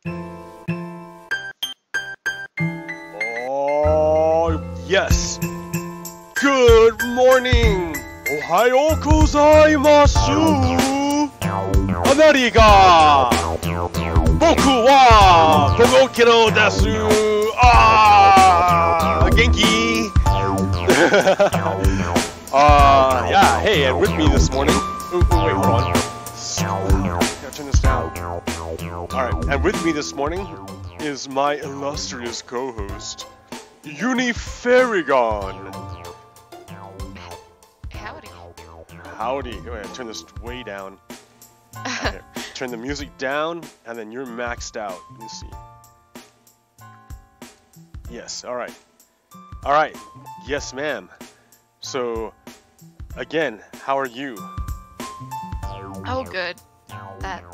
Oh, yes. Good morning. Ohayo gozaimasu. America. Boku wa PoGokeRo desu. Ah, genki. Yeah, hey, and with me this morning. Ooh, wait, hold on. Gotta turn this down. Alright, and with me this morning is my illustrious co-host, UniFeragon. Howdy. Howdy. Go ahead, turn this way down. Okay. Turn the music down, and then you're maxed out. Let me see. Yes, alright. Alright, yes ma'am. So, again, how are you? Oh, good. That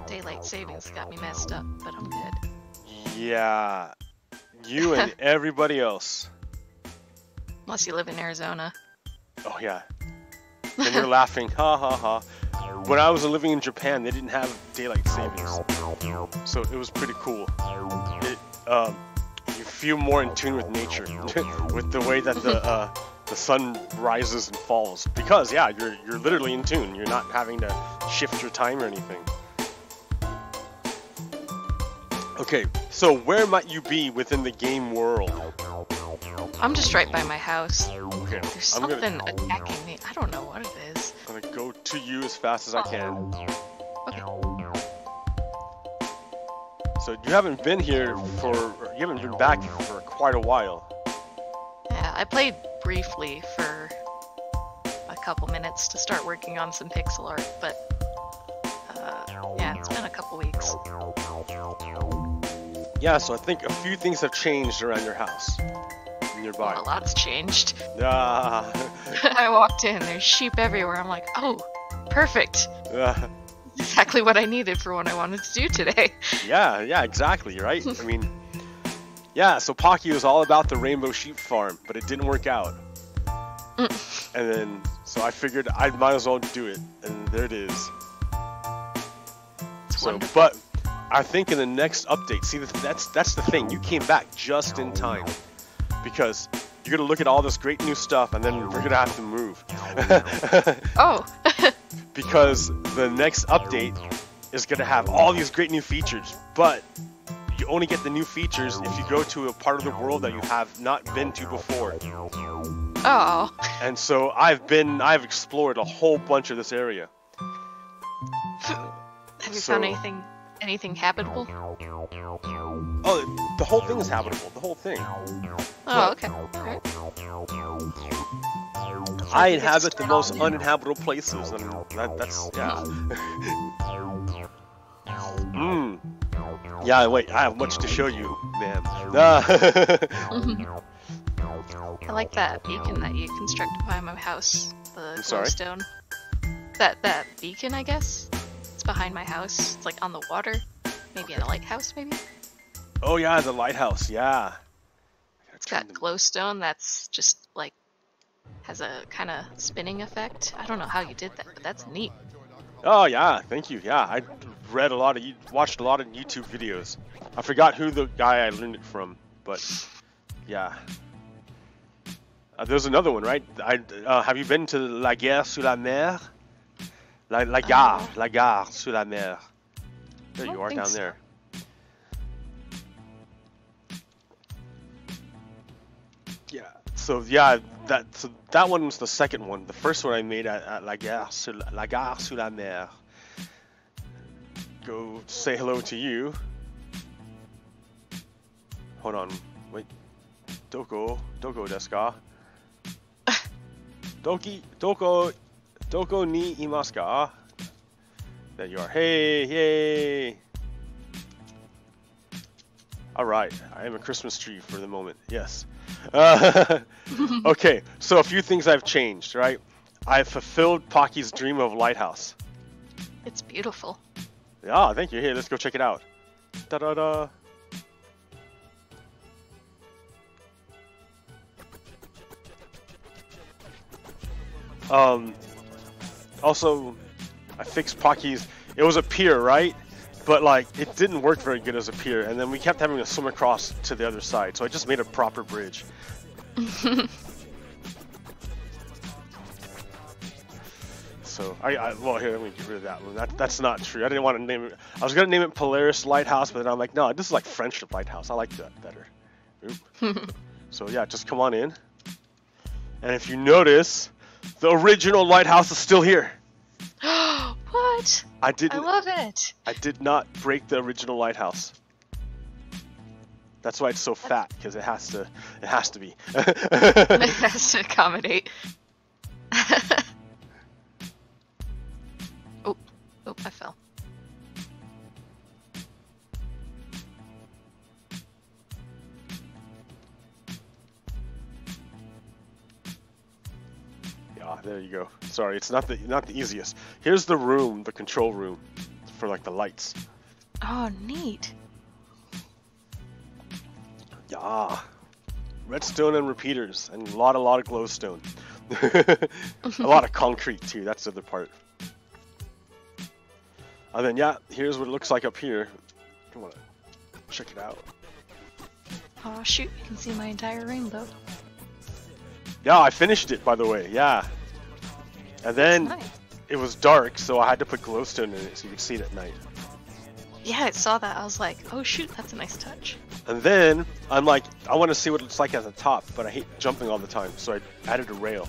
daylight savings got me messed up, but I'm good. Yeah, you and everybody else. Unless you live in Arizona. Oh yeah. And you're laughing, ha ha ha. When I was living in Japan, they didn't have daylight savings, so it was pretty cool. You feel more in tune with nature, with the way that the sun rises and falls. Because yeah, you're literally in tune. You're not having to shift your time or anything. Okay, so where might you be within the game world? I'm just right by my house. Okay, There's something attacking me. I don't know what it is. I'm gonna go to you as fast as I can. Okay. So you haven't been here you haven't been back for quite a while. Yeah, I played briefly for a couple minutes to start working on some pixel art, but yeah, it's been a couple weeks. Yeah, so I think a few things have changed around your house. Nearby. Well, a lot's changed. Ah. I walked in, there's sheep everywhere. I'm like, oh, perfect. Exactly what I needed for what I wanted to do today. Yeah, exactly, right? I mean, yeah, so Pocky was all about the rainbow sheep farm, but it didn't work out. And then, so I figured I might as well do it, and there it is. It's wonderful. But I think in the next update, see, that's the thing, you came back just in time. Because you're gonna look at all this great new stuff, and then we're gonna have to move. Oh. Because the next update is gonna have all these great new features, but you only get the new features if you go to a part of the world that you have not been to before. Oh. And so I've explored a whole bunch of this area. Have you found anything habitable? Oh, the whole thing is habitable. The whole thing. Oh, okay. Alright. I inhabit the most uninhabitable places, and that's yeah. Yeah, wait, I have much to show you, ma'am. I like that beacon that you constructed by my house. The sorry? glowstone. That beacon, I guess. It's behind my house. It's like on the water. Maybe in a lighthouse, maybe? Oh yeah, the lighthouse, yeah. It's got glowstone that's just like has a kind of spinning effect. I don't know how you did that, but that's neat. Oh yeah, thank you. Yeah, I watched a lot of YouTube videos. I forgot who the guy I learned it from, but yeah. There's another one, right? Have you been to La Gare sur la Mer? La Gare sur la Mer. There you are, down there. Yeah. So yeah, that one was the second one. The first one I made at La Gare sur la Mer. Go say hello to you. Hold on. Wait. Doko desu ka? Doko ni imasu ka? There you are. Hey, yay! Alright, I am a Christmas tree for the moment, yes. Okay, so a few things I've changed, right? I've fulfilled Pocky's dream of lighthouse. It's beautiful. Yeah, thank you. Here, let's go check it out. Da-da-da. Also, I fixed Pocky's. It was a pier, right? but like it didn't work very good as a pier, and then we kept having to swim across to the other side, so I just made a proper bridge. So well, here, let me get rid of that one. That's not true. I didn't want to name it. I was gonna name it Polaris Lighthouse, but then I'm like, no, this is like Friendship Lighthouse. I like that better. So yeah, just come on in. And if you notice, the original lighthouse is still here. What? I love it. I did not break the original lighthouse. That's why it's so fat, because it has to be. It has to accommodate. Oh, I fell. Yeah, there you go. Sorry, it's not the easiest. Here's the room, the control room, for like the lights. Oh, neat. Yeah, redstone and repeaters, and a lot of glowstone. A lot of concrete too. That's the other part. And then yeah, here's what it looks like up here. I want to check it out. Oh shoot! You can see my entire rainbow. Yeah, I finished it, by the way. Yeah. And then nice. It was dark, so I had to put glowstone in it so you could see it at night. Yeah, I saw that. I was like, oh shoot, that's a nice touch. And then I'm like, I want to see what it's like at the top, but I hate jumping all the time, so I added a rail.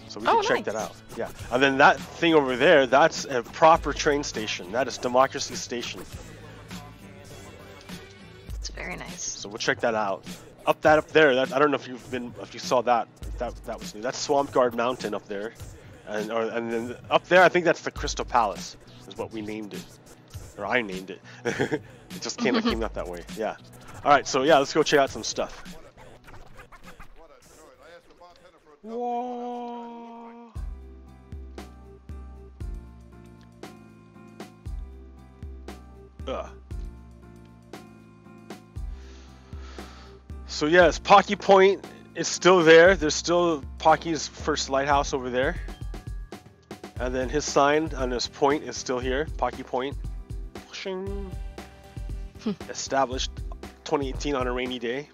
So we can check that out. Yeah. And then that thing over there, that's a proper train station. That is Democracy Station. It's very nice. So we'll check that out. Up there, I don't know if you saw that. That was new. That's Swamp Guard Mountain up there. And then up there, I think that's the Crystal Palace, is what we named it. Or I named it. It just came out that way. Yeah. Alright, so yeah, let's go check out some stuff. Whoa. So yes, Pocky Point is still there. There's still Pocky's first lighthouse over there. And then his sign on his point is still here. Pocky Point. Established 2018 on a rainy day.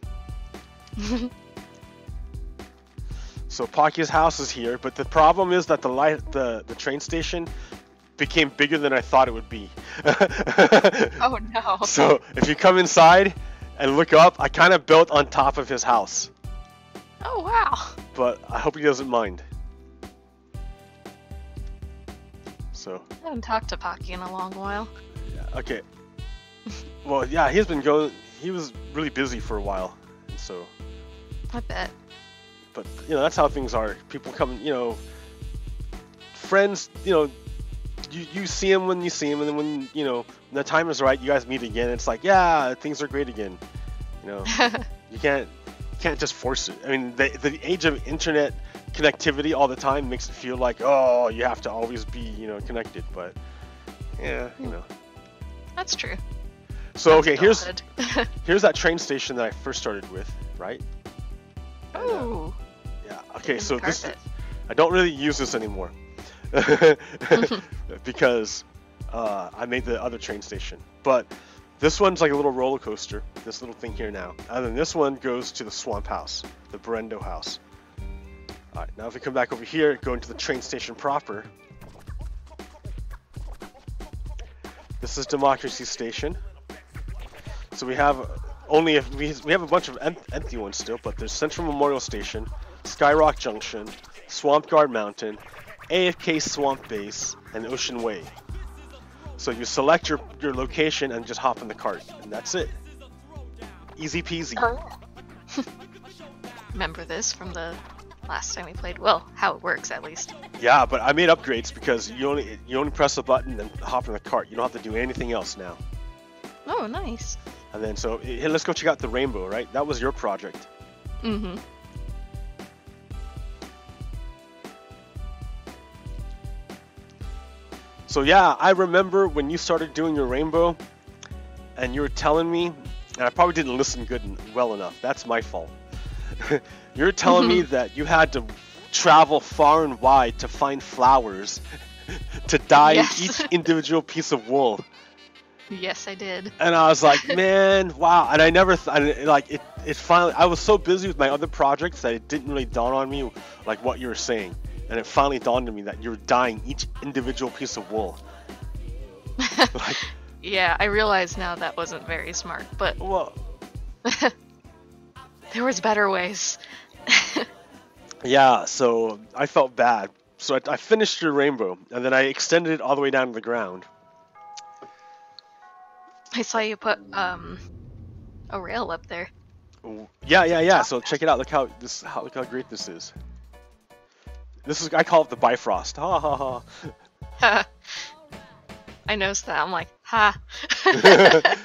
So Pocky's house is here, but the problem is that the train station became bigger than I thought it would be. Oh no. So if you come inside and look up, I kind of built on top of his house. Oh wow. But I hope he doesn't mind. So I haven't talked to Pocky in a long while. Yeah, okay. Well, yeah, he was really busy for a while, and so. I bet. But that's how things are. People come, friends, you see him when you see him, and then when when the time is right, you guys meet again. It's like, yeah, things are great again. You can't just force it. I mean, the age of internet connectivity all the time makes it feel like, oh, you have to always be connected. But yeah, That's true. So okay, here's that train station that I first started with, right? Oh. Yeah. Okay, so this I don't really use this anymore because I made the other train station. But this one's like a little roller coaster. This little thing here now, and then this one goes to the swamp house, the Brendo house. All right. Now if we come back over here, go into the train station proper. This is Democracy Station. So we have we have a bunch of empty ones still, but there's Central Memorial Station, Skyrock Junction, Swamp Guard Mountain, AFK Swamp Base, and Ocean Way. So you select your location and just hop in the cart, and that's it. Easy peasy. Remember this from the last time we played? Well, how it works at least. Yeah, but I made upgrades because you only press a button and hop in the cart. You don't have to do anything else now. Oh, nice. And then so hey, let's go check out the rainbow, right? That was your project. Mm-hmm. So yeah, I remember when you started doing your rainbow, and you were telling me, and I probably didn't listen well enough. That's my fault. You're telling me that you had to travel far and wide to find flowers to dye each individual piece of wool. Yes, I did. And I was like, man, wow. And I never, like, it finally, I was so busy with my other projects that it didn't really dawn on me, like, what you were saying. And it finally dawned on me that you're dyeing each individual piece of wool. Like, yeah, I realize now that wasn't very smart, but well, there was better ways. yeah, so I felt bad. So I finished your rainbow, and then I extended it all the way down to the ground. I saw you put a rail up there. Yeah. So check it out. Look how great this is. This is, I call it the Bifrost. Ha ha ha. I noticed that. I'm like, ha.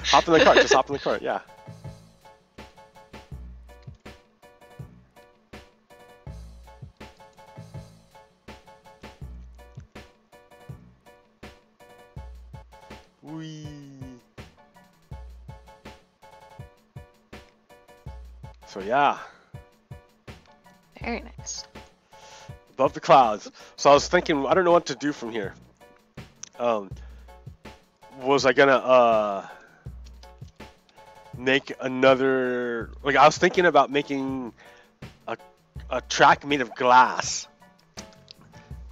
Hop in the cart. Just hop in the cart. Yeah. Whee. So yeah. Very nice. Above the clouds. So I was thinking, I don't know what to do from here. Was I gonna make another? Like, I was thinking about making a track made of glass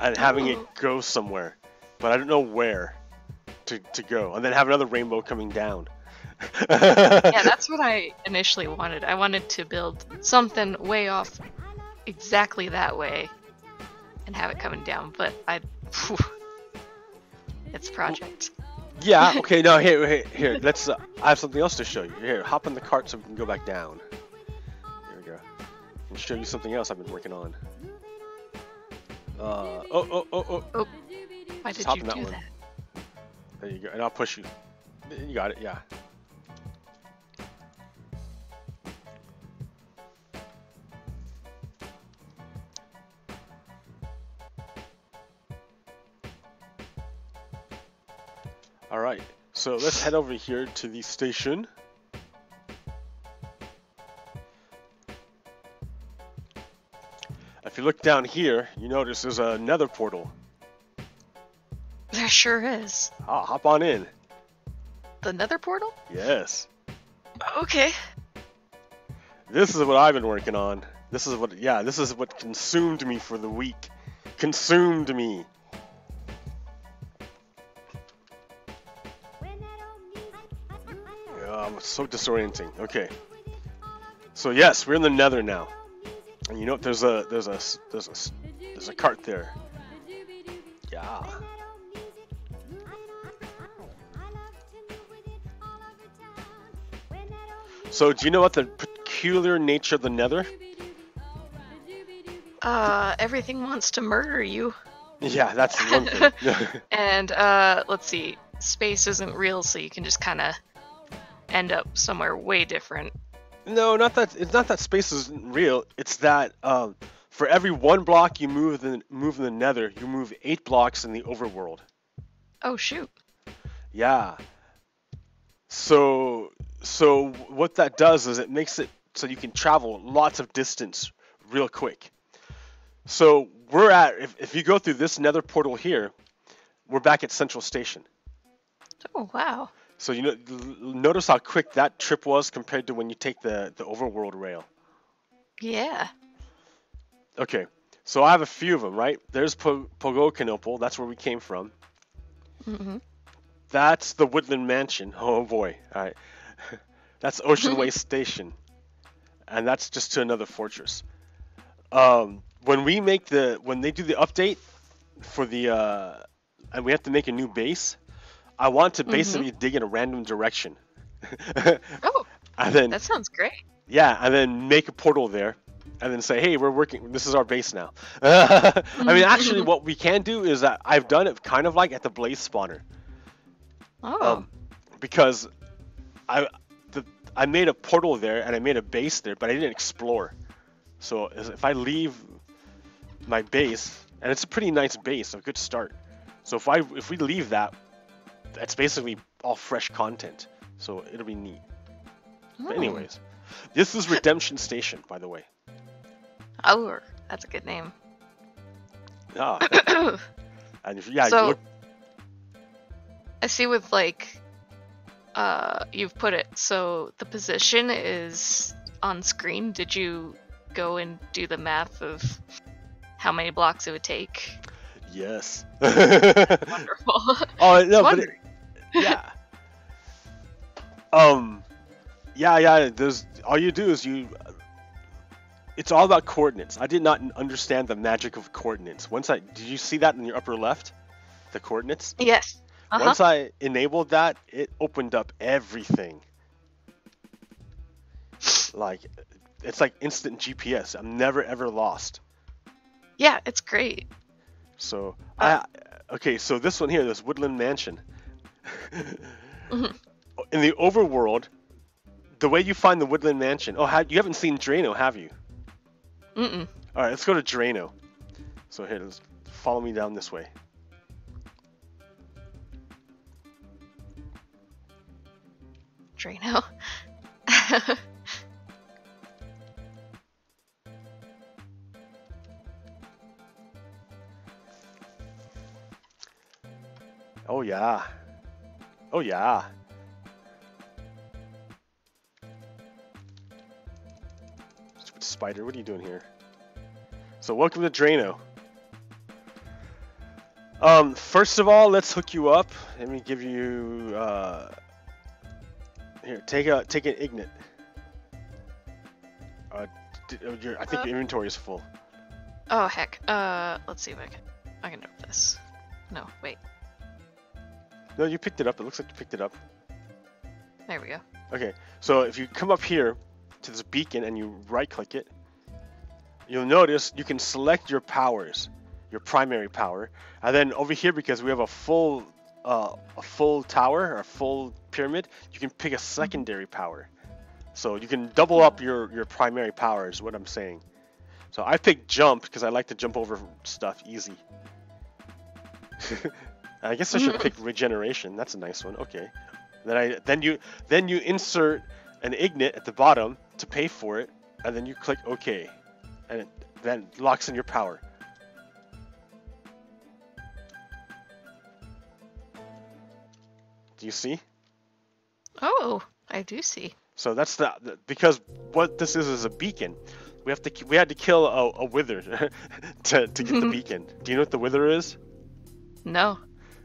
and having it go somewhere, but I don't know where to go. And then have another rainbow coming down. Yeah, that's what I initially wanted. I wanted to build something way off exactly that way and have it coming down, but it's a project. Yeah, okay, no, here, let's, I have something else to show you. Here, hop in the cart so we can go back down. Here we go. I'll show you something else I've been working on. Oh. Why did you do that? There you go, and I'll push you. You got it, yeah. Alright, so let's head over here to the station. If you look down here, you notice there's another portal. There sure is. Ah, hop on in. The nether portal? Yes. Okay. This is what I've been working on. This is what consumed me for the week. Consumed me. So disorienting. Okay. So yes, we're in the nether now. And you know, there's a cart there. Yeah. So do you know what the peculiar nature of the nether? Everything wants to murder you. Yeah, that's the one thing. And let's see, space isn't real, so you can just kind of end up somewhere way different. No, not that. It's not that space isn't real. It's that for every one block you move in the nether, you move 8 blocks in the overworld. Oh shoot. Yeah. So what that does is it makes it so you can travel lots of distance real quick. So we're at, if you go through this nether portal here, we're back at Central Station. Oh wow. So you know, notice how quick that trip was compared to when you take the overworld rail. Yeah. Okay, so I have a few of them, right? There's PoGokeRo, that's where we came from. Mm-hmm. That's the Woodland Mansion. Oh boy, all right. That's Ocean Way Station, and that's just to another fortress. When they do the update for the and we have to make a new base, I want to basically dig in a random direction. Oh, and then, that sounds great. Yeah, and then make a portal there, and then say, hey, we're working, this is our base now. I mean, actually, what we can do is that I've done it kind of like at the Blaze Spawner. Oh. Because I made a portal there, and I made a base there, but I didn't explore. So if I leave my base, and it's a pretty nice base, a good start. So if we leave that, that's basically all fresh content. So it'll be neat. But anyways, this is Redemption Station, by the way. Oh, that's a good name. Ah. And yeah, so I see with like you've put it. So the position is on screen. Did you go and do the math of how many blocks it would take? Yes. Wonderful. Oh no, but yeah. Yeah. There's all you do is it's all about coordinates. I did not understand the magic of coordinates. Did you see that in your upper left? The coordinates? Yes. Once I enabled that, it opened up everything. Like, it's like instant GPS. I'm never ever lost. Yeah, it's great. So okay, so this one here, this Woodland Mansion. In the overworld, the way you find the Woodland Mansion. Oh, you haven't seen Drano, have you? Mm-mm. All right, let's go to Drano. So here, follow me down this way. Drano. Oh yeah. Oh yeah. Stupid spider, what are you doing here? So welcome to Drano. First of all, let's hook you up. Let me give you here, take an ignite. I think your inventory is full. Oh heck. Let's see if I can do this. No, wait. No, you picked it up. It looks like you picked it up. There we go. Okay, so if you come up here to this beacon and you right-click it, you'll notice you can select your powers, your primary power, and then over here, because we have a full tower or a full pyramid, you can pick a secondary power. So you can double up your primary power is what I'm saying. So I picked jump because I like to jump over stuff easy. I guess I should pick regeneration. That's a nice one. Okay. Then you insert an ignite at the bottom to pay for it, and then you click OK, and it then locks in your power. Do you see? Oh, I do see. So that's because what this is a beacon. We had to kill a wither to get the beacon. Do you know what the wither is? No.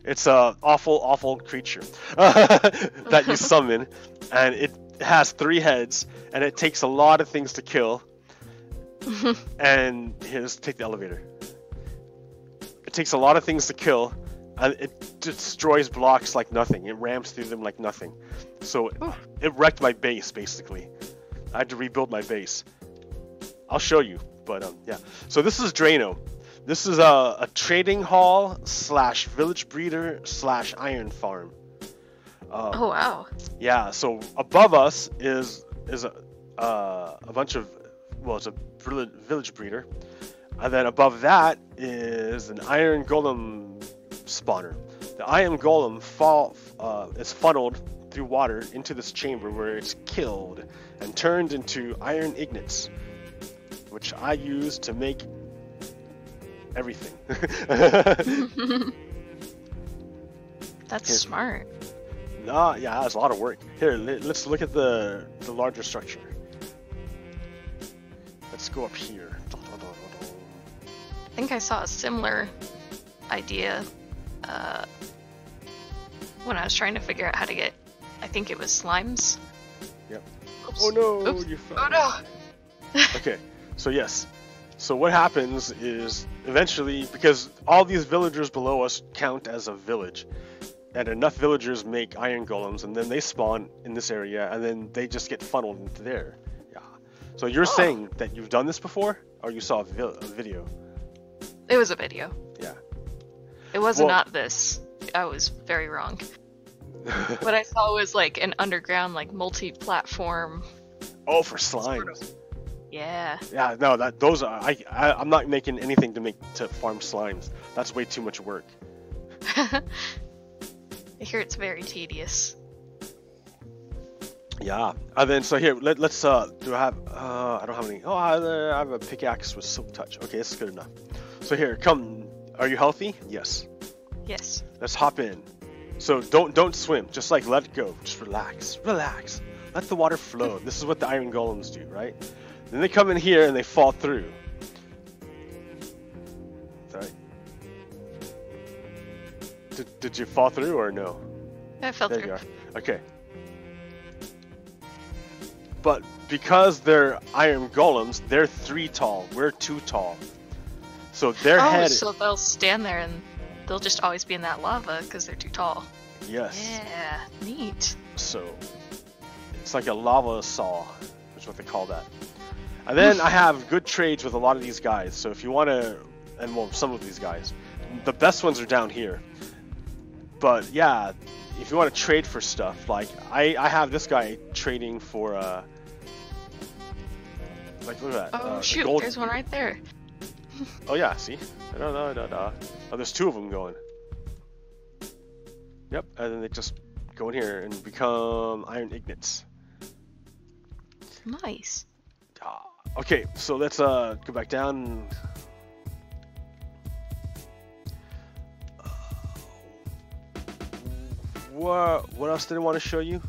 It's a awful creature that you summon, and it has 3 heads, and it takes a lot of things to kill. And here, let's take the elevator. It takes a lot of things to kill, and it destroys blocks like nothing. It rams through them like nothing. So it wrecked my base, basically. I had to rebuild my base. I'll show you, but yeah. So this is Drano. This is a trading hall / village breeder / iron farm. Oh wow. Yeah. So above us is a bunch of, well, it's a village breeder, and then above that is an iron golem spawner. The iron golem is funneled through water into this chamber where it's killed and turned into iron ignites, which I use to make everything. That's smart. Yeah, that's a lot of work. Here, let's look at the larger structure. Let's go up here. I think I saw a similar idea when I was trying to figure out how to get, I think it was slimes. Yep. Oops. Oh no, Oops. you fell. Oh no! Okay, so yes. So what happens is, eventually, because all these villagers below us count as a village, and enough villagers make iron golems, and then they spawn in this area, and then they just get funneled into there. Yeah. So you're saying that you've done this before, or you saw a video? It was a video. Yeah. It was not this. I was very wrong. What I saw was like an underground, like multi-platform. Oh, for slimes. Sort of. Yeah. Yeah, no, those are I'm not making anything to farm slimes. That's way too much work. I hear it's very tedious. Yeah, and then so here let's do I have I don't have any. Oh, I have a pickaxe with silk touch. Okay, this is good enough. So here, come. Are you healthy? Yes. Yes. Let's hop in. So don't swim. Just like let it go. Just relax. Relax. Let the water flow. This is what the iron golems do, right? Then they come in here and they fall through. Sorry. Did you fall through or no? I fell There through. you are. Okay. But because they're iron golems, they're 3 tall. We're 2 tall. So their head. So they'll stand there and they'll just always be in that lava because they're too tall. Yes. Yeah, neat. So it's like a lava saw, is what they call that. And then I have good trades with a lot of these guys. So if you want to, and well, some of these guys, the best ones are down here. But yeah, if you want to trade for stuff, like I have this guy trading for like look at that. Oh shoot, gold. there's one right there. Oh yeah, see? No. Oh, there's 2 of them going. Yep, and then they just go in here and become iron ignates. Nice. Okay, so let's go back down. What else did I want to show you?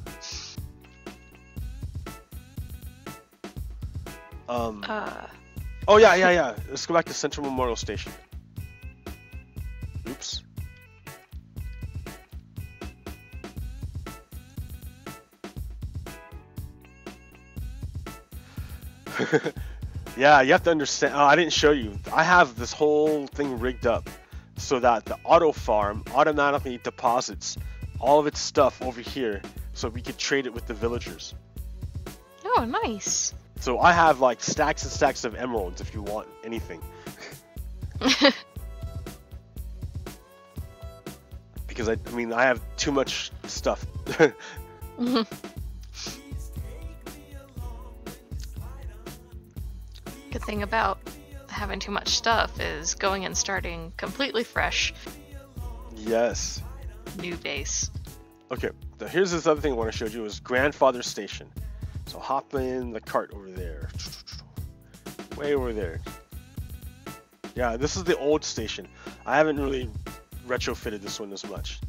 Oh yeah. Let's go back to Central Memorial Station. Oops. Yeah, you have to understand. Oh, I didn't show you. I have this whole thing rigged up so that the auto farm automatically deposits all of its stuff over here so we could trade it with the villagers. Oh, nice. So I have like stacks and stacks of emeralds if you want anything. Because I mean, I have too much stuff. Good thing about having too much stuff is going and starting completely fresh. Yes. New base. Okay, so here's this other thing I want to show you is Grandfather Station. So hop in the cart over there. Way over there. Yeah, this is the old station. I haven't really retrofitted this one as much.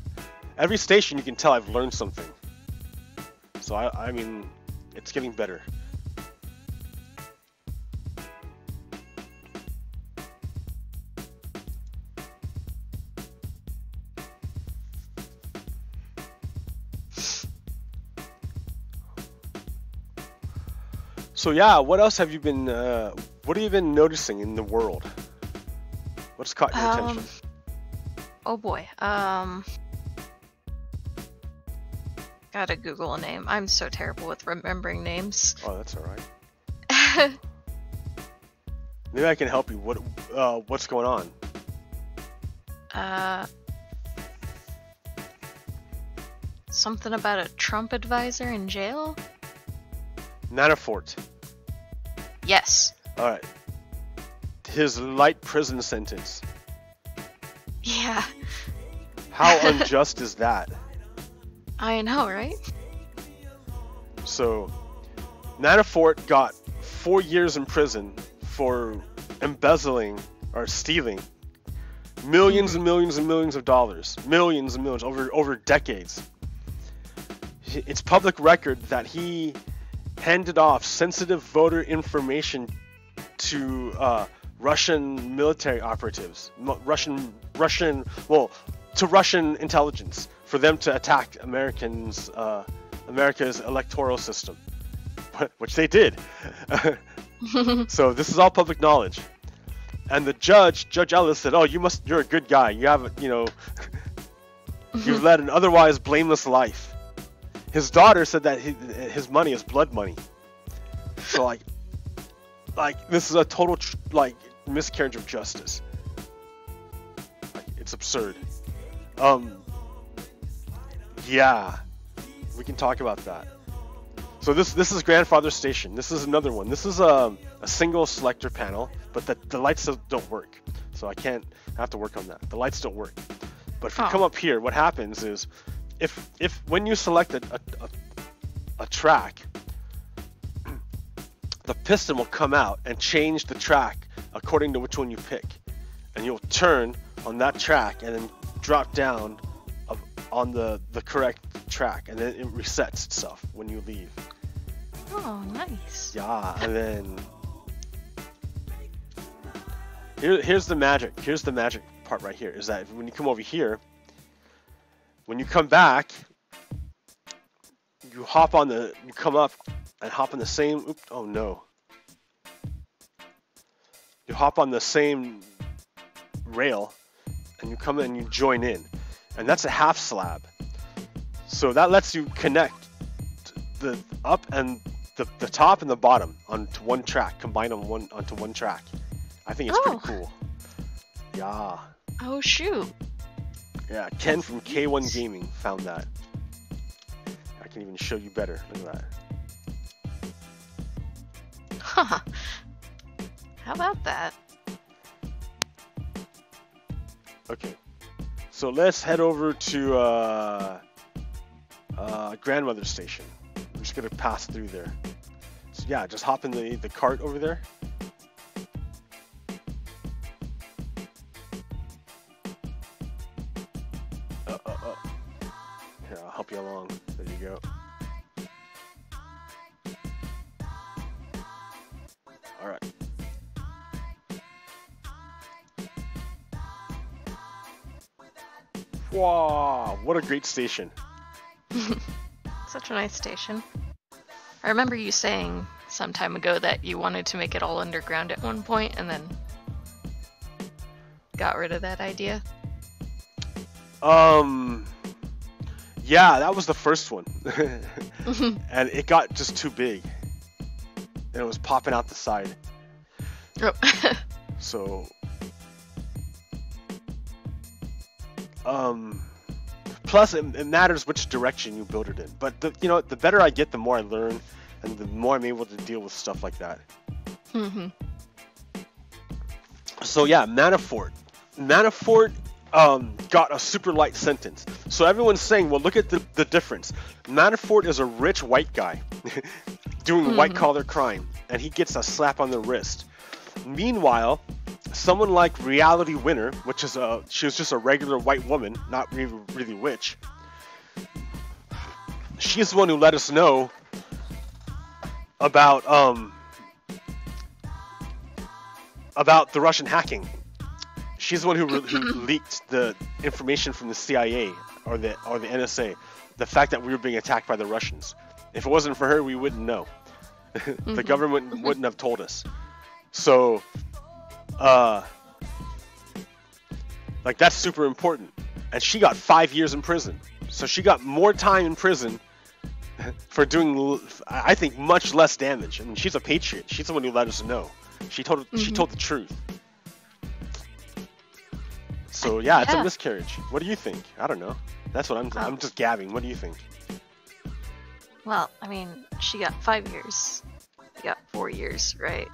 Every station you can tell I've learned something. So I mean, it's getting better. So yeah, what else have you been, what have you been noticing in the world? What's caught your attention? Oh boy, gotta Google a name. I'm so terrible with remembering names. Oh, that's alright. Maybe I can help you. What's going on? Something about a Trump advisor in jail? Manafort. Yes. Alright. His light prison sentence. Yeah. How unjust is that? I know, right? So, Manafort got 4 years in prison for embezzling or stealing millions and millions and millions of dollars. Millions and millions over decades. It's public record that he handed off sensitive voter information to Russian military operatives, Russian intelligence for them to attack America's electoral system, which they did. So this is all public knowledge. And the Judge Ellis said, "Oh, you're a good guy. You haven't, you've led an otherwise blameless life." His daughter said that his money is blood money. So like this is a total miscarriage of justice. Like, it's absurd. Yeah, we can talk about that. So this is Grandfather Station. This is another one. This is a single selector panel, but the lights don't work. So I have to work on that. The lights don't work. But if you come up here, what happens is, if when you select a track, the piston will come out and change the track according to which one you pick, and you'll turn on that track and then drop down on the correct track, and then it resets itself when you leave. Oh, nice. Yeah, and then here's the magic. Here's the magic part right here. Is that when you come over here, when you come back, you come up and hop on the same. Oops, oh no. You hop on the same rail, and you come in and you join in, and that's a half slab. So that lets you connect the up and the top and the bottom onto one track, combine them onto one track. I think it's pretty cool. Yeah. Oh shoot. Yeah, Ken from K1 Gaming found that. I can even show you better. Look at that. Huh. How about that? Okay. So let's head over to Grandmother's Station. I'm just gonna pass through there. So yeah, just hop in the cart over there. Here, I'll help you along. There you go. All right. Wow, what a great station. Such a nice station. I remember you saying some time ago that you wanted to make it all underground at one point and then got rid of that idea. Yeah, that was the first one. And it got just too big. And it was popping out the side. Oh. So plus it matters which direction you build it in. But the better I get, the more I learn, and the more I'm able to deal with stuff like that. So yeah, Manafort got a super light sentence. So everyone's saying, well, look at the difference. Manafort is a rich white guy doing white collar crime, and he gets a slap on the wrist. Meanwhile, someone like Reality Winner, which is she was just a regular white woman, not really witch. She's the one who let us know about the Russian hacking. She's the one who leaked the information from the CIA or the NSA, the fact that we were being attacked by the Russians. If it wasn't for her, we wouldn't know. The government wouldn't have told us. So, like, that's super important. And she got 5 years in prison. So she got more time in prison for doing, I think, much less damage. I mean, she's a patriot. She's the one who let us know. She told the truth. So yeah, it's a miscarriage. What do you think? I don't know. That's what I'm just gabbing. What do you think? Well, I mean, she got 5 years. You got 4 years, right?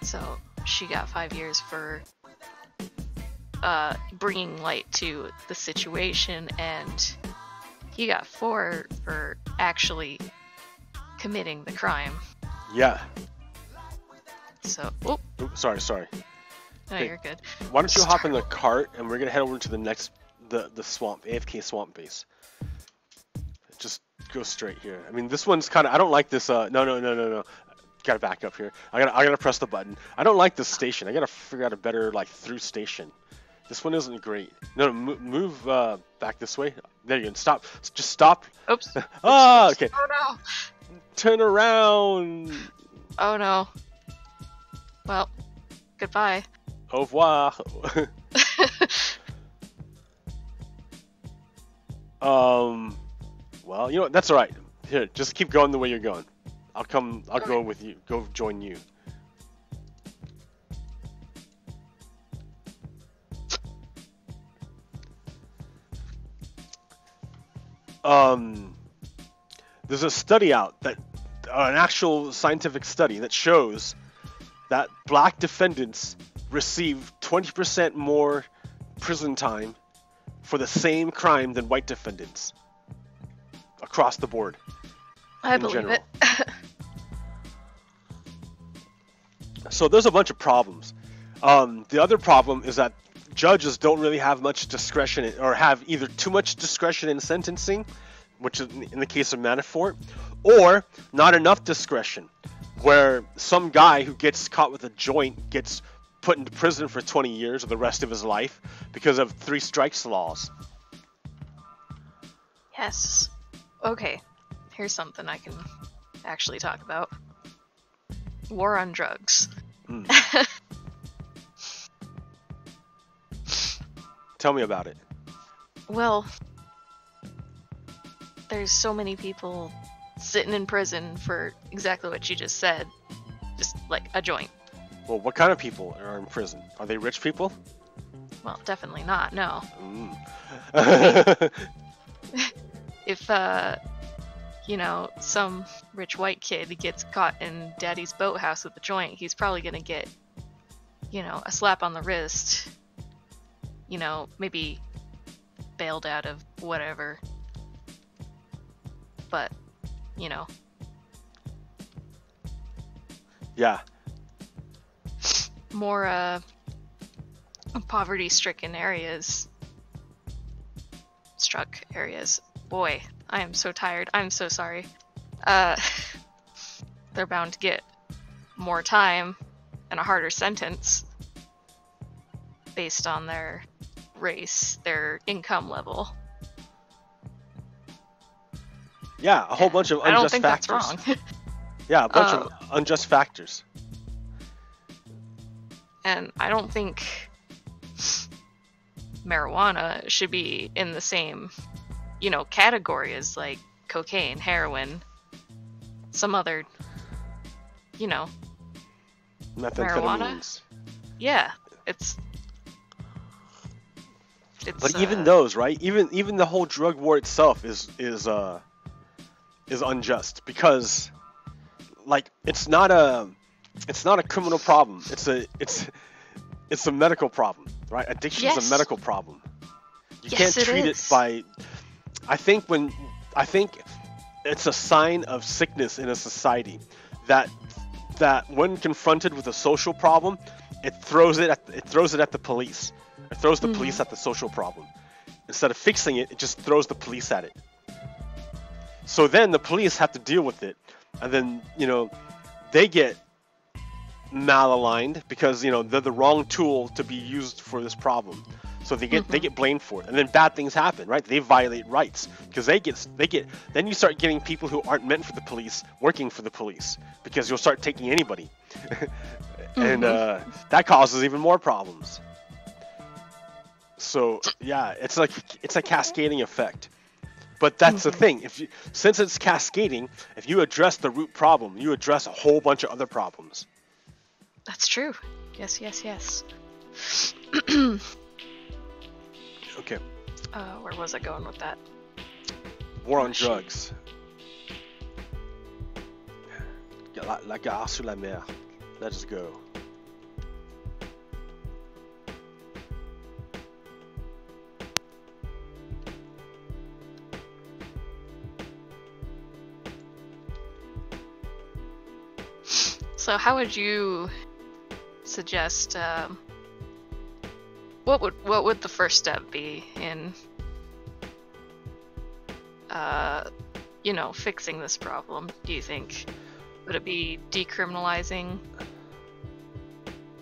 So she got 5 years for bringing light to the situation, and he got 4 for actually committing the crime. Yeah. So, sorry. No, Okay. you're good. Why don't you hop in the cart, and we're gonna head over to the next the swamp, AFK swamp base. Just go straight here. I mean, this one's kind of. I don't like this. No. Gotta back up here. I gotta press the button. I don't like this station. I gotta figure out a better through station. This one isn't great. No, move back this way. There you go. Stop. Just stop. Oops. Okay. Oh no. Turn around. Oh no. Well, goodbye. Au revoir. Well, you know what? That's all right. Here, just keep going the way you're going. I'll go with you. Go join you. There's a study out that an actual scientific study that shows that black defendants receive 20% more prison time for the same crime than white defendants across the board. I believe it. So there's a bunch of problems. The other problem is that judges don't really have much discretion, or have either too much discretion in sentencing, which is in the case of Manafort, or not enough discretion, where some guy who gets caught with a joint gets put into prison for 20 years or the rest of his life because of 3 strikes laws. Yes. Okay, here's something I can actually talk about. War on drugs. Tell me about it. Well, there's so many people sitting in prison for exactly what you just said. Just like a joint. Well, what kind of people are in prison? Are they rich people? Well, definitely not, no. If, you know, some rich white kid gets caught in daddy's boathouse with a joint, he's probably gonna get, you know, a slap on the wrist. You know, maybe bailed out of whatever. But, you know. Yeah. More, poverty-stricken areas. Struck areas. Boy, I am so tired. I'm so sorry. They're bound to get more time and a harder sentence based on their race, their income level. Yeah, a whole bunch of unjust factors. I don't think that's wrong. Yeah, a bunch of unjust factors. And I don't think marijuana should be in the same, you know, category as like cocaine, heroin, some other, you know, marijuana. Yeah, it's but even those, right? Even the whole drug war itself is unjust, because like it's not a criminal problem. It's a medical problem, right? Addiction is a medical problem. You can't treat it by. I think it's a sign of sickness in a society that when confronted with a social problem, it throws it at the police. It throws the police at the social problem. Instead of fixing it, it just throws the police at it. So then the police have to deal with it, and then, you know, they get malaligned because, you know, they're the wrong tool to be used for this problem. So they get blamed for it, and then bad things happen, right? They violate rights because they get. Then you start getting people who aren't meant for the police working for the police, because you'll start taking anybody, and that causes even more problems. So yeah, it's a cascading effect. But that's the thing. Since it's cascading, if you address the root problem, you address a whole bunch of other problems. That's true. Yes. Okay. Where was I going with that? War on drugs. La gare sur la mer. Let's go. So how would you suggest, what would the first step be in, you know, fixing this problem, do you think? Would it be decriminalizing?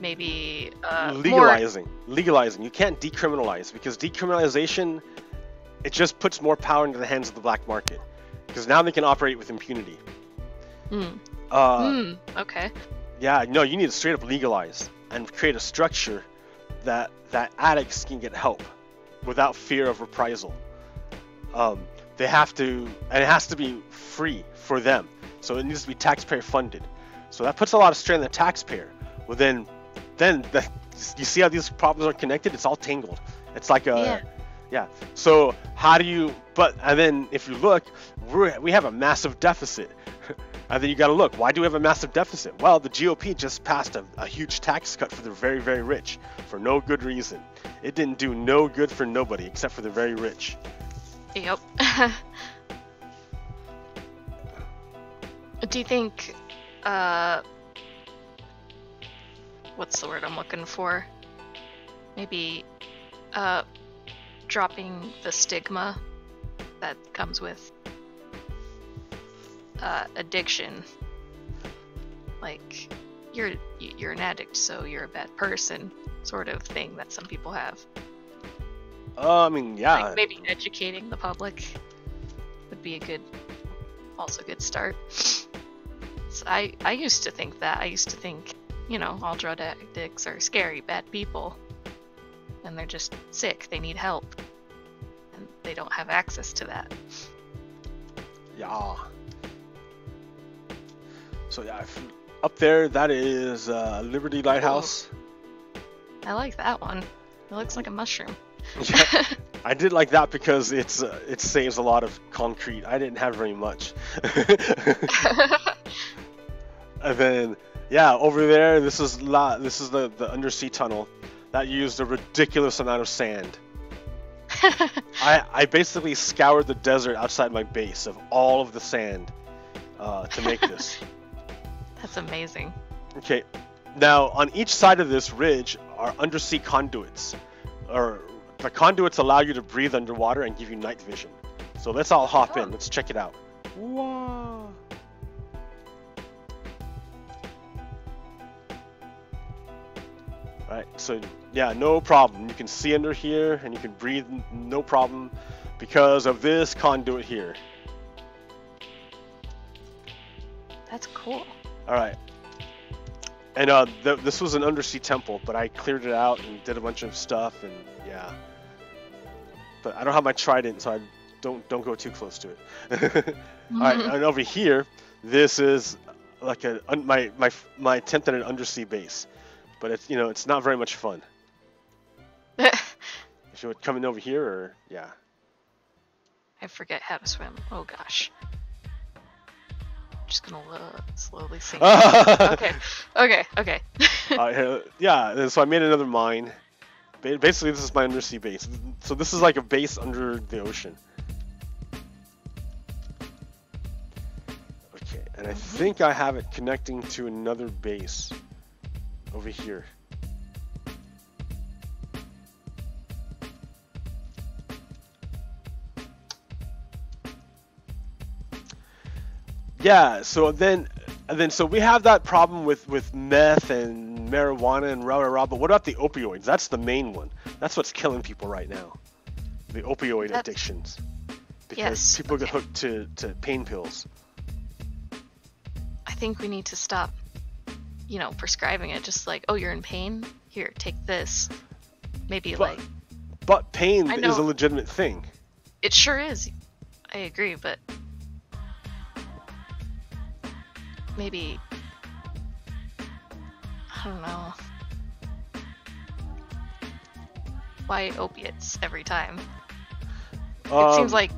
Maybe, Legalizing. You can't decriminalize, because decriminalization, it just puts more power into the hands of the black market. Because now they can operate with impunity. Okay. Yeah, no, you need to straight up legalize and create a structure that addicts can get help without fear of reprisal. They have to, and it has to be free for them. So it needs to be taxpayer funded. So that puts a lot of strain on the taxpayer. Well, then you see how these problems are connected? It's all tangled. It's like yeah. So how do you? And then if you look, we have a massive deficit. And then you got to look, why do we have a massive deficit? Well, the GOP just passed a huge tax cut for the very, very rich for no good reason. It didn't do no good for nobody except for the very rich. Yep. Do you think, what's the word I'm looking for? maybe dropping the stigma that comes with addiction. Like, you're an addict, so you're a bad person, sort of thing that some people have. I mean, yeah. Like maybe educating the public would be a good start. So I used to think that. I used to think, you know, all drug addicts are scary, bad people. And they're just sick. They need help. And they don't have access to that. Yeah. So yeah, up there, that is Liberty Lighthouse. Ooh. I like that one. It looks like a mushroom. Yeah, I did like that because it saves a lot of concrete. I didn't have very much. And then, yeah, over there, this is the undersea tunnel that used a ridiculous amount of sand. I basically scoured the desert outside my base of all of the sand to make this. That's amazing. Okay, now on each side of this ridge are undersea conduits. The conduits allow you to breathe underwater and give you night vision. So let's all hop in. Let's check it out. Wow. Alright, so yeah, no problem. You can see under here and you can breathe no problem because of this conduit here. That's cool. Alright. And this was an undersea temple, but I cleared it out and did a bunch of stuff, and yeah. But I don't have my trident, so I don't go too close to it. Alright, and over here, this is like my attempt at an undersea base. But it's not very much fun. Should we come in over here, or yeah? I forget how to swim. Oh gosh. Just gonna slowly sink. Okay. Yeah, so I made another mine. Basically, this is my undersea base. So this is like a base under the ocean. Okay, and I think I have it connecting to another base over here. Yeah, so so we have that problem with meth and marijuana and rah, but what about the opioids? That's the main one. That's what's killing people right now. The opioid addictions. Because people get hooked to pain pills. I think we need to stop, prescribing it. Just like, oh, you're in pain? Here, take this. Maybe But pain is a legitimate thing. It sure is. I agree, but maybe, I don't know. Why opiates every time? It seems like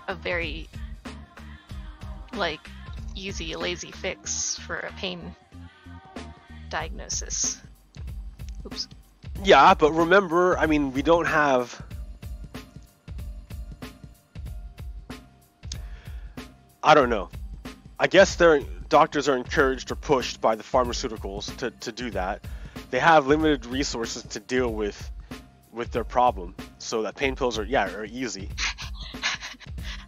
a very, easy, lazy fix for a pain diagnosis. Oops. Yeah, but remember, we don't have... I don't know. I guess doctors are encouraged or pushed by the pharmaceuticals to do that. They have limited resources to deal with their problem, so that pain pills are easy.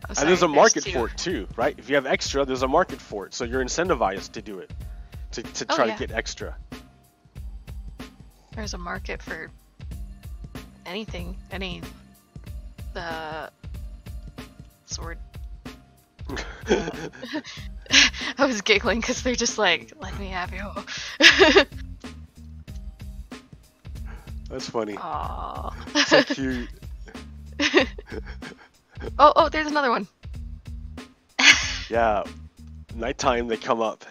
And there's a market for it too, right? If you have extra, there's a market for it, so you're incentivized to do it, to try to get extra. There's a market for anything, sword. I was giggling because they're just like, let me have you. That's funny. Aww. So cute. Oh, there's another one. Yeah, nighttime they come up.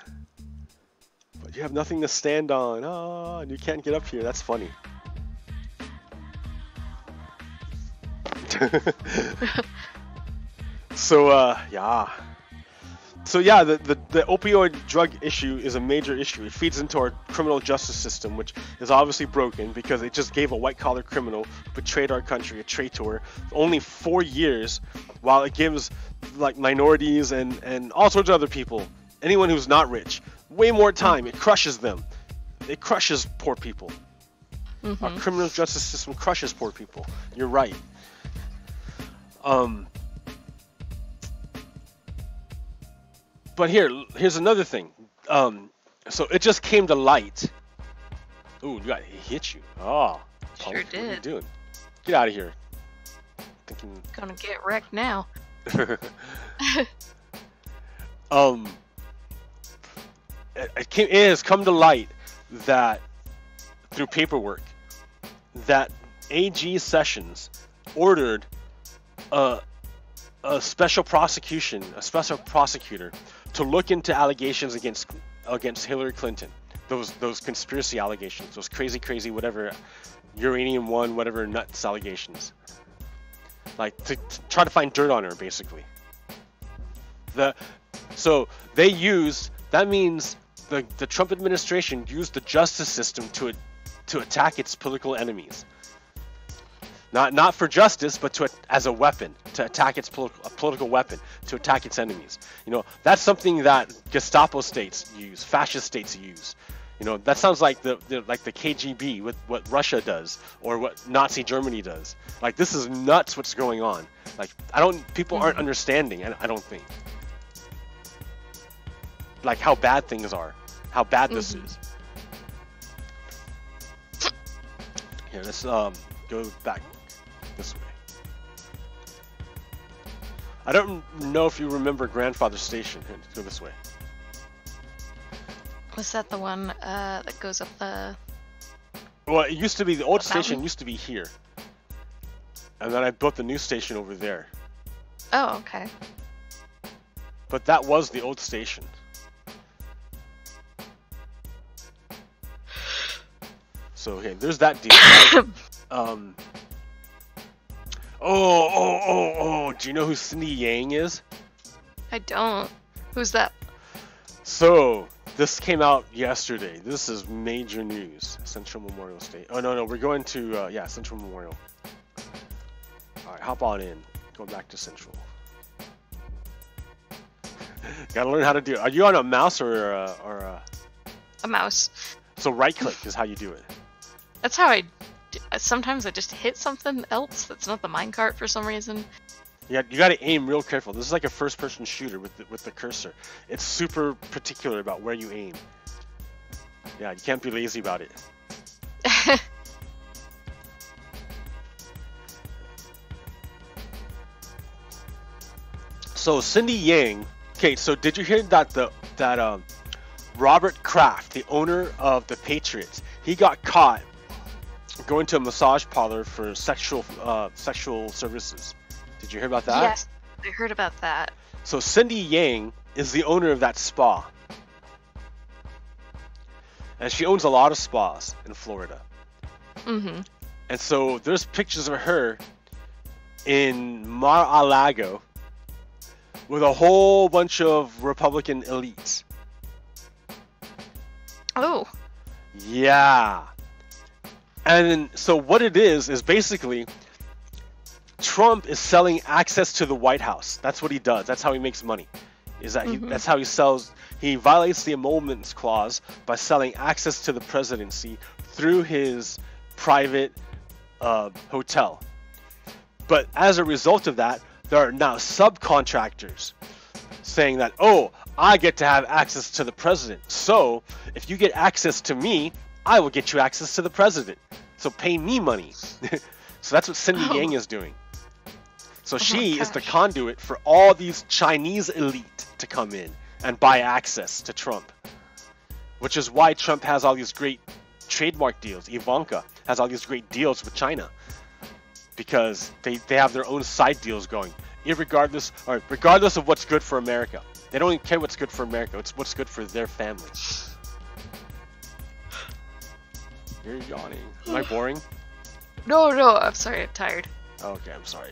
But you have nothing to stand on. Oh, and you can't get up here. That's funny. So, yeah. So yeah, the opioid drug issue is a major issue. It feeds into our criminal justice system, which is obviously broken because it just gave a white-collar criminal who betrayed our country, a traitor, only 4 years, while it gives minorities and all sorts of other people, anyone who's not rich, way more time. It crushes them. It crushes poor people. Our criminal justice system crushes poor people. You're right. But here's another thing. So it just came to light. Ooh, he hit you. Oh, sure punk, did. What are you doing? Get out of here. Gonna get wrecked now. It has come to light that through paperwork that AG Sessions ordered a special prosecutor to look into allegations against Hillary Clinton. Those conspiracy allegations, those crazy whatever uranium one whatever nuts allegations. Like to try to find dirt on her, basically. So they used, that means the Trump administration used the justice system to attack its political enemies. Not for justice, but as a weapon, to attack its political weapon, to attack its enemies. You know, that's something that Gestapo states use, fascist states use. You know, that sounds like the KGB with what Russia does or what Nazi Germany does. Like, this is nuts what's going on. Like, people aren't understanding, I don't think. Like how bad things are, how bad this is. Here, let's go back this way. I don't know if you remember Grandfather Station. Here, let's go this way. Was that the one that goes up the... Well, it used to be, the old station mountain? used to be here. And then I built the new station over there. Oh, okay. But that was the old station. So, okay, there's that deal. Do you know who Cindy Yang is? I don't. Who's that? So, this came out yesterday. This is major news. Central Memorial State. Oh, no, we're going to, Central Memorial. Alright, hop on in. Going back to Central. Gotta learn how to do it. Are you on a mouse or a... A mouse. So right click is how you do it. That's how sometimes I just hit something else that's not the minecart for some reason. Yeah, you gotta aim real careful. This is like a first-person shooter with the cursor. It's super particular about where you aim. Yeah, you can't be lazy about it. So Cindy Yang. Okay, so did you hear that Robert Kraft, the owner of the Patriots, he got caught going to a massage parlor for sexual services. Did you hear about that? Yes, I heard about that. So Cindy Yang is the owner of that spa. And she owns a lot of spas in Florida. Mm-hmm. And so there's pictures of her in Mar-a-Lago with a whole bunch of Republican elites. Oh. Yeah. And so what it is basically Trump is selling access to the White House. That's what he does. That's how he makes money. That's how he sells. He violates the emoluments clause by selling access to the presidency through his private hotel. But as a result of that, there are now subcontractors saying that, oh, I get to have access to the president. So if you get access to me, I will get you access to the president. So pay me money. So that's what Cindy Yang is doing. So she is the conduit for all these Chinese elite to come in and buy access to Trump. Which is why Trump has all these great trademark deals. Ivanka has all these great deals with China. Because they have their own side deals going. Regardless of what's good for America. They don't even care what's good for America. It's what's good for their family. You're yawning. Am I boring? No, I'm sorry, I'm tired. Okay, I'm sorry.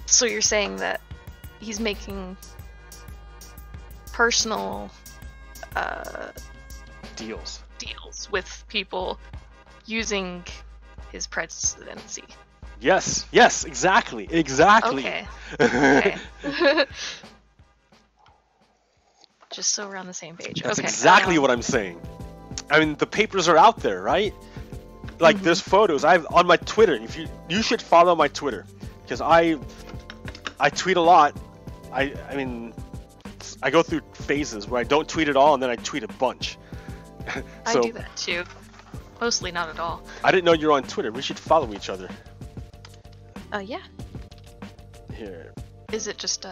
So you're saying that he's making personal deals with people using his presidency. Yes, yes, exactly, exactly. Okay. Okay. Just so we're on the same page. That's Okay. exactly what I'm saying. I mean, the papers are out there, right? Like, there's photos. I've on my Twitter. If you should follow my Twitter, because I tweet a lot. I mean, I go through phases where I don't tweet at all, and then I tweet a bunch. So, I do that too. Mostly not at all. I didn't know you're on Twitter. We should follow each other. Yeah. Here. Is it just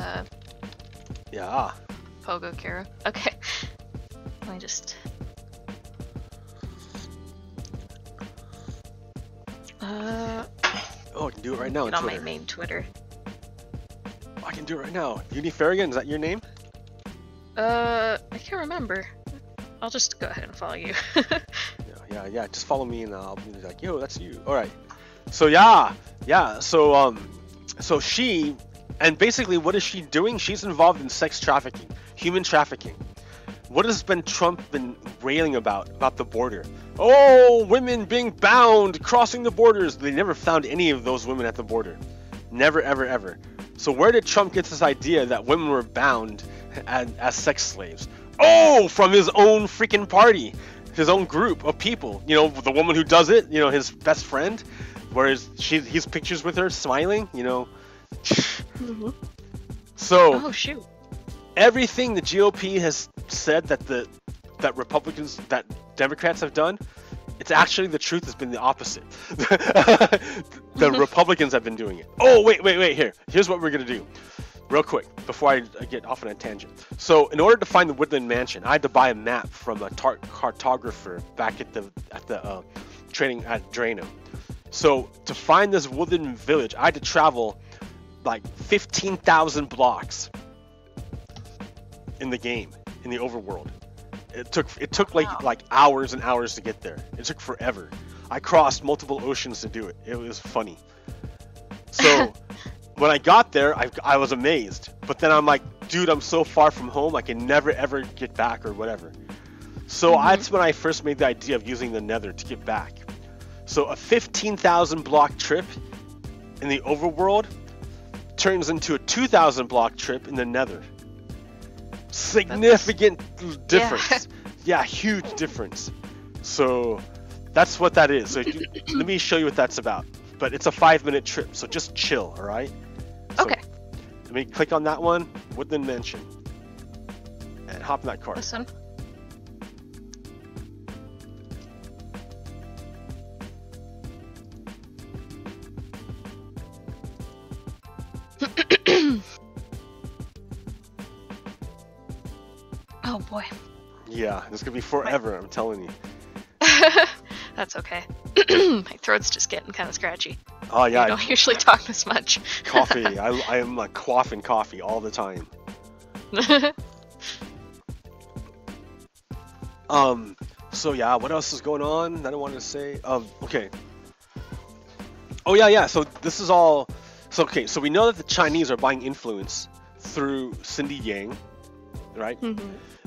Yeah. PoGokeRo? Okay. Let me just. Oh, I can do it right now on Get on Twitter. my main Twitter. I can do it right now. UniFeragon, is that your name? I can't remember. I'll just go ahead and follow you. Yeah. Just follow me, and I'll be like, yo, that's you. All right. So yeah. So she, and basically, what is she doing? She's involved in sex trafficking, human trafficking. What has Trump been railing about the border? Oh, women being bound, crossing the borders. They never found any of those women at the border. Never, ever, ever. So where did Trump get this idea that women were bound as sex slaves? Oh, from his own freaking party, his own group of people. You know, the woman who does it, you know, his best friend, whereas he's pictures with her smiling, you know. So, Oh shoot. everything the GOP has said that Republicans, that Democrats have done, it's actually, the truth has been the opposite. The Republicans have been doing it. Oh, wait, here. Here's what we're going to do. Real quick, before I get off on a tangent. So, in order to find the Woodland Mansion, I had to buy a map from a cartographer back at the training at Drano. So, to find this Woodland village, I had to travel like 15,000 blocks in the game, in the overworld. It took like hours and hours to get there. It took forever. I crossed multiple oceans to do it. It was funny. So when I got there, I was amazed. But then I'm like, dude, I'm so far from home, I can never ever get back or whatever. So that's when I first made the idea of using the Nether to get back. So a 15,000 block trip in the overworld turns into a 2,000 block trip in the Nether. Significant difference. Yeah, huge difference. So that's what that is. So let me show you what that's about. But it's a 5-minute trip, so just chill, all right? So Okay. let me click on that one, Woodland Mansion, and hop in that car. Listen. Oh boy. Yeah, it's gonna be forever, I'm telling you. That's okay. My throat's just getting kind of scratchy. Oh yeah, I don't usually talk this much. coffee. I am like quaffing coffee all the time. So yeah, what else is going on that I wanted to say? Okay. Oh yeah. So this is all. So okay. So we know that the Chinese are buying influence through Cindy Yang, right?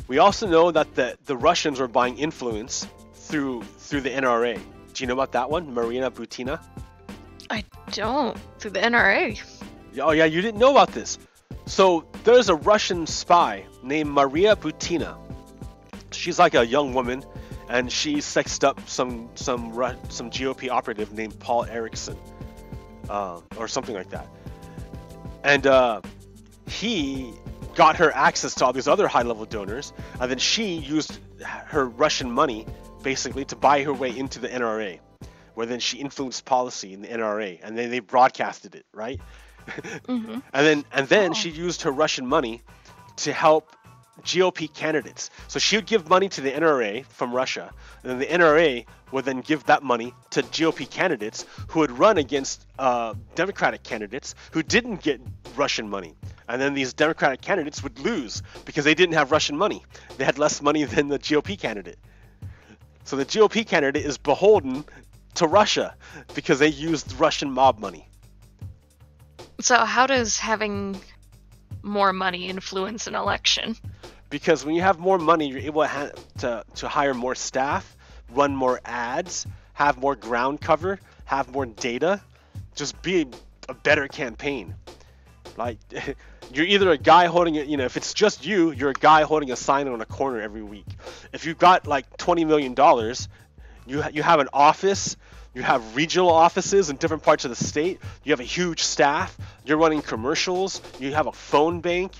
We also know that the Russians are buying influence through the NRA. Do you know about that one, Marina Butina? I don't. Through the NRA. Oh yeah, you didn't know about this. So there's a Russian spy named Maria Butina. She's like a young woman, and she sexed up some GOP operative named Paul Erickson, or something like that. And he got her access to all these other high-level donors, and then she used her Russian money basically to buy her way into the NRA, where then she influenced policy in the NRA, and then they broadcasted it, right? And then she used her Russian money to help GOP candidates. So she would give money to the NRA from Russia, and then the NRA would then give that money to GOP candidates who would run against Democratic candidates who didn't get Russian money. And then these Democratic candidates would lose because they didn't have Russian money. They had less money than the GOP candidate. So the GOP candidate is beholden to Russia because they used Russian mob money. So how does having more money influence an election? Because when you have more money, you're able to hire more staff, run more ads, have more ground cover, have more data just be a better campaign. Like, you're either a guy holding it, you know, if it's just you, you're a guy holding a sign on a corner every week. If you've got like $20 million, you have an office, you have regional offices in different parts of the state, you have a huge staff, you're running commercials, you have a phone bank,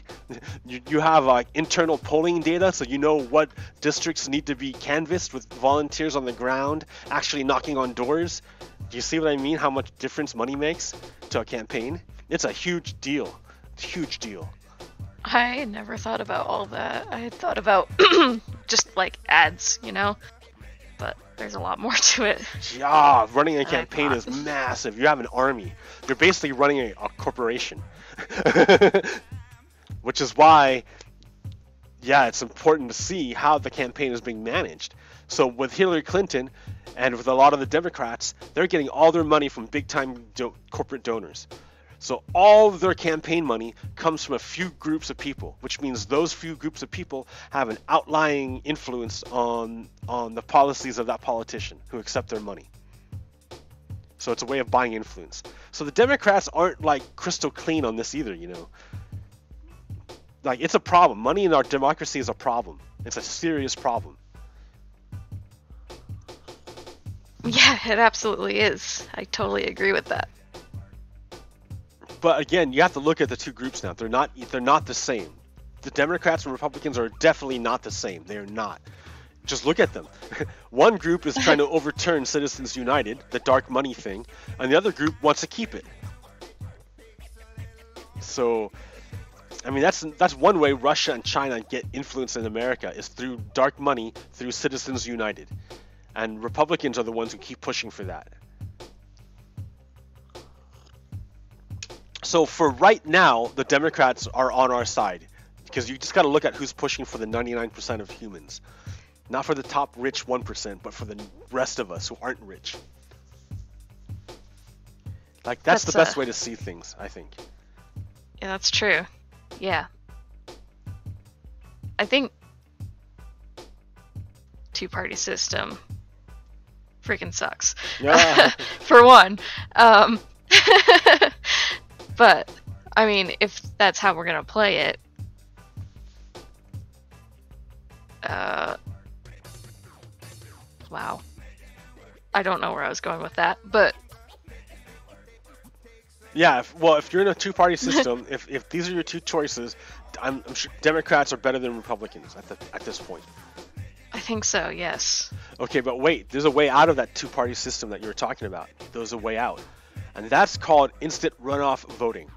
you have internal polling data, so you know what districts need to be canvassed with volunteers on the ground, actually knocking on doors. Do you see what I mean? How much difference money makes to a campaign? It's a huge deal. It's a huge deal. I never thought about all that. I had thought about just like ads, you know? But there's a lot more to it. Yeah, running a campaign is massive. You have an army. You're basically running a corporation. Which is why, yeah, it's important to see how the campaign is being managed. So with Hillary Clinton and with a lot of the Democrats, they're getting all their money from big-time corporate donors. So all of their campaign money comes from a few groups of people, which means those few groups of people have an outlying influence on the policies of that politician who accept their money. So it's a way of buying influence. So the Democrats aren't like crystal clean on this either, you know. Like, it's a problem. Money in our democracy is a problem. It's a serious problem. Yeah, it absolutely is. I totally agree with that. But again, you have to look at the two groups now. They're not the same. The Democrats and Republicans are definitely not the same. They are not. Just look at them. One group is trying to overturn Citizens United, the dark money thing, and the other group wants to keep it. So, I mean, that's one way Russia and China get influence in America, is through dark money, through Citizens United. And Republicans are the ones who keep pushing for that. So for right now, the Democrats are on our side, because you just got to look at who's pushing for the 99% of humans. Not for the top rich 1%, but for the rest of us who aren't rich. Like, that's the best way to see things, I think. Yeah, that's true. Yeah. I think two-party system freaking sucks. Yeah. For one. But, I mean, if that's how we're going to play it, wow. I don't know where I was going with that, but... Yeah, if you're in a two-party system, if these are your two choices, I'm sure Democrats are better than Republicans at this point. I think so, yes. Okay, but wait, there's a way out of that two-party system that you were talking about. There's a way out. And that's called instant runoff voting,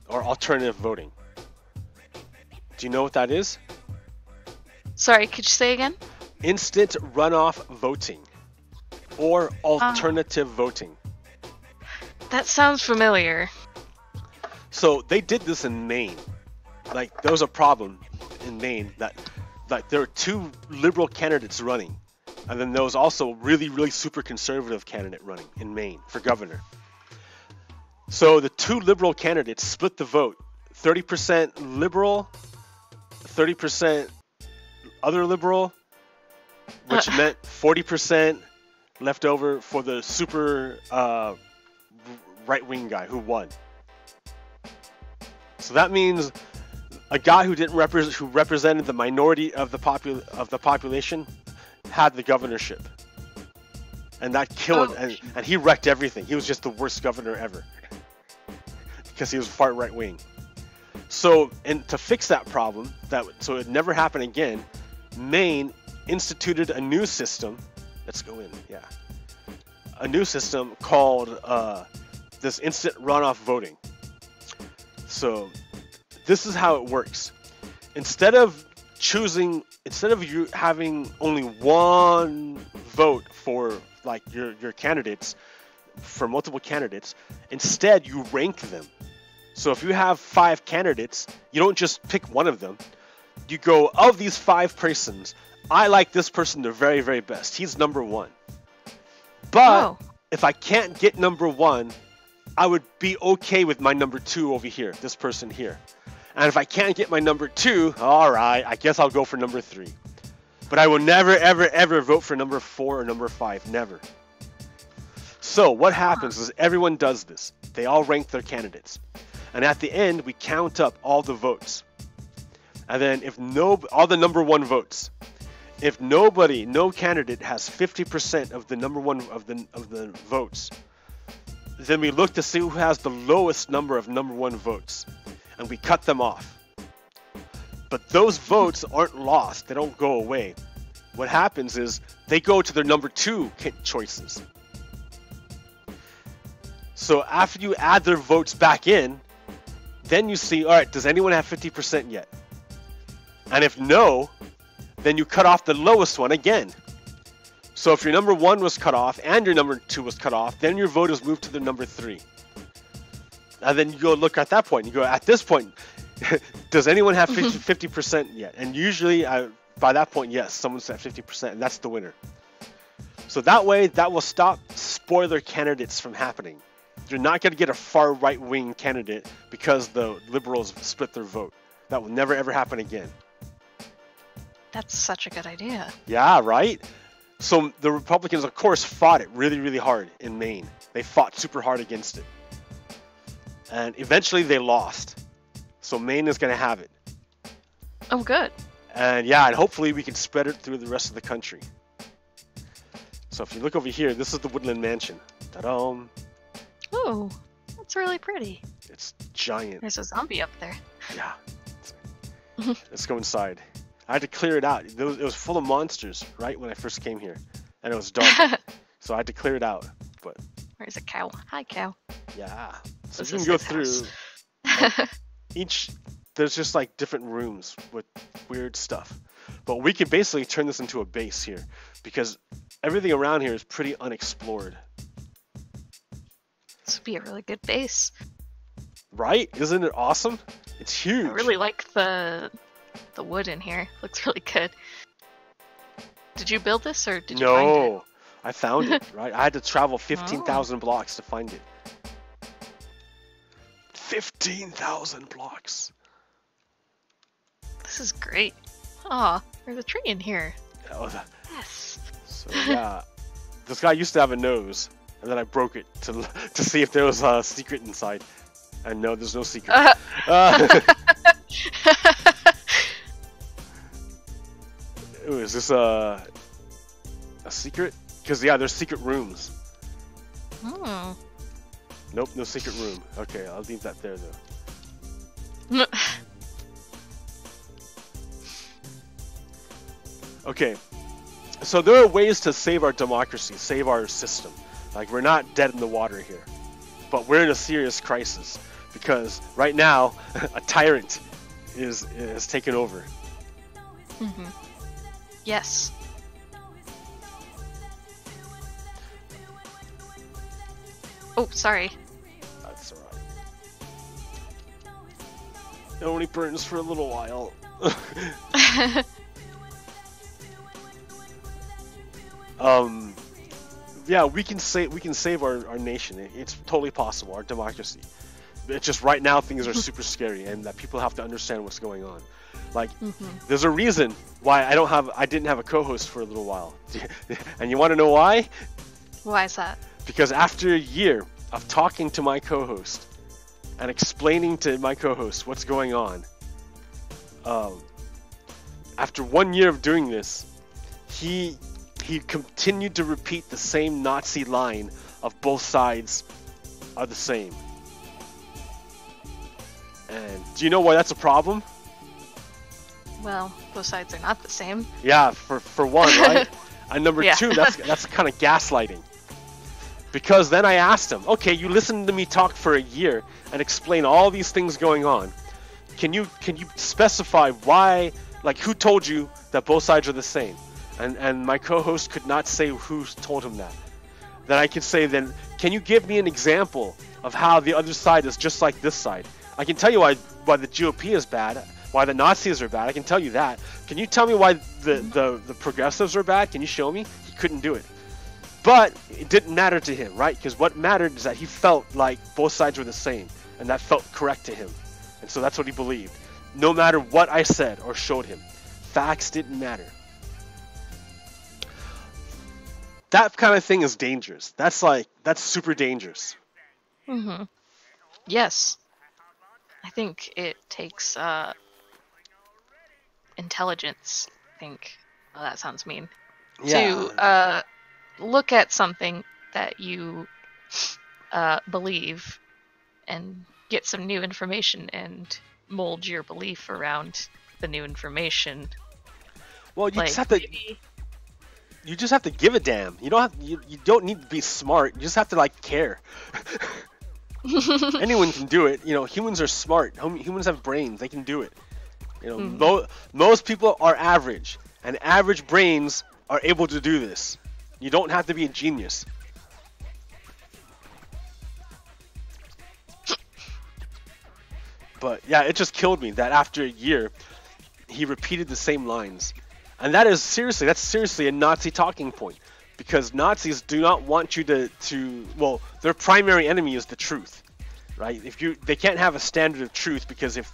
or alternative voting. Do you know what that is? Sorry, could you say again? Instant runoff voting, or alternative voting. That sounds familiar. So they did this in Maine. Like, there was a problem in Maine that, like, there were two liberal candidates running, and then there was also really, really super conservative candidate running in Maine for governor. So the two liberal candidates split the vote, 30% liberal, 30% other liberal, which meant 40% left over for the super right-wing guy who won. So that means a guy who didn't represented the minority of the population had the governorship, and that killed and he wrecked everything. He was just the worst governor ever because he was far right-wing. So, and to fix that problem, so it never happened again, Maine instituted a new system. Let's go in. Yeah, a new system called this instant runoff voting. So this is how it works. Instead of you having only one vote for like your candidates, for multiple candidates, instead you rank them. So if you have 5 candidates, you don't just pick one of them. You go, of these 5 persons, I like this person the very, very best. He's number 1. But if I can't get number 1, I would be okay with my number 2 over here, this person here. And if I can't get my number 2, alright, I guess I'll go for number 3. But I will never, ever, ever vote for number 4 or number 5. Never. So what happens is everyone does this. They all rank their candidates. And at the end, we count up all the votes. And then if all the number one votes, if no candidate has 50% of the number one of the votes, then we look to see who has the lowest number of number one votes, and we cut them off. But those votes aren't lost; they don't go away. What happens is they go to their number two choices. So after you add their votes back in, then you see, all right, does anyone have 50% yet? And if no, then you cut off the lowest one again. So if your number one was cut off and your number two was cut off, then your vote is moved to the number three. And then you go look at that point. You go, at this point, does anyone have 50% yet? And usually, by that point, yes, someone's at 50%, and that's the winner. So that way, that will stop spoiler candidates from happening. You're not going to get a far right-wing candidate because the liberals split their vote. That will never, ever happen again. That's such a good idea. Yeah, right? So the Republicans, of course, fought it really, really hard in Maine. They fought super hard against it. And eventually they lost. So Maine is going to have it. Oh, good. And yeah, and hopefully we can spread it through the rest of the country. So if you look over here, this is the Woodland Mansion. Ta-da! Oh, that's really pretty. It's giant. There's a zombie up there. Yeah. Let's go inside. I had to clear it out. It was full of monsters, right, when I first came here. And it was dark. So I had to clear it out. But there's a cow. Hi, cow. yeah. So This you is can go his through. There's just like different rooms with weird stuff. But we could basically turn this into a base here. Because everything around here is pretty unexplored. This would be a really good base. Right? Isn't it awesome? It's huge. I really like the wood in here. Looks really good. Did you build this or did you find it? No, I found it, right? I had to travel 15,000 blocks to find it. 15,000 blocks. This is great. Aw, there's a tree in here. Oh, Yes. so yeah, this guy used to have a nose, and then I broke it to see if there was a secret inside. And no, there's no secret. Ooh, is this a secret? Because yeah, there's secret rooms. Hmm. Nope, no secret room. Okay, I'll leave that there though. Okay, so there are ways to save our democracy, save our system. Like, we're not dead in the water here, but we're in a serious crisis because right now a tyrant is taken over. Mm-hmm. Yes. Oh, sorry. That's alright. It only burns for a little while. Yeah, we can save our nation. It's totally possible, our democracy. It's just right now things are super scary, and that people have to understand what's going on. Like, there's a reason why I didn't have a co-host for a little while. And you want to know why? Why is that? Because after a year of talking to my co-host and explaining to my co-host what's going on, after 1 year of doing this, he continued to repeat the same Nazi line of both sides are the same. And do you know why that's a problem? Well, both sides are not the same. Yeah, for one, right? And number Yeah. two, that's kind of gaslighting. Because then I asked him, okay, you listened to me talk for a year and explain all these things going on. Can you specify why, like, who told you that both sides are the same? And my co-host could not say who told him that. Then I could say, then, can you give me an example of how the other side is just like this side? I can tell you why the GOP is bad, why the Nazis are bad. I can tell you that. Can you tell me why the progressives are bad? Can you show me? He couldn't do it. But it didn't matter to him, right? Because what mattered is that he felt like both sides were the same, and that felt correct to him. And so that's what he believed. No matter what I said or showed him, facts didn't matter. That kind of thing is dangerous. That's super dangerous. Yes. I think it takes intelligence, I think. Oh, that sounds mean. Yeah. To look at something that you believe and get some new information and mold your belief around the new information. Well, you Like, just have to. maybe... You just have to give a damn. You don't have. You don't need to be smart. You just have to like care. Anyone can do it. You know, humans are smart. Humans have brains. They can do it. You know, most people are average, and average brains are able to do this. You don't have to be a genius. But yeah, it just killed me that after a year, he repeated the same lines. And that's seriously a Nazi talking point. Because Nazis do not want you well, their primary enemy is the truth, right? They can't have a standard of truth, because if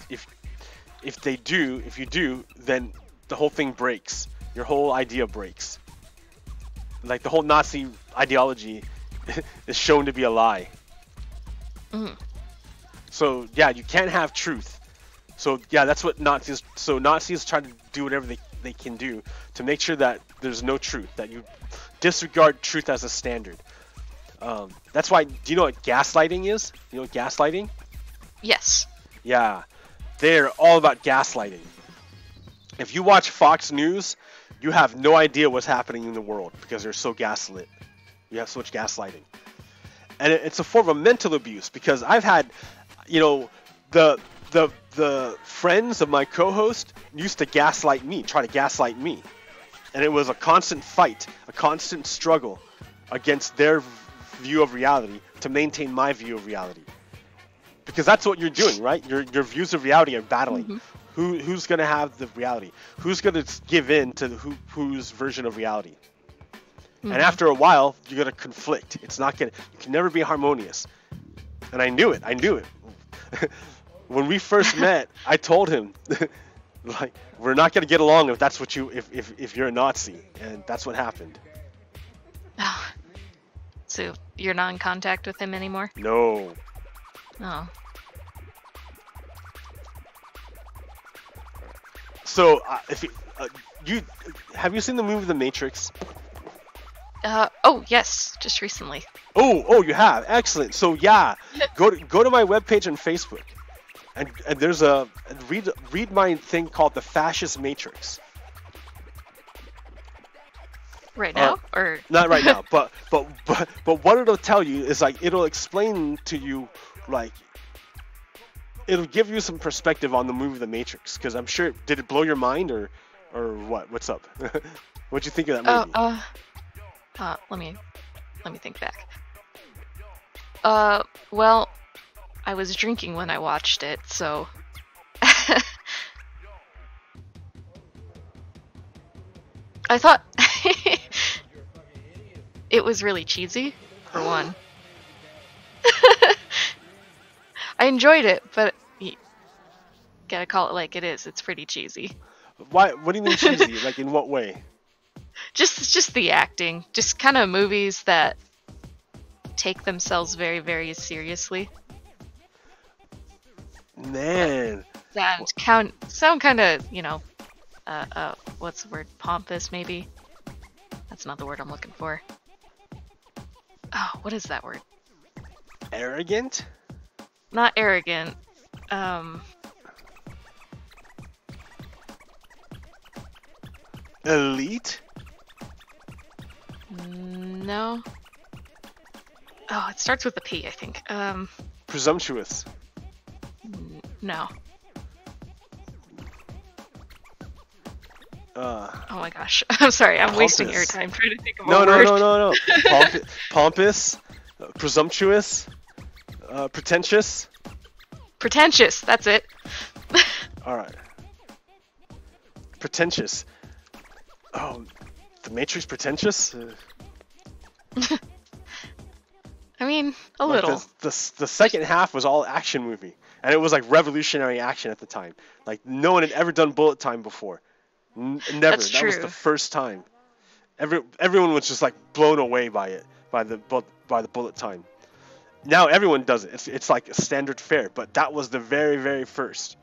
you do, then the whole thing breaks. Your whole idea breaks. Like, the whole Nazi ideology is shown to be a lie. So yeah, you can't have truth. So yeah, that's what Nazis try to do whatever they can do to make sure that there's no truth, that you disregard truth as a standard. That's why, do you know what gaslighting is? You know what gaslighting? Yes. Yeah, they're all about gaslighting. If you watch Fox News, you have no idea what's happening in the world because they're so gaslit. You have so much gaslighting. And it's a form of mental abuse, because I've had, you know, the friends of my co-host used to gaslight me, try to gaslight me. And it was a constant fight, a constant struggle against their view of reality to maintain my view of reality. Because that's what you're doing, right? Your views of reality are battling. Who's going to have the reality? Who's going to give in to whose version of reality? And after a while, you're going to conflict. You can never be harmonious. And I knew it. When we first met, I told him, like, we're not going to get along if you're a Nazi. And that's what happened. Oh. So you're not in contact with him anymore? No. Oh. So, have you seen the movie The Matrix? Oh yes, just recently. Oh, you have. Excellent. So yeah, go to my webpage on Facebook, and there's read my thing called The Fascist Matrix. Right now, or not right now, but what it'll tell you is, like, it'll explain to you, like, it'll give you some perspective on the movie The Matrix, because I'm sure, did it blow your mind or what? What's up? What'd you think of that movie? Let me think back. Well, I was drinking when I watched it, so I thought it was really cheesy, for one. I enjoyed it, but you gotta call it like it is. It's pretty cheesy. Why? What do you mean cheesy? Like, in what way? Just the acting. Just kind of movies that take themselves very, very seriously. Man. Sound kind of, you know, what's the word? Pompous, maybe? That's not the word I'm looking for. Oh, what is that word? Arrogant? Not arrogant. Elite? No. Oh, it starts with a P, I think. Presumptuous? No. Oh my gosh. I'm sorry, I'm wasting your time trying to think of a word. No. Pompous? Presumptuous? Pretentious? Pretentious, that's it. Alright. Pretentious. Oh, The Matrix pretentious? I mean, a little. The second half was all action movie. And it was like revolutionary action at the time. Like, no one had ever done bullet time before. Never. That's that true. Was the first time. Everyone was just like blown away by it, by the bullet time. Now everyone does it. It's like a standard fare, but that was the very, very first.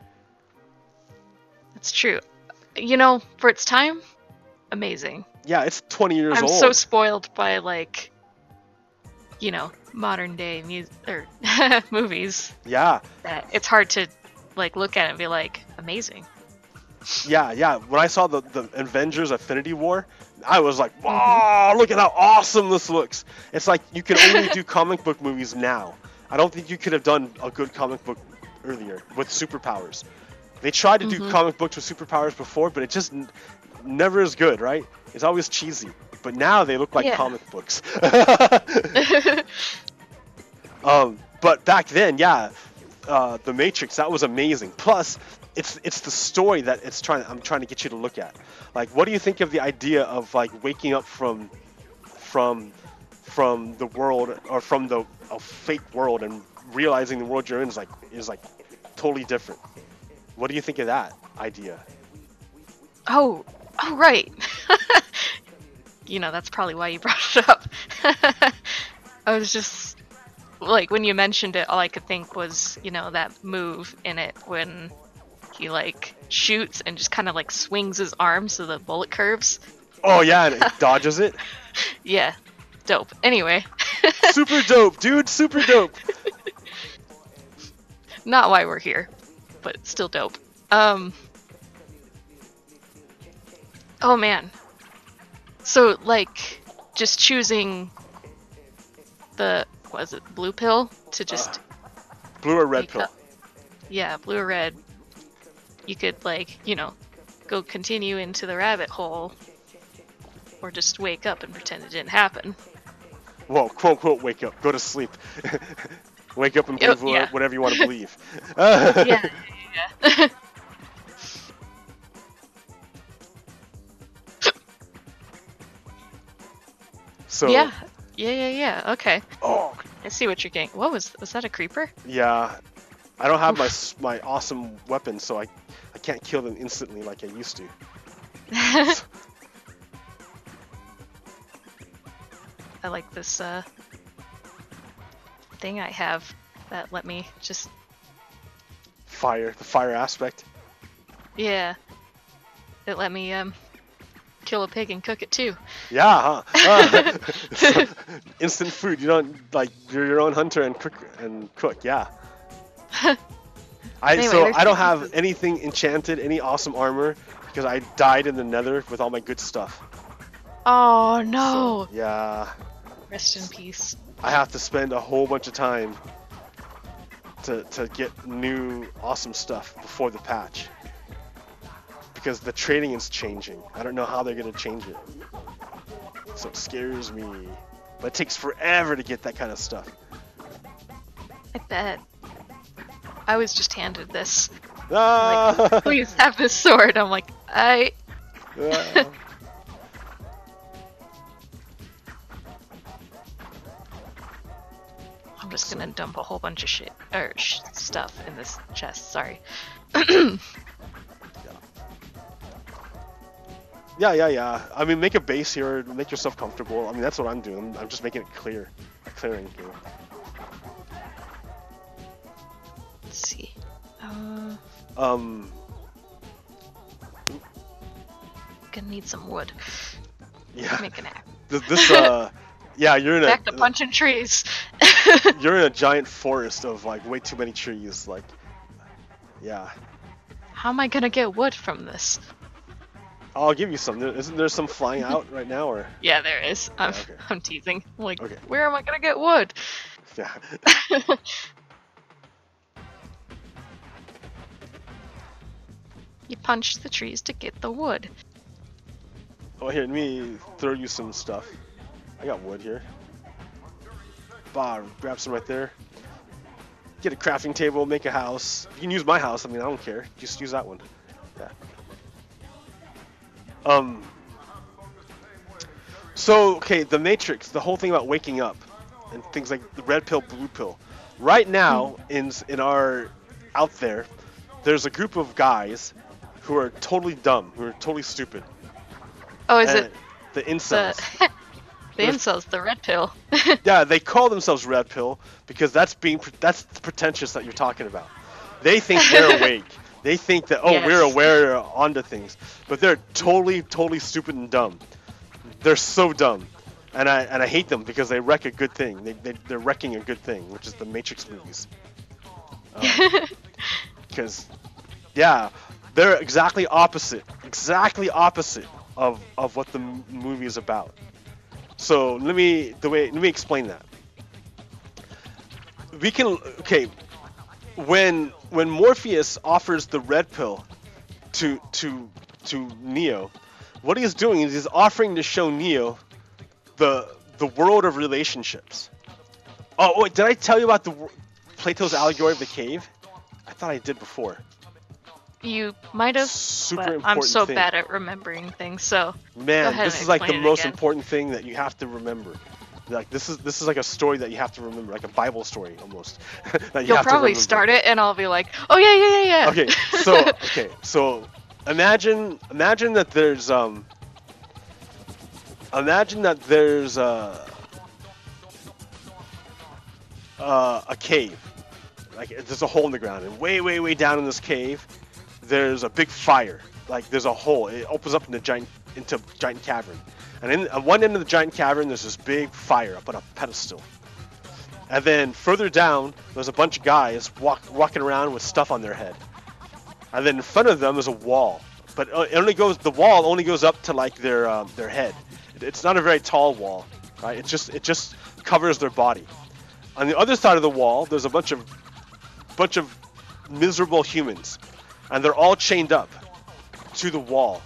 That's true. You know, for its time, amazing. Yeah, it's 20 years I'm old. so spoiled by, like, you know, modern day movies. Yeah. That it's hard to, like, look at it and be like, amazing. Yeah. When I saw the Avengers Infinity War, I was like, wow, look at how awesome this looks. It's like you can only do comic book movies now. I don't think you could have done a good comic book earlier with superpowers. They tried to do comic books with superpowers before, but it just never is good, right? It's always cheesy. But now they look like comic books. But back then, The Matrix, that was amazing. Plus, it's the story that I'm trying to get you to look at. Like, what do you think of the idea of like waking up from the world, or from a fake world, and realizing the world you're in is like totally different? What do you think of that idea? Oh, right. You know, that's probably why you brought it up. I was just, like, when you mentioned it, all I could think was, you know, that move in it when he, like, shoots and just kind of, like, swings his arm so the bullet curves. Oh, yeah, and it dodges it? Yeah. Dope. Anyway. Super dope, dude. Super dope. Not why we're here, but still dope. Oh, man. So, like, just choosing the, what is it, blue pill to just... blue or red pill? Yeah, blue or red. You could, like, you know, go continue into the rabbit hole, or just wake up and pretend it didn't happen. Whoa, quote, unquote, wake up. Go to sleep. Wake up and believe whatever you want to believe. Yeah. So. Yeah. Okay. Oh. I see what you're getting. What was that a creeper? Yeah. I don't have my awesome weapon, so I can't kill them instantly like I used to. I like this thing I have that let me just the fire aspect. Yeah. It let me kill a pig and cook it too. Yeah, huh? Instant food. You don't, like, you're your own hunter and cook. Yeah. I don't have anything enchanted, any awesome armor, because I died in the Nether with all my good stuff. Oh no. So, yeah. Rest in peace. I have to spend a whole bunch of time to get new awesome stuff before the patch. Because the trading is changing. I don't know how they're going to change it. So it scares me. But it takes forever to get that kind of stuff. I bet. I was just handed this. Ah! Like, please have this sword. I'm like, Ah. I'm just gonna dump a whole bunch of shit or stuff in this chest. Sorry. Yeah. I mean, make a base here, make yourself comfortable. I mean, that's what I'm doing. I'm just making it clearing here. Let's see. Gonna need some wood. Yeah. Make an axe. Yeah, you're in Back to punching trees. You're in a giant forest of, like, way too many trees. Like, yeah. How am I gonna get wood from this? I'll give you some. Isn't there some flying out right now, or? Yeah, there is. Okay. I'm teasing. I'm like, okay. Where am I gonna get wood? Yeah. You punch the trees to get the wood. Oh, here, let me throw you some stuff. I got wood here. Grab some right there. Get a crafting table, make a house. You can use my house. I mean, I don't care. Just use that one. Yeah. So, okay, the Matrix, the whole thing about waking up and things like the red pill, blue pill. Right now, in our out there's a group of guys who are totally dumb, who are totally stupid. Oh, is it the incels? The incels, the red pill. Yeah, they call themselves red pill because that's pretentious that you're talking about. They think they're awake. They think that we're aware onto things, but they're totally stupid and dumb. They're so dumb, and I hate them because they wreck a good thing. They're wrecking a good thing, which is the Matrix movies. Because they're exactly opposite of what the movie is about. So let me explain that. When Morpheus offers the red pill to Neo, what he's doing is he's offering to show Neo the world of relationships. Oh wait, did I tell you about Plato's allegory of the cave? I thought I did before. You might have. Super but important I'm so thing. bad at remembering things, so Man, this is like the most again. important thing that you have to remember. Like this is like a story that you have to remember, like a Bible story almost. That You'll probably start it, and I'll be like, "Oh yeah." Okay, so imagine that there's a cave. Like there's a hole in the ground, and way down in this cave, there's a big fire. Like there's a hole. It opens up into a giant cavern. And at one end of the giant cavern, there's this big fire up on a pedestal. And then further down, there's a bunch of guys walking around with stuff on their head. And then in front of them is a wall, but the wall only goes up to like their head. It's not a very tall wall, right? It just covers their body. On the other side of the wall, there's a bunch of miserable humans, and they're all chained up to the wall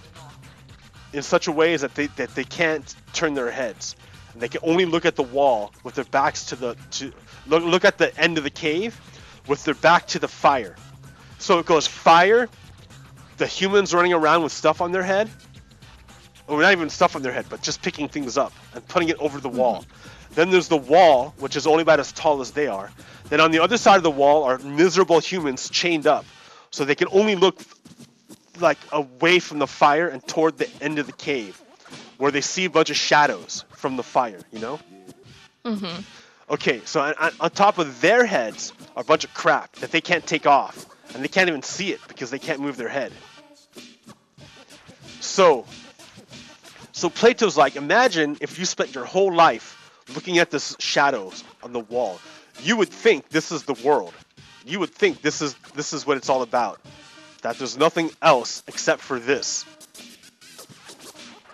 in such a way that they can't turn their heads. And they can only look at the wall with their backs to look at the end of the cave with their back to the fire. So it goes fire, the humans running around with stuff on their head, or not even stuff on their head, but just picking things up and putting it over the wall. Then there's the wall, which is only about as tall as they are. Then on the other side of the wall are miserable humans chained up, so they can only look like away from the fire and toward the end of the cave, where they see a bunch of shadows from the fire, you know? Mm-hmm. Okay, so on top of their heads are a bunch of crap that they can't take off, and they can't even see it because they can't move their head. So Plato's like, imagine if you spent your whole life looking at this shadows on the wall. You would think this is the world. You would think this is what it's all about. That there's nothing else except for this.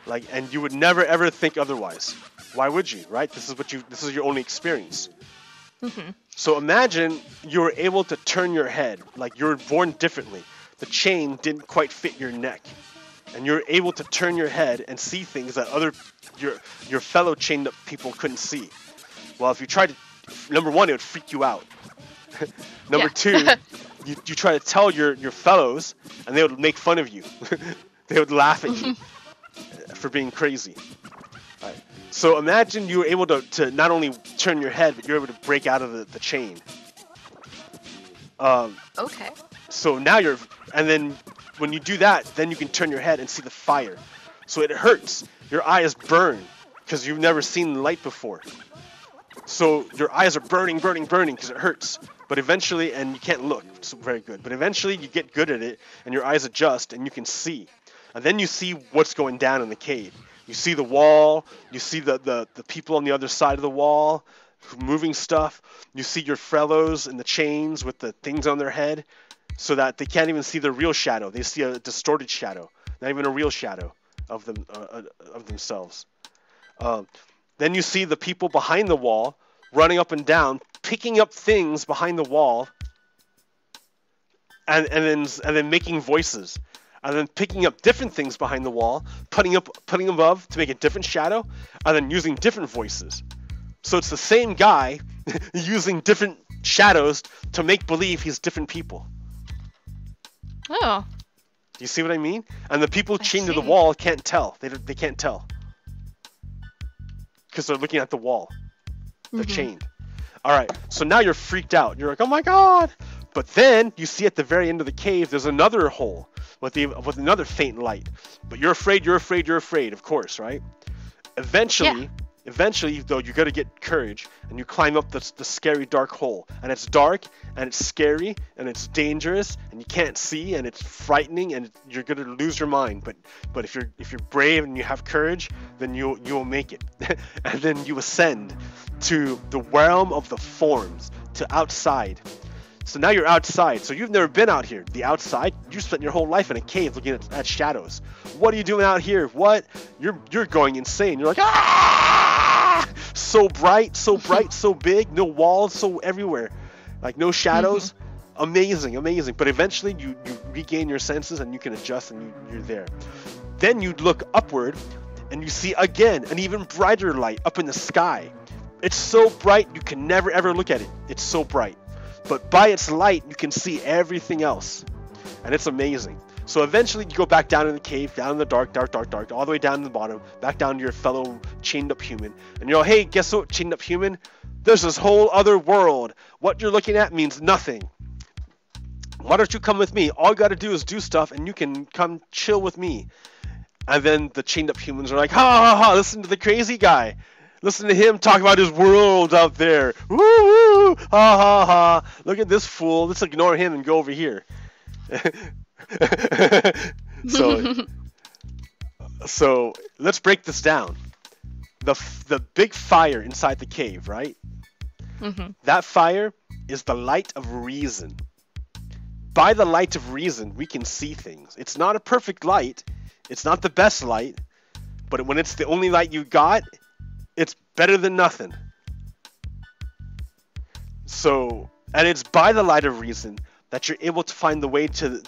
Like, and you would never ever think otherwise. Why would you, right? This is your only experience. Mm-hmm. So imagine you were able to turn your head, like you were born differently. The chain didn't quite fit your neck, and you're able to turn your head and see things that your fellow chained up people couldn't see. Well, if you tried to, number one, it would freak you out. Number two, you try to tell your fellows, and they would make fun of you. They would laugh at you for being crazy. All right. So imagine you were able to not only turn your head, but you're able to break out of the chain. Okay. So now and then when you do that, then you can turn your head and see the fire. So it hurts. Your eyes burn because you've never seen the light before. So your eyes are burning because it hurts. But eventually, and you can't look very good, but eventually you get good at it and your eyes adjust and you can see. And then you see what's going down in the cave. You see the wall, you see the people on the other side of the wall moving stuff. You see your fellows in the chains with the things on their head so that they can't even see the real shadow. They see a distorted shadow, not even a real shadow of them of themselves. Then you see the people behind the wall running up and down, picking up things behind the wall, and then making voices, and then picking up different things behind the wall, putting above to make a different shadow, and then using different voices. So it's the same guy using different shadows to make believe he's different people. Oh. Do you see what I mean? And the people chained to the wall can't tell. They can't tell because they're looking at the wall. They're chained. All right. So now you're freaked out. You're like, oh my god! But then you see at the very end of the cave, there's another hole with another faint light. But you're afraid. Of course, right? Eventually, Eventually, though, you're going to get courage, and you climb up the scary dark hole. And it's dark, and it's scary, and it's dangerous, and you can't see, and it's frightening, and you're going to lose your mind. But if you're brave and you have courage, then you'll make it. And then you ascend to the realm of the forms, to outside. So now you're outside. So you've never been out here. The outside, you spent your whole life in a cave looking at shadows. What are you doing out here? What? You're going insane. You're like, ah! So bright, so big, no walls, so everywhere. Like no shadows. Amazing. But eventually you regain your senses and you can adjust and you're there. Then you look upward and you see again an even brighter light up in the sky. It's so bright you can never ever look at it. It's so bright. But by its light, you can see everything else. And it's amazing. So eventually you go back down in the cave, down in the dark, all the way down to the bottom, back down to your fellow chained up human. And you're like, hey, guess what, chained up human? There's this whole other world. What you're looking at means nothing. Why don't you come with me? All you got to do is do stuff and you can come chill with me. And then the chained up humans are like, ha ha ha, listen to the crazy guy. Listen to him talk about his world out there. Woo woo, ha ha ha. Look at this fool. Let's ignore him and go over here. So let's break this down. The big fire inside the cave, right? That fire is the light of reason. By the light of reason, we can see things. It's not a perfect light. It's not the best light. But when it's the only light you got, it's better than nothing. So, and it's by the light of reason that you're able to find the way to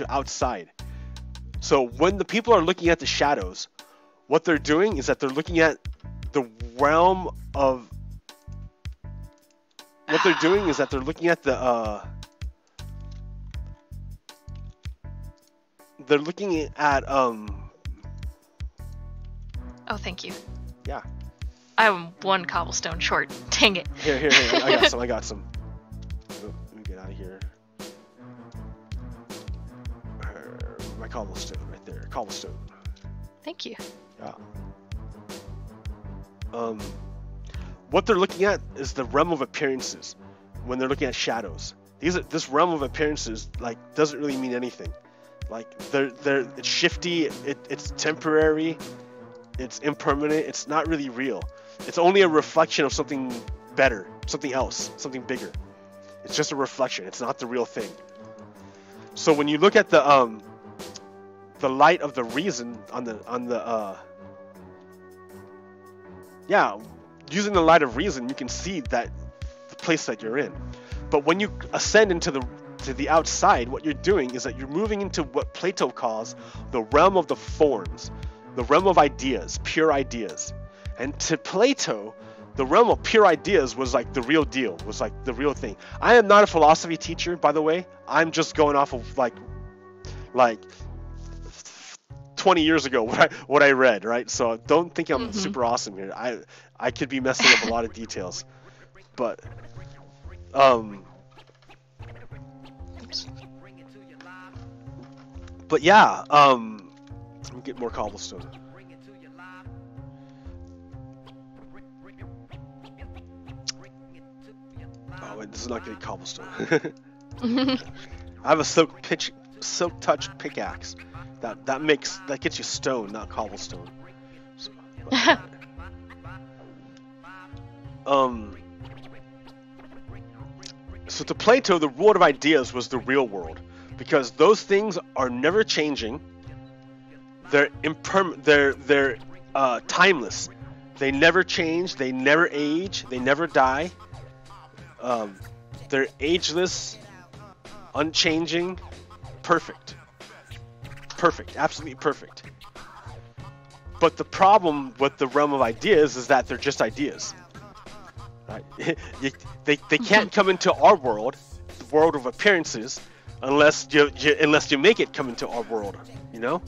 outside. So when the people are looking at the shadows, what they're doing is that they're looking at the realm of... What they're doing is that they're looking at the... They're looking at... Oh, thank you. Yeah. I'm one cobblestone short. Dang it. Here. I got some. Let me get out of here. My cobblestone right there. Cobblestone. Thank you. Yeah. What they're looking at is the realm of appearances when they're looking at shadows. This realm of appearances doesn't really mean anything. It's shifty. It's temporary. It's impermanent. It's not really real. It's only a reflection of something better, something else, something bigger. It's just a reflection. It's not the real thing. So when you look at the light of the reason using the light of reason, you can see that the place that you're in. But when you ascend into the outside, what you're doing is that you're moving into what Plato calls the realm of the forms. The realm of ideas, pure ideas. And to Plato, the realm of pure ideas was like the real deal, was like the real thing. I am not a philosophy teacher, by the way. I'm just going off of like 20 years ago what I read, right? So don't think I'm super awesome here. I could be messing up a lot of details. But yeah, let me get more cobblestone. Oh wait, this is not getting cobblestone. I have a silk touch pickaxe. That gets you stone, not cobblestone. So, so to Plato, the world of ideas was the real world, because those things are never changing. They're they're timeless. They never change. They never age. They never die. They're ageless, unchanging, perfect. Perfect, absolutely perfect. But the problem with the realm of ideas is that they're just ideas. Right? they can't come into our world, the world of appearances, unless you make it come into our world, you know?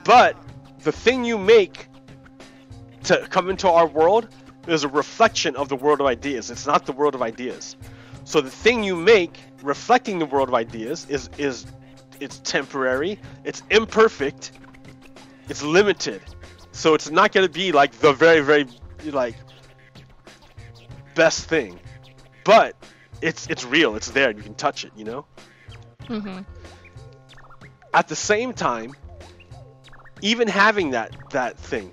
But the thing you make to come into our world is a reflection of the world of ideas. It's not the world of ideas. So the thing you make reflecting the world of ideas is it's temporary, it's imperfect, it's limited. So it's not going to be like the very, very like best thing, but it's real. It's there. You can touch it. You know. Mm-hmm. At the same time, even having that thing,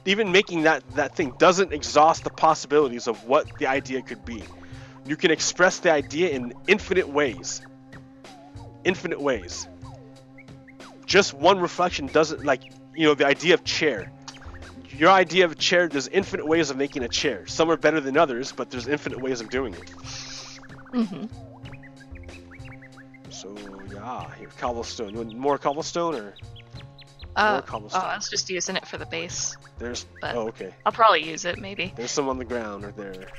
even making that thing doesn't exhaust the possibilities of what the idea could be. You can express the idea in infinite ways. Infinite ways. Just one reflection doesn't, like, you know, the idea of chair. Your idea of a chair, there's infinite ways of making a chair. Some are better than others, but there's infinite ways of doing it. Mm-hmm. So, yeah, here, cobblestone. You want more cobblestone, or? Oh, cobblestone. I was just using it for the base. There's, But oh, okay. I'll probably use it, maybe. There's some on the ground, or there.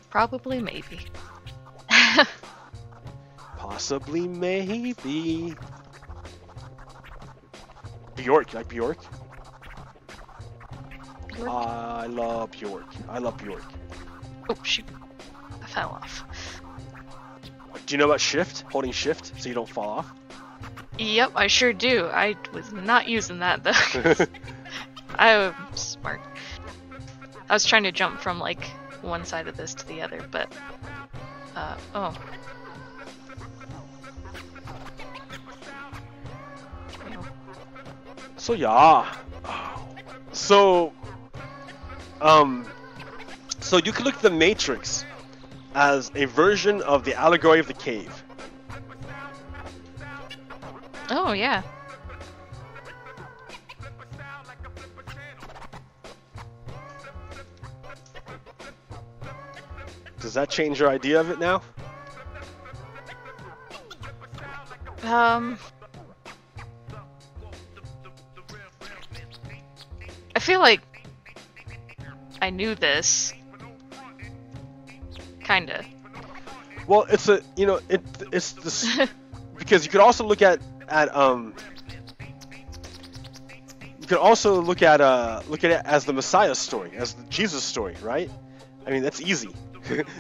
Probably, maybe. Possibly, maybe. Bjork, you like Bjork? Bjork? I love Bjork. I love Bjork. Oh, shoot. I fell off. Do you know about shift? Holding shift so you don't fall off? Yep, I sure do. I was not using that, though. I'm smart. I was trying to jump from, like, one side of this to the other, but... oh. So, yeah. So, so you can look at the Matrix as a version of the allegory of the cave. Oh, yeah. Does that change your idea of it now? I feel like I knew this. Kinda. Well, it's a, you know, it's this because you could also look at you could also look at it as the Messiah story, as the Jesus story, right? I mean, that's easy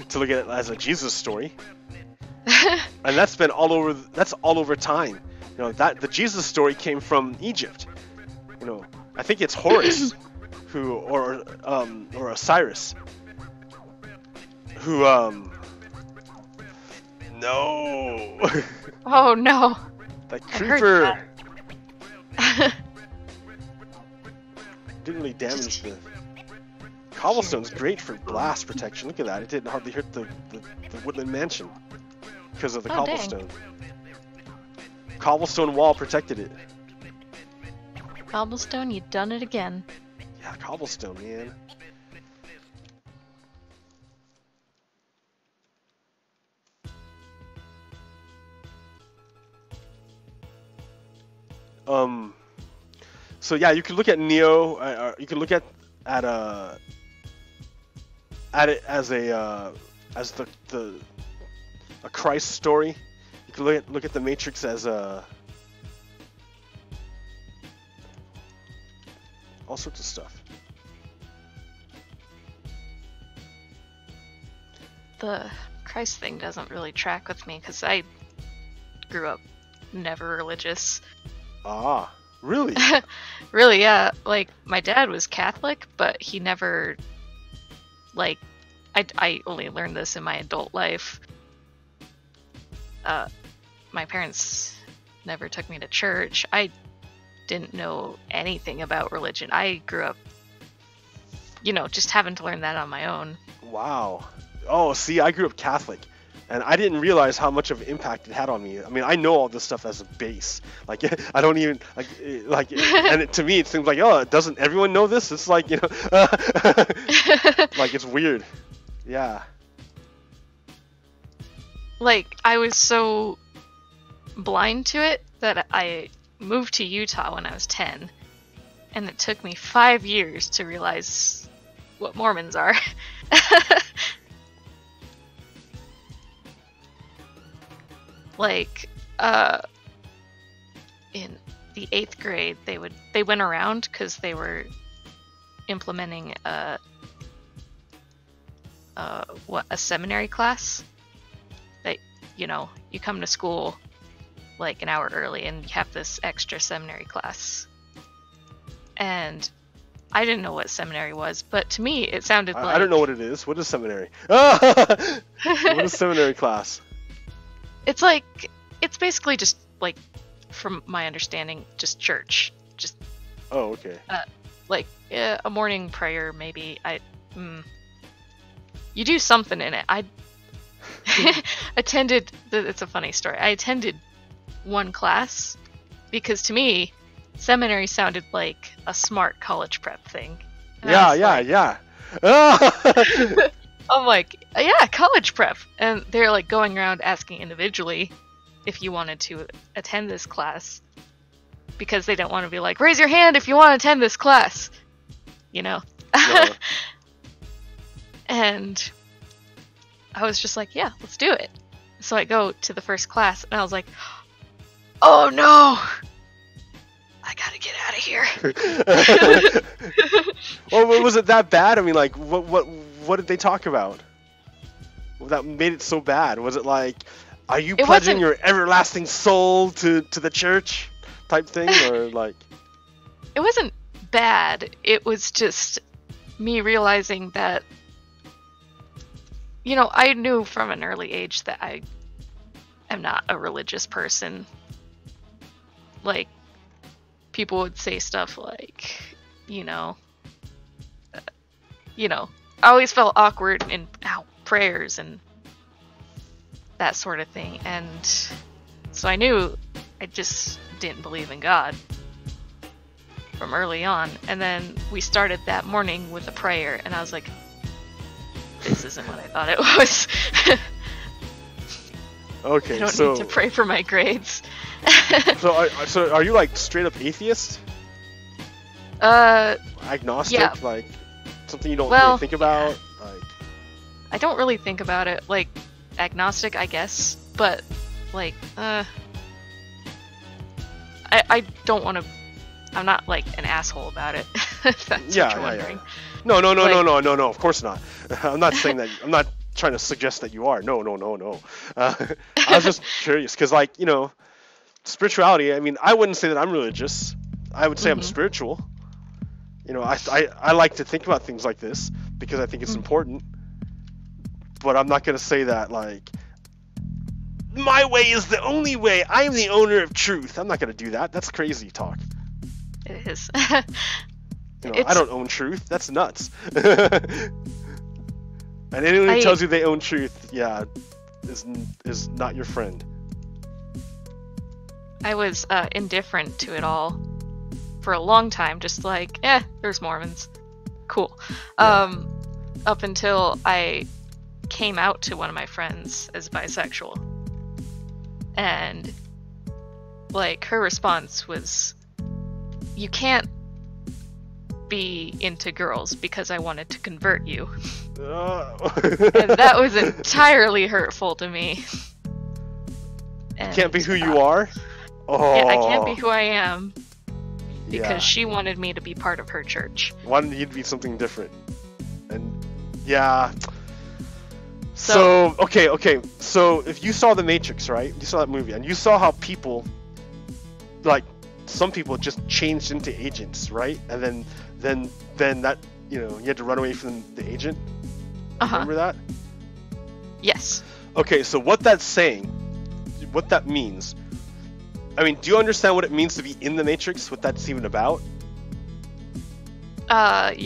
to look at it as a Jesus story. And that's been all over time. You know, that the Jesus story came from Egypt. You know, I think it's Horus who or Osiris who no. Oh no. That creeper That. didn't really damage the cobblestone's great for blast protection. Look at that. It didn't hardly hurt the Woodland Mansion because of the cobblestone. Dang. Cobblestone wall protected it. Cobblestone, you done it again. Yeah, cobblestone, man. So yeah, you can look at Neo. You can look at it as a Christ story. You can look at the Matrix as all sorts of stuff. The Christ thing doesn't really track with me because I grew up never religious. Ah, really? Really, yeah. Like, my dad was Catholic, but he never, like, I only learned this in my adult life. My parents never took me to church. I didn't know anything about religion. I grew up, you know, just having to learn that on my own. Wow. Oh, see, I grew up Catholic, and I didn't realize how much of an impact it had on me. I mean, I know all this stuff as a base. Like, I don't even and to me, it seems like, oh, doesn't everyone know this? It's like, you know, like, it's weird. Yeah. Like, I was so blind to it that I moved to Utah when I was 10, and it took me 5 years to realize what Mormons are. Like, in the 8th grade, they went around because they were implementing a seminary class. That, you know, you come to school like an hour early and you have this extra seminary class. And I didn't know what seminary was, but to me it sounded like... I don't know what it is. What is seminary? What is seminary class? It's like, it's basically just like, from my understanding, just church. Just... Oh, okay. Like a morning prayer, maybe. You do something in it. I attended. It's a funny story. I attended one class because to me, seminary sounded like a smart college prep thing. And Yeah. I'm like, yeah, college prep, and they're like going around asking individually if you wanted to attend this class, because they don't want to be like, raise your hand if you want to attend this class, you know. No. And I was just like, yeah, let's do it. So I go to the first class, and I was like, oh no, I gotta get out of here. Well, was it that bad? I mean, like, what did they talk about that made it so bad? Was it like, are you pledging your everlasting soul to the church type thing, or like? It wasn't bad. It was just me realizing that, you know, I knew from an early age that I am not a religious person. Like, people would say stuff like, I always felt awkward in prayers and that sort of thing. And so I knew I just didn't believe in God from early on. And then we started that morning with a prayer, and I was like, this isn't what I thought it was. Okay, I don't need to pray for my grades. So are you like straight up atheist? Agnostic? Yeah. Like something you don't really think about? Like, I don't really think about it. Like, agnostic, I guess, but like, I don't want to. I'm not like an asshole about it. If that's what you're wondering. No. Of course not. I'm not saying that. I'm not trying to suggest that you are. No. I was just curious because, like, spirituality. I mean, I wouldn't say that I'm religious. I would say I'm spiritual. I like to think about things like this because I think it's important. But I'm not gonna say that like my way is the only way. I am the owner of truth. I'm not gonna do that. That's crazy talk. It is. I don't own truth. That's nuts. And anyone who tells you they own truth, is not your friend. I was indifferent to it all for a long time, just like, there's Mormons. Cool. Yeah. Up until I came out to one of my friends as bisexual. And, like, her response was, you can't be into girls because I wanted to convert you. And that was entirely hurtful to me. And, you can't be who you are? Oh. Yeah, I can't be who I am because she wanted me to be part of her church. Wanted you to be something different. And So okay. So if you saw The Matrix, right? You saw that movie, and you saw how people, like, some people just changed into agents, right? And then that, you had to run away from the agent. Remember that? Yes. Okay, so what that's saying, what that means, I mean, do you understand what it means to be in the Matrix? What that's even about? What's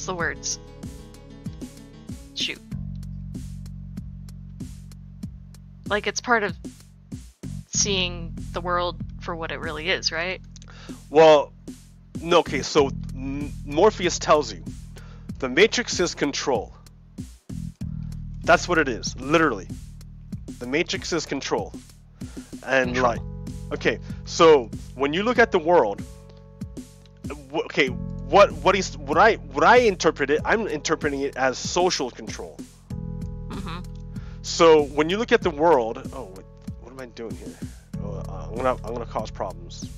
the words? Shoot. Like, it's part of seeing the world for what it really is, right? Well, no, okay, so Morpheus tells you, the Matrix is control. That's what it is, literally. The Matrix is control. And like, okay, so when you look at the world, okay, what I interpret it, I'm interpreting it as social control. So when you look at the world, what am I doing here? I'm gonna cause problems.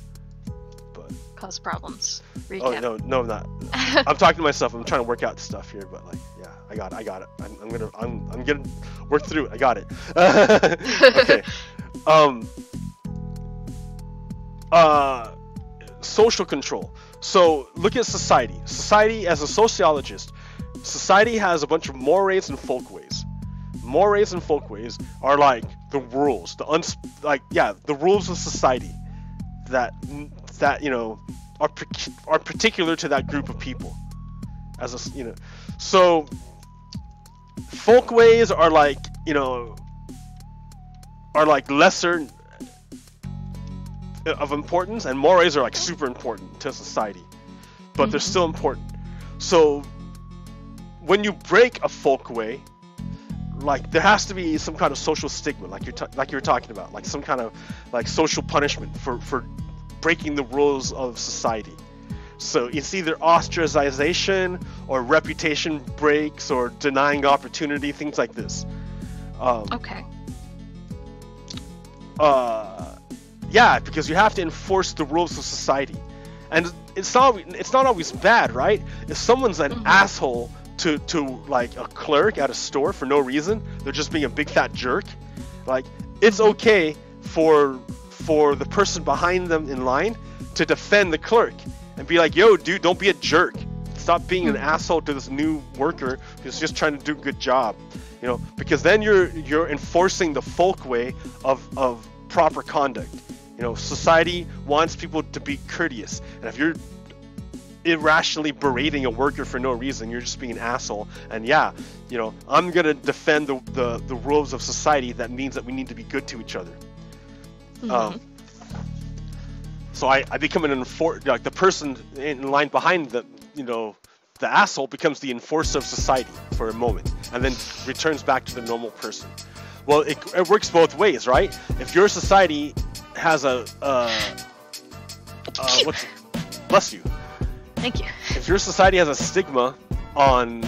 Cause problems. Recap. Oh no, I'm not. I'm talking to myself. I'm trying to work out stuff here, but like, I got it. I'm gonna work through it. I got it. Okay. social control. So look at society. Society, as a sociologist, society has a bunch of mores and folkways. Mores and folkways are like the rules, the rules of society that you know are particular to that group of people. As a, you know, so folkways are like, you know, are like lesser of importance, and mores are like super important to society, but they're still important. So when you break a folkway, like there has to be some kind of social stigma, like you were talking about, like some kind of like social punishment for breaking the rules of society. So it's either ostracization or reputation breaks or denying opportunity, things like this. Okay. Yeah, because you have to enforce the rules of society, and it's not always bad, right? If someone's an asshole to like a clerk at a store for no reason, they're just being a big fat jerk, like it's okay for the person behind them in line to defend the clerk and be like, yo dude, don't be a jerk, stop being an asshole to this new worker who's just trying to do a good job, you know, because then you're enforcing the folkway of proper conduct. You know, society wants people to be courteous, and if you're irrationally berating a worker for no reason, you're just being an asshole. And yeah, you know, I'm gonna defend the rules of society. That means that we need to be good to each other. So I become like the person in line behind the, you know, the asshole becomes the enforcer of society for a moment, and then returns back to the normal person. Well, it works both ways, right? If your society has bless you. Thank you. If your society has a stigma on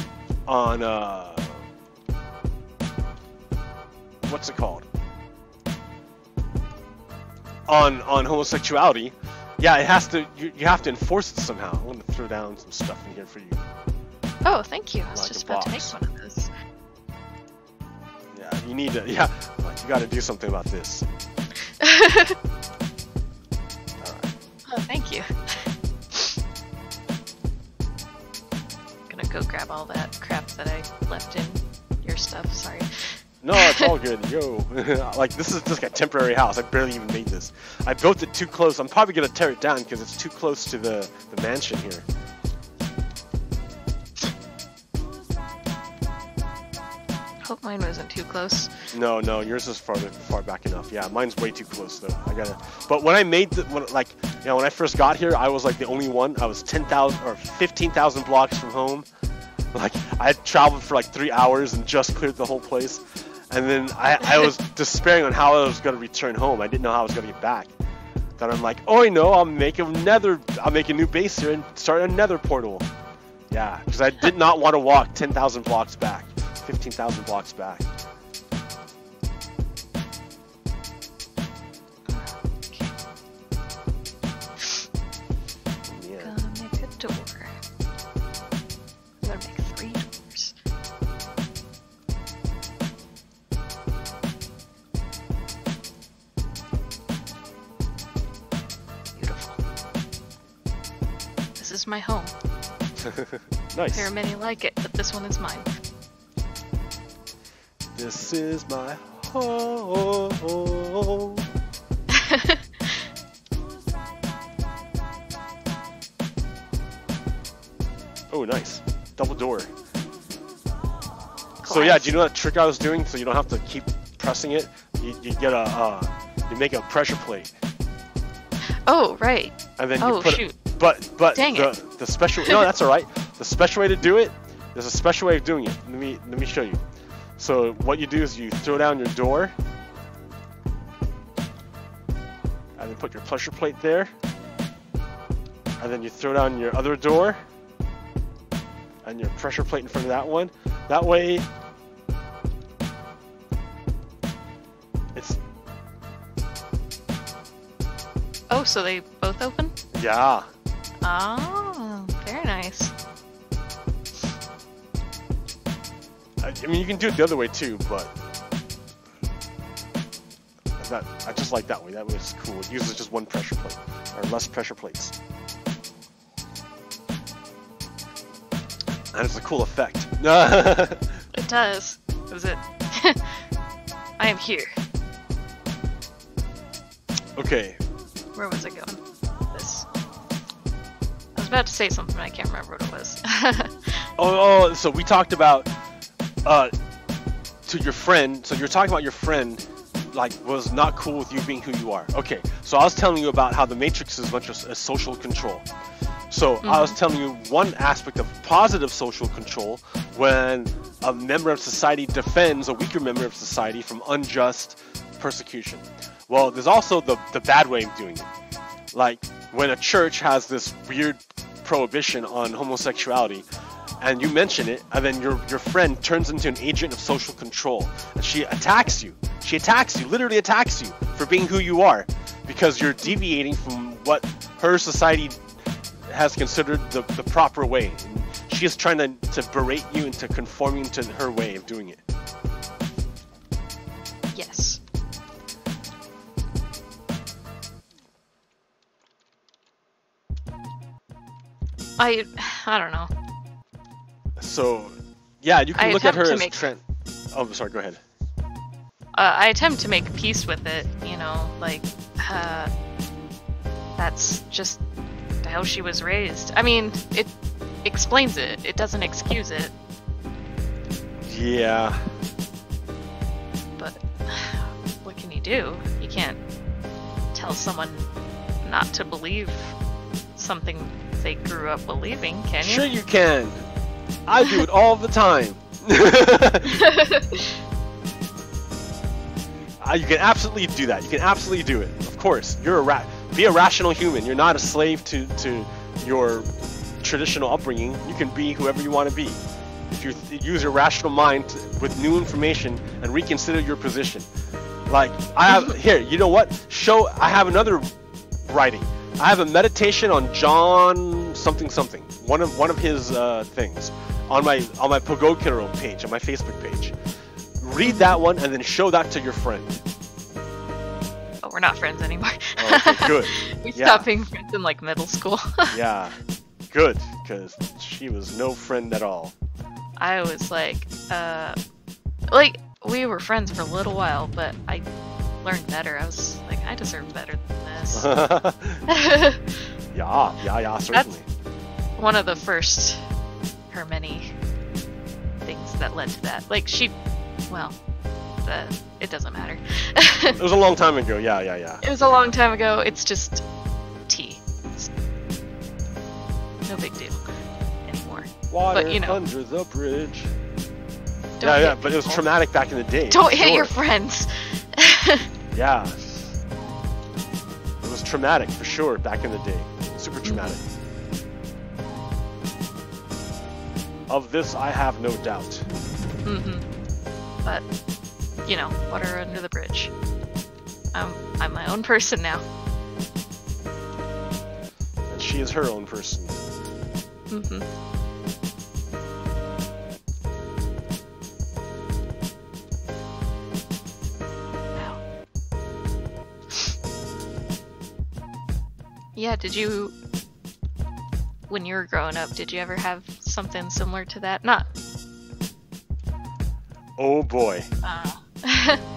what's it called? On homosexuality, yeah, it has to. You have to enforce it somehow. I'm gonna throw down some stuff in here for you. Oh, thank you. I was Like just a about to make box. one of those. Yeah, you need to. Yeah, like you got to do something about this. Oh, thank you. Gonna go grab all that crap that I left in your stuff. Sorry. No, it's all good. Yo, like this is just a temporary house. I barely even made this. I built it too close. I'm probably gonna tear it down because it's too close to the mansion here. Hope mine wasn't too close. No, yours is far back enough. Yeah, mine's way too close though. I gotta. But when I made when I first got here, I was like the only one. I was 10,000 or 15,000 blocks from home. Like I had traveled for like 3 hours and just cleared the whole place. And then I was despairing on how I was gonna return home. I didn't know how I was gonna get back. Then I'm like, oh, I know. I'll make a new base here and start a nether portal. Yeah, because I did not want to walk 10,000 blocks back, 15,000 blocks back. Yeah. Gonna make a door. I'm gonna make 3 doors. Beautiful. This is my home. Nice. There are many like it, but this one is mine. This is my home. Oh, nice. Double door. So yeah, do you know that trick I was doing? So you don't have to keep pressing it. You get you make a pressure plate. Oh, right. And then you put shoot. it. But Dang the special. No, that's all right. The special way to do it. There's a special way of doing it. Let me show you. So what you do is you throw down your door, and then put your pressure plate there, and then you throw down your other door, and your pressure plate in front of that one. That way, it's. Oh, so they both open? Yeah. Oh, very nice. I mean, you can do it the other way too, but I just like that way. That way it's cool. It uses just one pressure plate, or less pressure plates. And it's a cool effect. It does. Was it? I am here. Okay. Where was I going? This. I was about to say something, I can't remember what it was. So we talked about to your friend. So you're talking about your friend, like, was not cool with you being who you are. Okay. So I was telling you about how the Matrix is much a social control. So I was telling you one aspect of positive social control when a member of society defends a weaker member of society from unjust persecution. Well, there's also the bad way of doing it. Like when a church has this weird prohibition on homosexuality and you mention it, and then your friend turns into an agent of social control and she attacks you. She attacks you, literally attacks you for being who you are because you're deviating from what her society has considered the proper way. And she is trying to berate you into conforming to her way of doing it. Yes. I don't know. So, yeah, you can look at her as trend. Oh, sorry, go ahead. I attempt to make peace with it, you know, like, that's just how she was raised. I mean, it explains it. It doesn't excuse it. Yeah. But what can you do? You can't tell someone not to believe something they grew up believing, can you? Sure you can. I do it all the time. You can absolutely do that. You can absolutely do it. Of course, you're be a rational human. You're not a slave to your traditional upbringing. You can be whoever you want to be. If you use your rational mind with new information and reconsider your position. Like I have here, you know what? I have another writing. I have a meditation on John something something. One of his things on my PoGokeRo page, on my Facebook page. Read that one and then show that to your friend. Oh, we're not friends anymore. Oh, okay, good. We stopped being friends in like middle school. Yeah, good, because she was no friend at all. I was like we were friends for a little while, but I learned better. I was like, I deserve better than this. Yeah, certainly. That's one of the first her many things that led to that. Like it doesn't matter. It was a long time ago. Yeah. It was a long time ago. It's just tea. It's no big deal anymore. Water but, you know, under the bridge. Yeah, but it was traumatic back in the day. Don't hit your friends. Yeah. It was traumatic for sure back in the day. Super traumatic. Of this, I have no doubt. But, you know, water under the bridge. I'm my own person now. And she is her own person. Wow. Yeah, when you were growing up, did you ever have something similar to that? Not. Oh boy.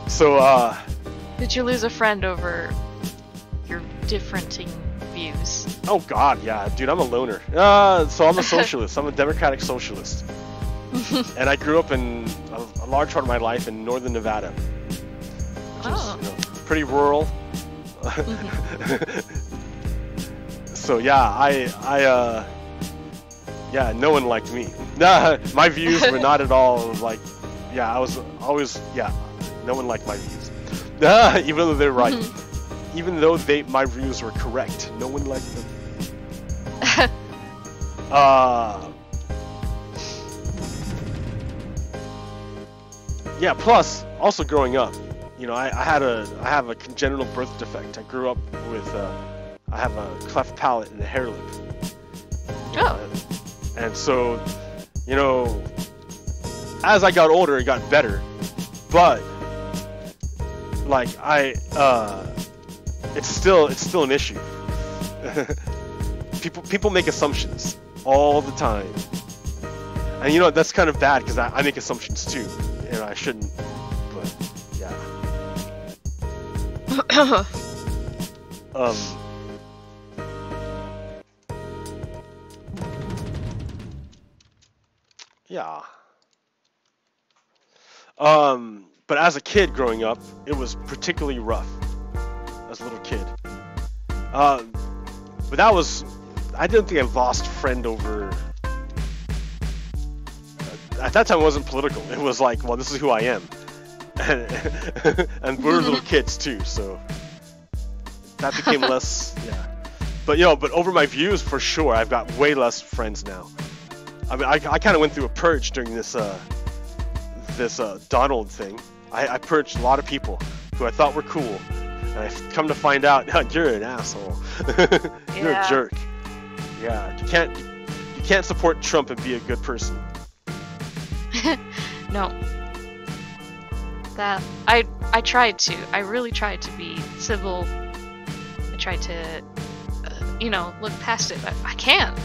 So, did you lose a friend over your differenting views? Oh god, yeah. Dude, I'm a loner. So I'm a socialist. I'm a democratic socialist. And I grew up in a large part of my life in northern Nevada. Which is, you know, pretty rural. So yeah, yeah, no one liked me. My views were not at all like, yeah, I was always, yeah, no one liked my views. Even though they're right. Even though my views were correct, no one liked them. Yeah, plus, also growing up, you know, I have a congenital birth defect. I grew up with, I have a cleft palate and a hair lip. And so, you know, as I got older, it got better. But, like, it's still an issue. People make assumptions all the time. And you know, that's kind of bad because I make assumptions too, and I shouldn't. But yeah. Yeah. But as a kid growing up, it was particularly rough. As a little kid. But that was, I didn't think I lost a friend over. At that time, it wasn't political. It was like, well, this is who I am, and we're little kids too, so that became less. Yeah. But but over my views, for sure, I've got way less friends now. I mean, I kind of went through a purge during this Donald thing. I purged a lot of people who I thought were cool, and I've come to find out you're an asshole. You're a jerk. Yeah, you can't support Trump and be a good person. No. That I tried to. I really tried to be civil. I tried to, look past it, but I can't.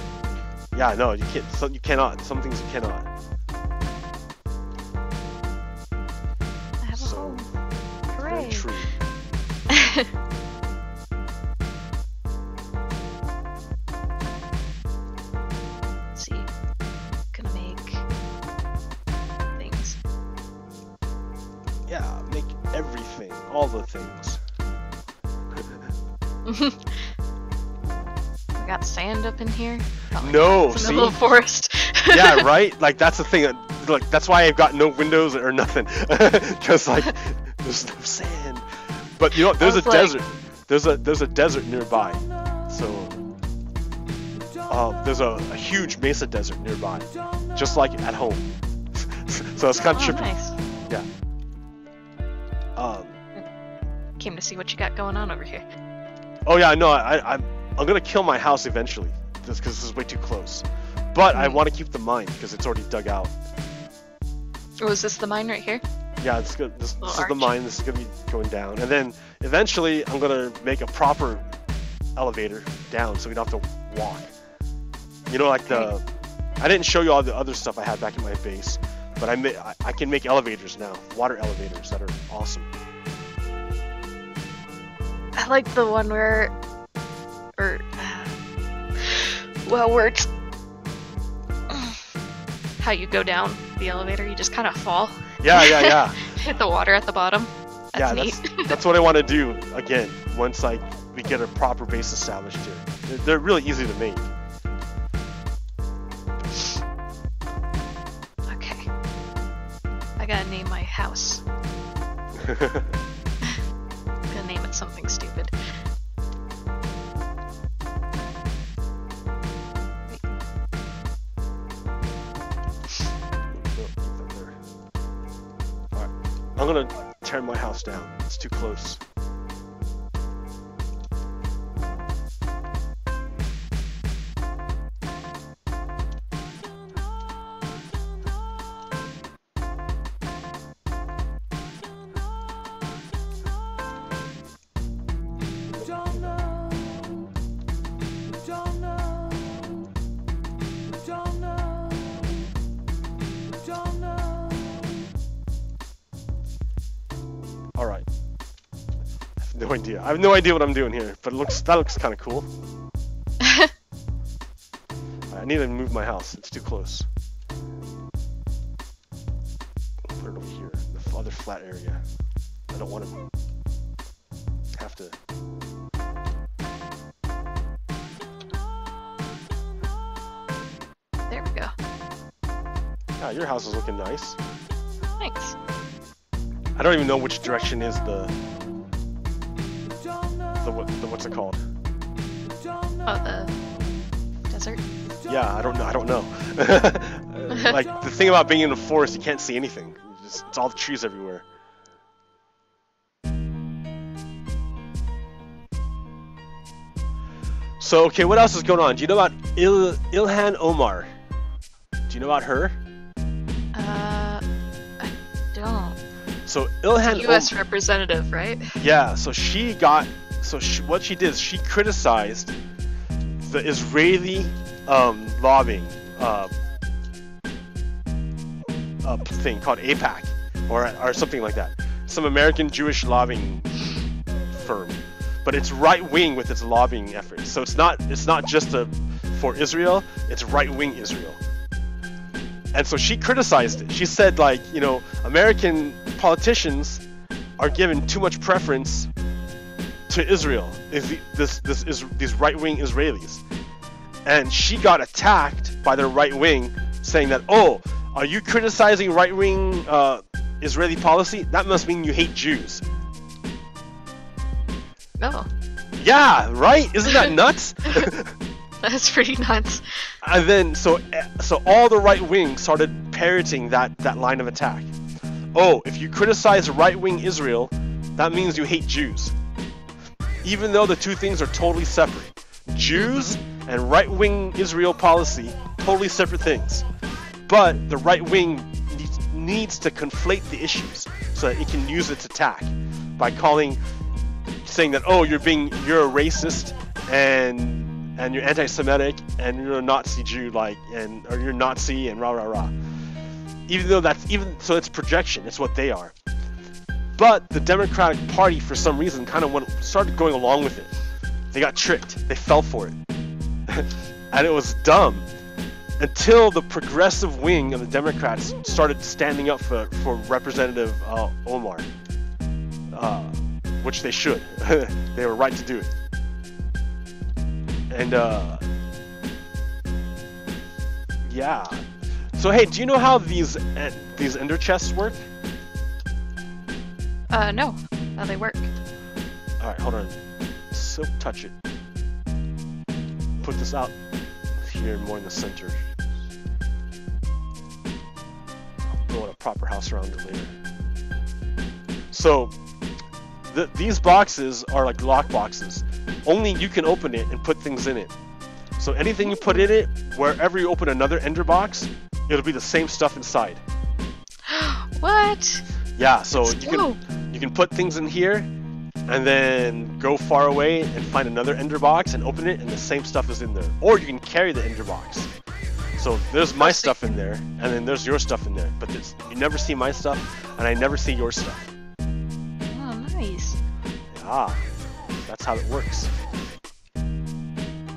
Yeah, no, you can't. You cannot. Some things you cannot. I have a home. Hooray! Very true. Let's see. Gonna make things. Yeah, make everything, all the things. We got sand up in here. Oh No, God, it's see? a little forest. Yeah, right. Like that's the thing. Like that's why I've got no windows or nothing, because like there's no sand. But you know, there's a desert. There's a desert nearby. So there's a huge mesa desert nearby, just like at home. So it's kind of trippy. Nice. Yeah. Came to see what you got going on over here. Oh yeah, no, I'm gonna kill my house eventually, just because this is way too close. But I want to keep the mine because it's already dug out. Oh, is this the mine right here? Yeah, it's good. This is the arch. mine. This is gonna be going down, and then eventually I'm gonna make a proper elevator down, so we don't have to walk. You know, like I didn't show you all the other stuff I had back in my base, but I can make elevators now, water elevators that are awesome. I like the one where it's how you go down the elevator. You just kind of fall. Yeah. Hit the water at the bottom. That's neat. That's what I want to do again once we get a proper base established here. They're really easy to make. Okay. I gotta name my house. I'm gonna name it something stupid. I'm gonna tear my house down. It's too close. Alright. No idea. I have no idea what I'm doing here, but that looks kind of cool. I need to move my house. It's too close. Put it over here, in the other flat area. I don't want to have to. There we go. Yeah, your house is looking nice. Thanks. I don't even know which direction is the what's it called? Oh, the desert? Yeah, I don't know. Like the thing about being in the forest, you can't see anything. It's all the trees everywhere. So okay, what else is going on? Do you know about Ilhan Omar? Do you know about her? I don't. So Ilhan U.S. representative, right? Yeah, so what she did is she criticized the Israeli lobbying thing called APAC or something like that. Some American Jewish lobbying firm, but it's right wing with its lobbying efforts. So it's not just for Israel. It's right wing Israel. And so she criticized it. She said, like, you know, American politicians are given too much preference to Israel. These right wing Israelis, and she got attacked by their right wing, saying that, oh, are you criticizing right wing Israeli policy? That must mean you hate Jews. Oh. Yeah, right? Isn't that nuts? That's pretty nuts. And then so all the right wing started parroting that line of attack. Oh, if you criticize right wing Israel, that means you hate Jews. Even though the two things are totally separate. Jews and right wing Israel policy, totally separate things. But the right wing needs to conflate the issues so that it can use its attack by saying that, oh, you're a racist and you're anti-Semitic and you're a Nazi Jew, like, or you're Nazi and rah rah rah. Even though it's projection, it's what they are. But the Democratic Party, for some reason, kind of started going along with it. They got tricked. They fell for it, and it was dumb. Until the progressive wing of the Democrats started standing up for Representative Omar, which they should. They were right to do it. And yeah. So hey, do you know how these ender chests work? No. How they work? All right, hold on. Silk touch it. Put this out here more in the center. I'll build a proper house around it later. So these boxes are like lock boxes. Only you can open it and put things in it. So anything you put in it, wherever you open another ender box, it'll be the same stuff inside. What? Yeah, so you can put things in here and then go far away and find another ender box and open it and the same stuff is in there. Or you can carry the ender box. So there's my stuff in there and then there's your stuff in there. But you never see my stuff and I never see your stuff. Oh, nice. Yeah, that's how it works.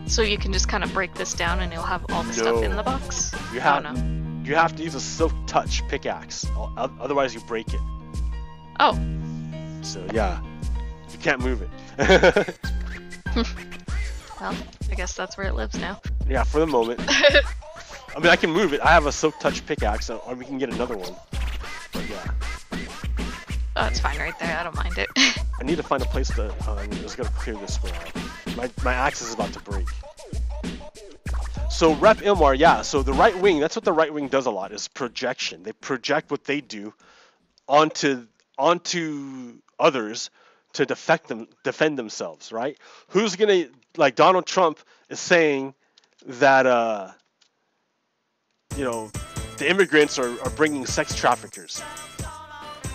So you can just kind of break this down and it'll have all the stuff in the box? You have to use a silk touch pickaxe, otherwise you break it. Oh. So yeah, you can't move it. Well, I guess that's where it lives now. Yeah, for the moment. I mean, I can move it. I have a silk touch pickaxe, or we can get another one. But yeah. Oh, it's fine right there. I don't mind it. I need to find a place to. I'm just gonna clear this one out. My axe is about to break. So Rep Ilmar, yeah. So the right wing, that's what the right wing does a lot, is projection. They project what they do onto others to defend themselves, right? Who's gonna, like, Donald Trump is saying that you know, the immigrants are bringing sex traffickers.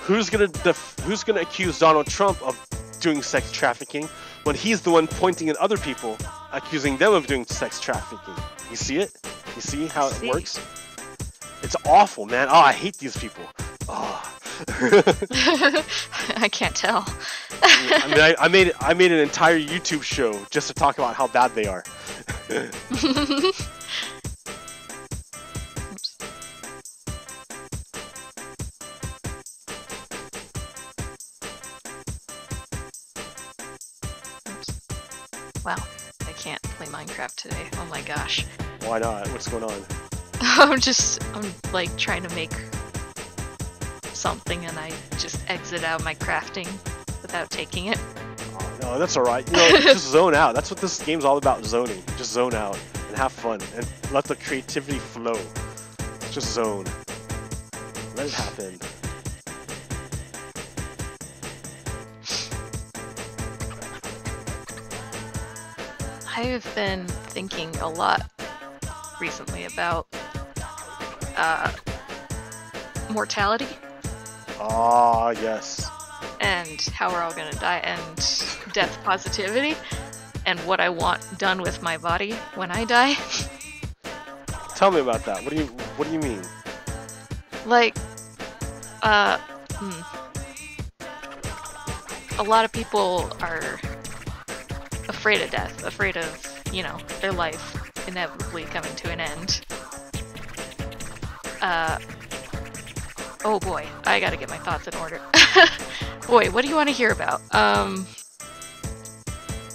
Who's gonna accuse Donald Trump of doing sex trafficking when he's the one pointing at other people, accusing them of doing sex trafficking? You see it? You see how it works? It's awful, man. Oh, I hate these people. Oh. I can't tell. I mean, I made an entire YouTube show just to talk about how bad they are. Wow, I can't play Minecraft today. Oh my gosh. Why not? What's going on? I'm like trying to make something and I just exit out my crafting without taking it. Oh, no, that's alright. You know, just zone out. That's what this game's all about, zoning. Just zone out and have fun and let the creativity flow. Just zone. Let it happen. I've been thinking a lot recently about mortality. Ah, yes. And how we're all gonna die, and death positivity, and what I want done with my body when I die. Tell me about that. What do you mean? Like, a lot of people are afraid of death, afraid of, you know, their life inevitably coming to an end. Oh boy, I gotta get my thoughts in order. Boy, what do you want to hear about?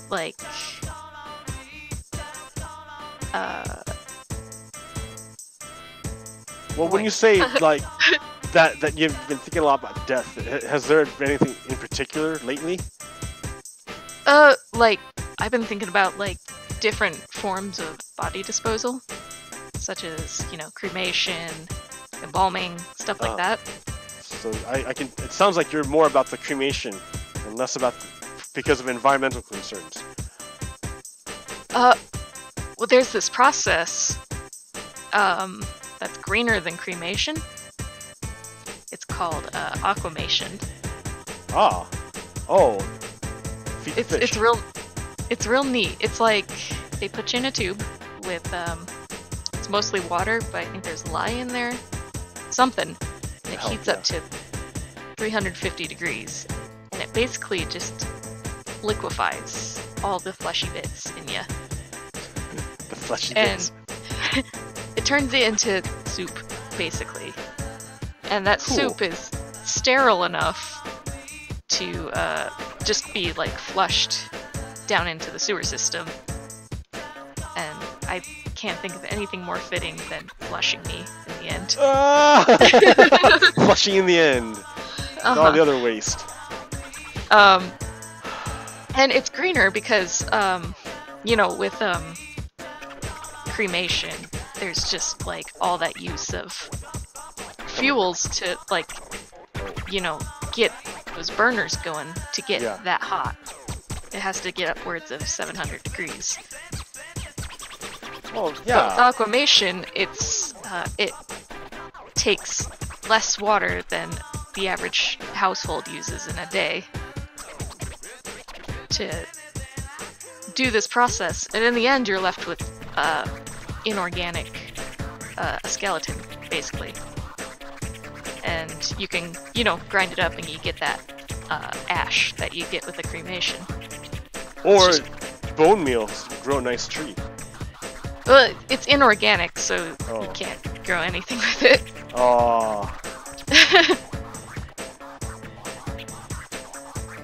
Like, well, when you say, like, that you've been thinking a lot about death, has there been anything in particular lately? Like, I've been thinking about, like, different forms of body disposal, such as, you know, cremation, embalming, stuff like that. So it sounds like you're more about the cremation and less about because of environmental concerns. Well, there's this process, that's greener than cremation. It's called, aquamation. Ah. Oh. It's real neat. It's like, they put you in a tube with, it's mostly water, but I think there's lye in there. Something. And it heats up to 350 degrees. And it basically just liquefies all the fleshy bits in you. The fleshy bits. And it turns it into soup, basically. And that soup is sterile enough to just be like flushed down into the sewer system. And I can't think of anything more fitting than flushing me in the end. Flushing in the end. All the other waste. And it's greener because, you know, with cremation, there's just like all that use of fuels to, like, you know, get those burners going to get that hot. It has to get upwards of 700 degrees. Oh, yeah. But aquamation, it takes less water than the average household uses in a day to do this process. And in the end, you're left with inorganic, a skeleton, basically. And you can, you know, grind it up and you get that ash that you get with the cremation. Or bone meal to grow a nice tree. Well, it's inorganic, so you can't grow anything with it. Oh.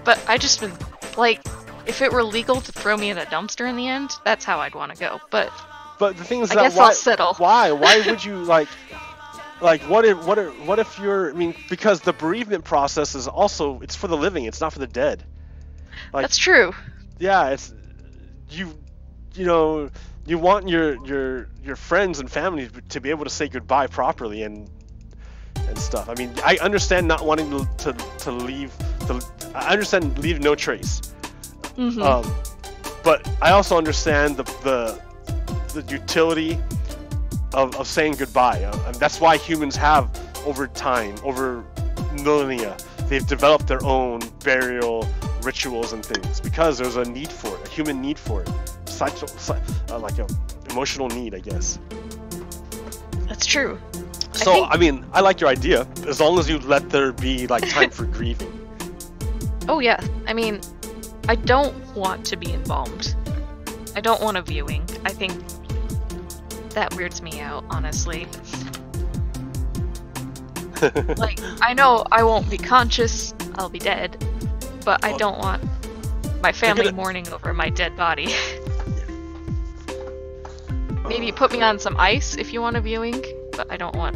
But I just been, like, if it were legal to throw me in a dumpster in the end, that's how I'd want to go. But the thing is I guess I'll settle. Why would you, like what if you're, I mean, because the bereavement process is also, it's for the living, it's not for the dead. Like, that's true. Yeah, it's you know, you want your friends and family to be able to say goodbye properly and stuff. I mean, I understand not wanting to leave. I understand leave no trace. But I also understand the utility of saying goodbye. And that's why humans have, over time, over millennia, they've developed their own burial rituals and things, because there's a need for it, a human need for it, like a emotional need, I guess. That's true. So I mean, I like your idea, as long as you let there be like time for grieving. Oh yeah, I mean, I don't want to be embalmed. I don't want a viewing. I think that weirds me out, honestly. Like, I know I won't be conscious, I'll be dead, but I don't want my family mourning over my dead body. Maybe put me on some ice if you want a viewing, but I don't want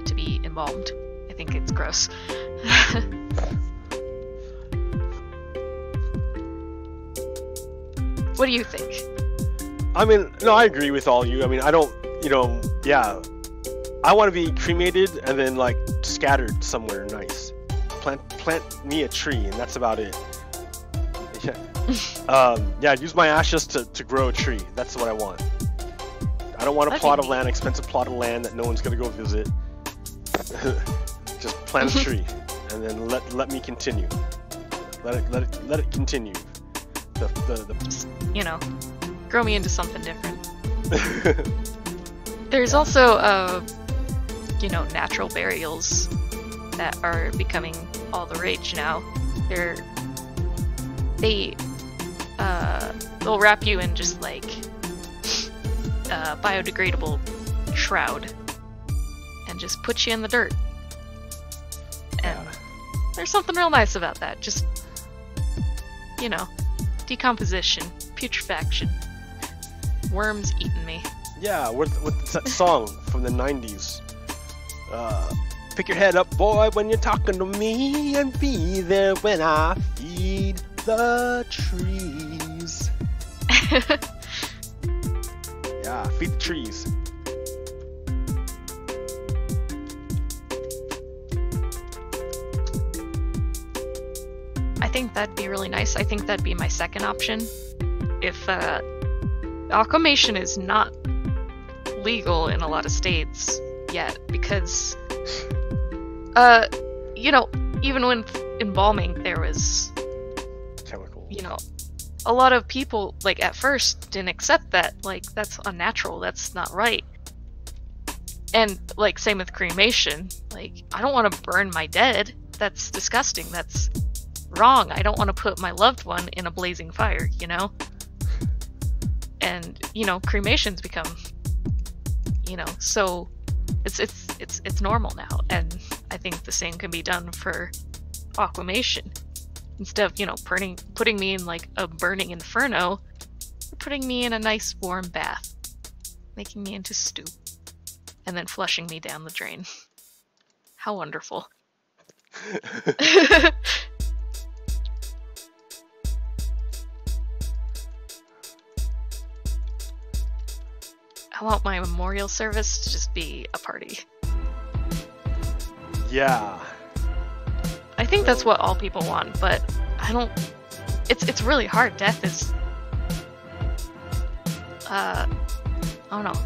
to be embalmed. I think it's gross. What do you think? I mean, no, I agree with all you. I mean, I don't, you know, yeah. I want to be cremated and then, like, scattered somewhere nice. Plant me a tree, and that's about it. Yeah. Yeah, use my ashes to grow a tree. That's what I want. I don't want a plot of land, expensive plot of land that no one's gonna go visit. Just plant a tree, and then let me continue. Let it continue. Just, you know, grow me into something different. There's also you know, natural burials that are becoming all the rage now. They'll wrap you in just like a biodegradable shroud and just put you in the dirt. And there's something real nice about that. Just, you know, decomposition, putrefaction, worms eating me. Yeah, with that song from the 90s. Pick your head up, boy, when you're talking to me, and be there when I feed the trees. Yeah, feed the trees. I think that'd be really nice. I think that'd be my second option. If aquamation is not legal in a lot of states yet, because you know, even when embalming there was Chemical. You know, a lot of people, like, at first didn't accept that. Like, that's unnatural, that's not right. And like, same with cremation. Like, I don't want to burn my dead. That's disgusting. That's wrong. I don't want to put my loved one in a blazing fire, you know? And, you know, cremation's become, you know, so it's normal now. And I think the same can be done for aquamation. Instead of, you know, putting me in like a burning inferno, you're putting me in a nice warm bath, making me into stew, and then flushing me down the drain. How wonderful. I want my memorial service to just be a party. Yeah. I think that's what all people want, but I don't... It's really hard. Death is... I don't know.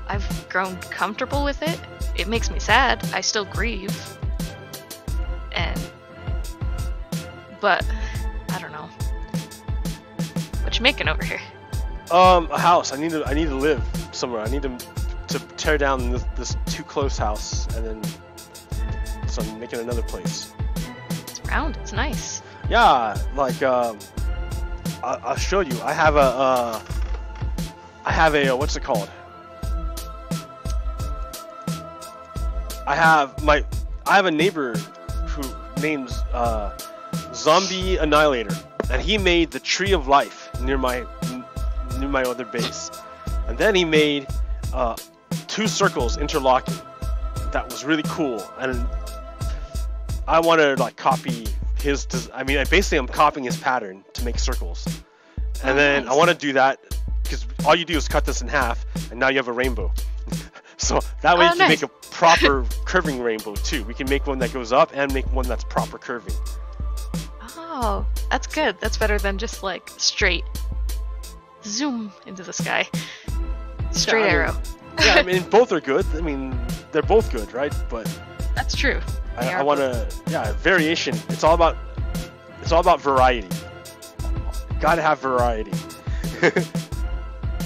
I've grown comfortable with it. It makes me sad. I still grieve. But, I don't know. What you making over here? A house. I need to live somewhere. I need to tear down this too close house, and then so I'm making another place. It's round. It's nice. Yeah, like I'll show you. I have a what's it called? I have a neighbor who names Zombie Annihilator, and he made the Tree of Life near my other base, and then he made 2 circles interlocking. That was really cool, and I want to like copy his. I mean, basically, I'm copying his pattern to make circles, and then nice. I want to do that because all you do is cut this in half, and now you have a rainbow. So that way you can nice. make a proper curving rainbow too. We can make one that goes up and make one that's proper curving. Oh, that's good. That's better than just like straight zoom into the sky. Straight arrow. Yeah, I mean both are good. I mean they're both good, right? But that's true. I want to, variation. It's all about variety. Gotta have variety.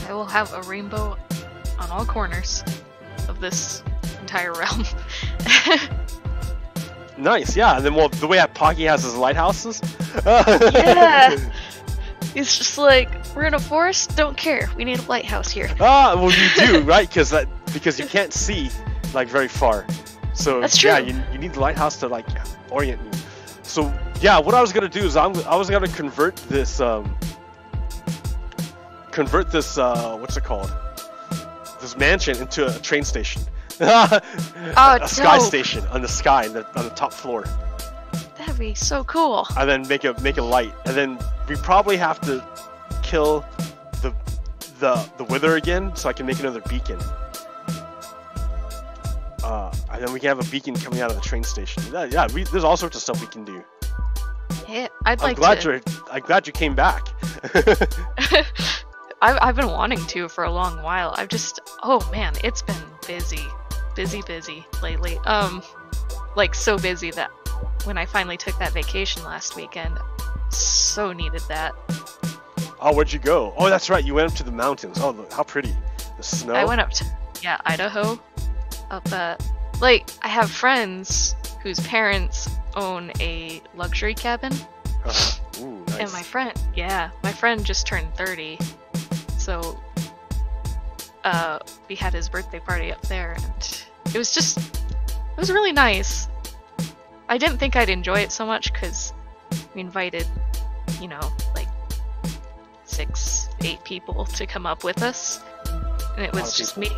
I will have a rainbow on all corners of this entire realm. Nice, yeah. And then, well, the way Pocky has his lighthouses. Yeah. It's just like, we're in a forest, don't care. We need a lighthouse here. Ah, well, you do, right? Because you can't see like very far. So that's true. Yeah, you need the lighthouse to like orient you. So yeah, what I was gonna do is I was gonna convert this what's it called? This mansion into a train station. A sky station on the sky on the top floor. That'd be so cool. And then make a light. And then we probably have to kill the wither again so I can make another beacon. And then we can have a beacon coming out of the train station. Yeah, there's all sorts of stuff we can do. Yeah, I'm glad you came back. I've been wanting to for a long while. Oh man, it's been busy lately. Like so busy that when I finally took that vacation last weekend, so needed that. Oh, where'd you go? Oh, that's right, you went up to the mountains. Oh, how pretty. The snow. I went up to, Idaho. Like, I have friends whose parents own a luxury cabin. Ooh, nice. And my friend just turned 30. So, we had his birthday party up there, and it was really nice. I didn't think I'd enjoy it so much, because we invited, you know, like 6-8 people to come up with us. And it was just me.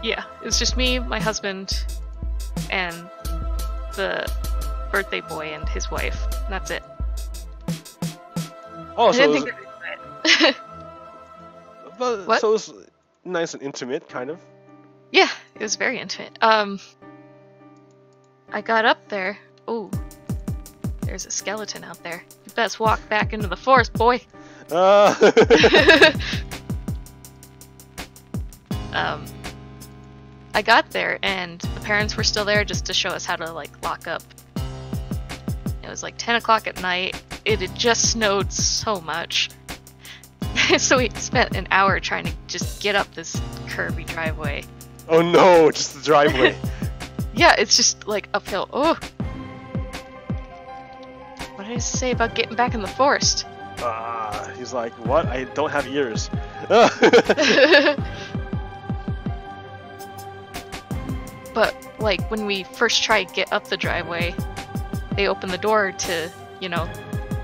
Yeah, it was just me, my husband, and the birthday boy and his wife. And that's it. Oh, so it was nice and intimate, kind of. Yeah, it was very intimate. I got up there. Oh, there's a skeleton out there. You best walk back into the forest, boy. I got there, and the parents were still there just to show us how to, like, lock up. It was like 10 o'clock at night. It had just snowed so much. So we spent an hour trying to just get up this curvy driveway. Oh no, just the driveway. Yeah, it's just, like, uphill. Oh! What did I say about getting back in the forest? He's like, what? I don't have ears. But, like, when we first tried to get up the driveway, they opened the door to, you know,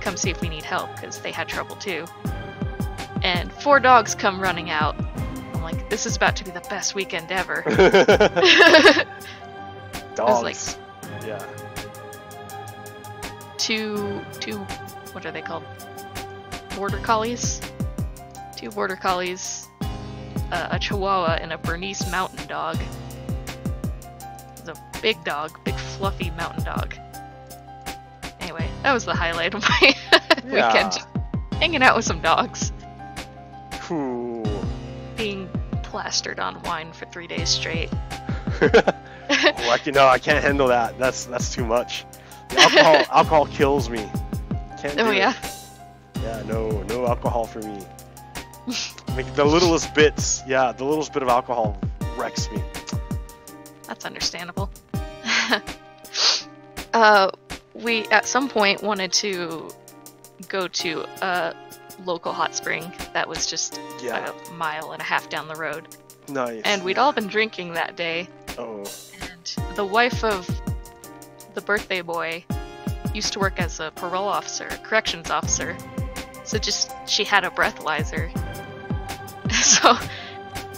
come see if we need help, because they had trouble too. And 4 dogs come running out. I'm like, this is about to be the best weekend ever. Dogs. Like, yeah. Two, what are they called? Border collies? 2 border collies, a chihuahua, and a Bernese mountain dog. It's a big dog, big fluffy mountain dog. Anyway, that was the highlight of my weekend. Just hanging out with some dogs. Cool. Being plastered on wine for 3 days straight. Like, you know, I can't handle that. That's too much. Alcohol kills me. Can't do yeah? it. Yeah, no alcohol for me. Like, the littlest bits, the littlest bit of alcohol wrecks me. That's understandable. We at some point wanted to go to a local hot spring that was just a mile and a half down the road. Nice. And we'd all been drinking that day. Oh. And the wife of the birthday boy used to work as a parole officer, corrections officer. So she had a breathalyzer. So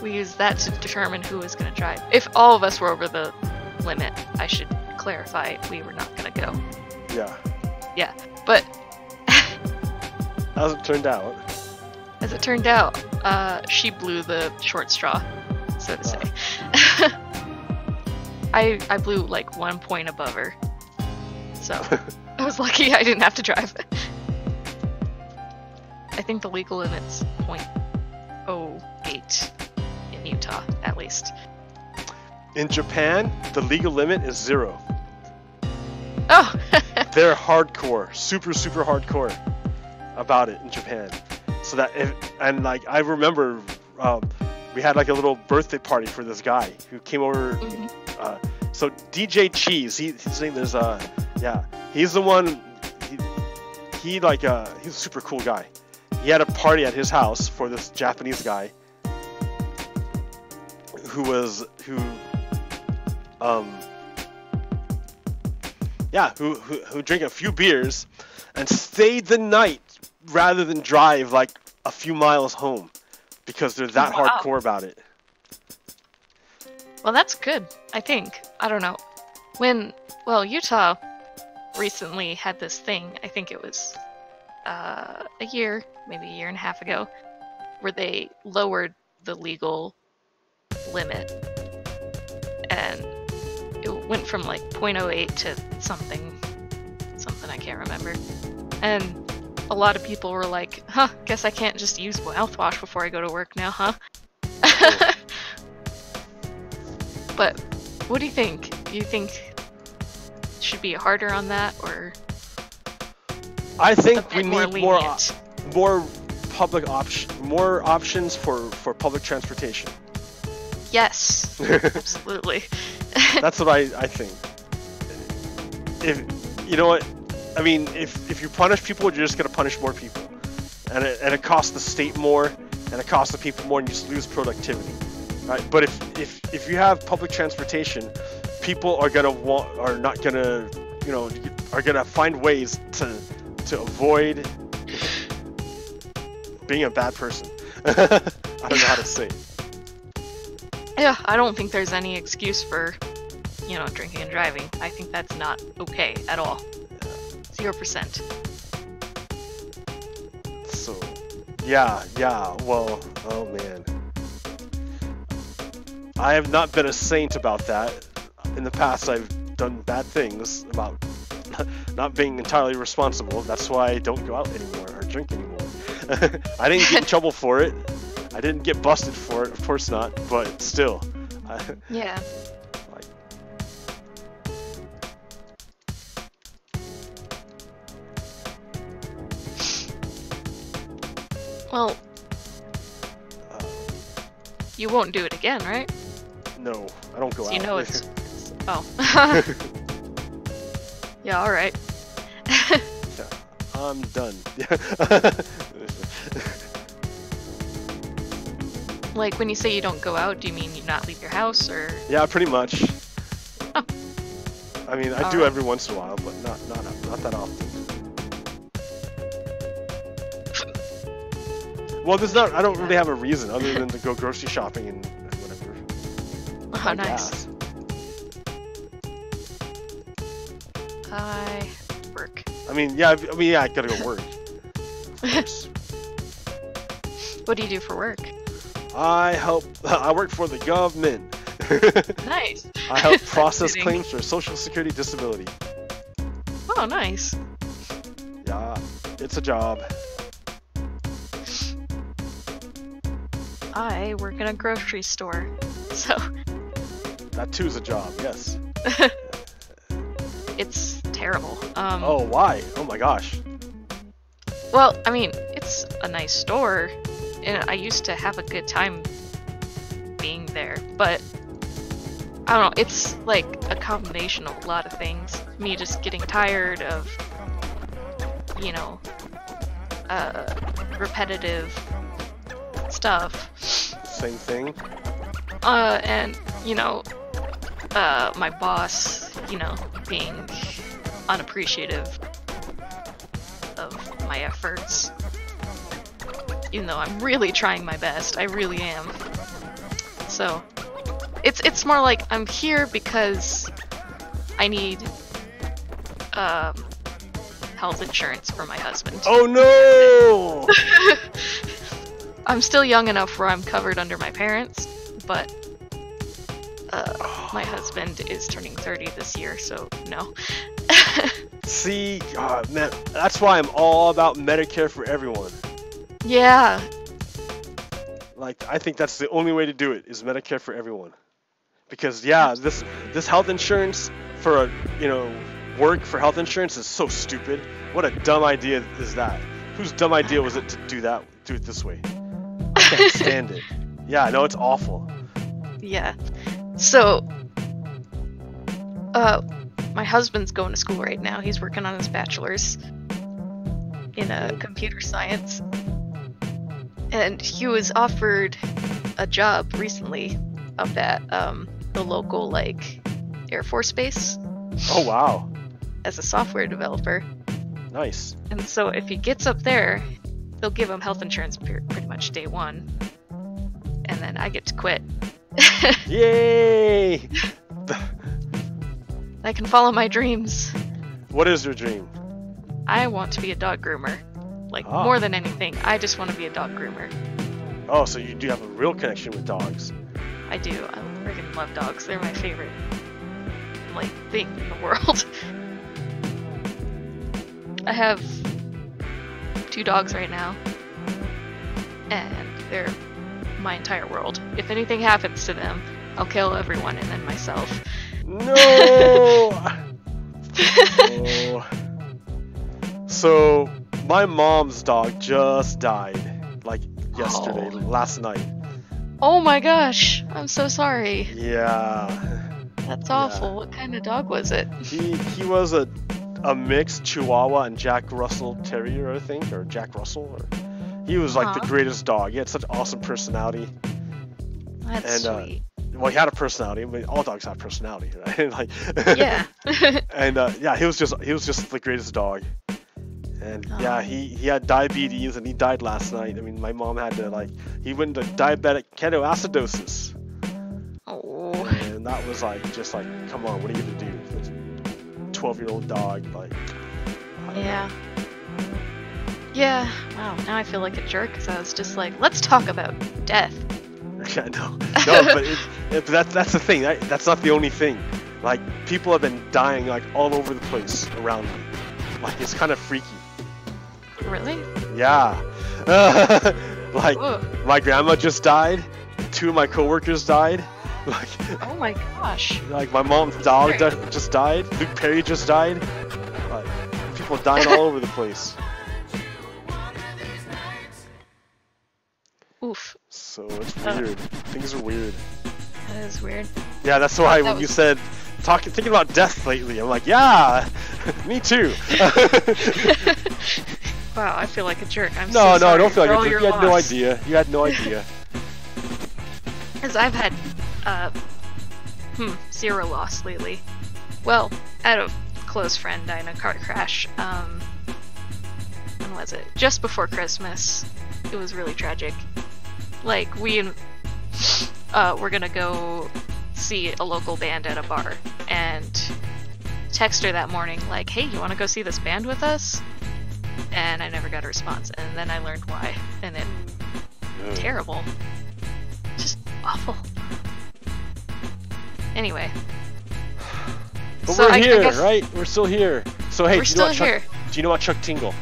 we used that to determine who was going to drive. If all of us were over the limit, I should clarify, we were not going to go. Yeah. Yeah, but as it turned out, she blew the short straw, so to say. I blew like 1 point above her, so I was lucky I didn't have to drive. I think the legal limit's 0.08 in Utah, at least. In Japan, the legal limit is 0. Oh! They're hardcore, super hardcore about it in Japan. So that, I remember we had like a little birthday party for this guy who came over. So DJ Cheese, his name is he's the one. He's a super cool guy. He had a party at his house for this Japanese guy who drank a few beers and stayed the night rather than drive like a few miles home because they're that hardcore about it. Well, that's good, I think. I don't know. Utah recently had this thing, I think it was maybe a year and a half ago, where they lowered the legal limit. And it went from like 0.08 to something I can't remember. And a lot of people were like, guess I can't just use mouthwash before I go to work now, huh? But what do you think? Do you think it should be harder on that, or? I think we need more options for public transportation. Yes, absolutely. That's what I think. If you know what, I mean, if you punish people, you're just gonna punish more people, and it costs the state more, and it costs the people more, and you just lose productivity, right? But if you have public transportation, people are gonna are not gonna, you know, are gonna find ways to avoid being a bad person. I don't know how to say it. Yeah, I don't think there's any excuse for, you know, drinking and driving. I think that's not okay at all. 0%. So, yeah, well, oh man. I have not been a saint about that. In the past, I've done bad things about not being entirely responsible. That's why I don't go out anymore or drink anymore. I didn't get in trouble for it. I didn't get busted for it, of course not, but still. Yeah. Like, well, you won't do it again, right? no, I don't go So out. you know it's... Oh. Yeah, alright. Yeah, I'm done. Like, when you say you don't go out, do you mean you not leave your house, or...? Yeah, pretty much. Oh. I mean, I do every once in a while, but not that often. Well, I don't really have a reason other than to go grocery shopping and whatever. Oh, nice. I work. I mean, yeah, I gotta go work. What do you do for work? I work for the government. Nice. I help process Kidding. claims for Social Security disability. Oh, nice. Yeah, it's a job. I work in a grocery store, so... That too is a job, yes. It's terrible. Oh, why? Oh my gosh. Well, I mean, it's a nice store, and I used to have a good time being there, but I don't know, it's like a combination of a lot of things. Me just getting tired of, you know, repetitive stuff. Same thing. And, you know, my boss, you know, being unappreciative of my efforts. Even though I'm really trying my best, I really am. So, it's more like I'm here because I need health insurance for my husband. Oh no! I'm still young enough where I'm covered under my parents, but my husband is turning 30 this year, so no. See, man, that's why I'm all about Medicare for everyone. Yeah. Like, I think that's the only way to do it, is Medicare for everyone. Because, yeah, this health insurance for, you know, work for health insurance is so stupid. What a dumb idea is that? Whose dumb idea was it to do it this way? I can't stand it. Yeah, I know, it's awful. Yeah. So, my husband's going to school right now. He's working on his bachelor's in computer science. And he was offered a job recently up at the local, like, Air Force Base. Oh, wow. As a software developer. Nice. And so if he gets up there, they'll give him health insurance pretty much day one. And then I get to quit. Yay! I can follow my dreams. What is your dream? I want to be a dog groomer. Like, more than anything, I just want to be a dog groomer. Oh, so you do have a real connection with dogs. I do. I freaking love dogs. They're my favorite, like, thing in the world. I have 2 dogs right now. And they're my entire world. If anything happens to them, I'll kill everyone and then myself. No! Oh. So, my mom's dog just died, like yesterday, last night. Oh my gosh, I'm so sorry. Yeah. That's awful. What kind of dog was it? He was a mixed Chihuahua and Jack Russell Terrier, I think, or Jack Russell. He was like the greatest dog. He had such awesome personality. That's sweet. Well, he had a personality. I mean, all dogs have personality, right? Like, yeah. And yeah, he was just the greatest dog. And yeah, he had diabetes and he died last night. I mean, my mom had to he went into diabetic ketoacidosis. Oh. And that was just come on, what are you gonna do? This 12-year-old dog, Yeah. Yeah. Wow. Now I feel like a jerk because I was just like, let's talk about death. Yeah, no, but that's the thing. That's not the only thing. Like, people have been dying all over the place around me. Like, it's kind of freaky. Really? Yeah. Whoa. My grandma just died. 2 of my coworkers died. Oh my gosh. My mom's dog just died. Luke Perry just died. People dying all over the place. Oof. So it's weird. Things are weird. That is weird. Yeah, that's why when you said thinking about death lately, I'm like, yeah, me too. Wow, I feel like a jerk. I'm no, so sorry. Don't feel like a jerk. You had loss. no idea. You had no idea. Because I've had 0 loss lately. Well, I had a close friend die in a car crash. When was it? Just before Christmas. It was really tragic. Like, we're gonna go see a local band at a bar, and text her that morning like, hey, you want to go see this band with us? And I never got a response, and then I learned why, and then terrible. Just awful. Anyway. But so we're here, right? We're still here. So hey, do you know what Chuck Tingle?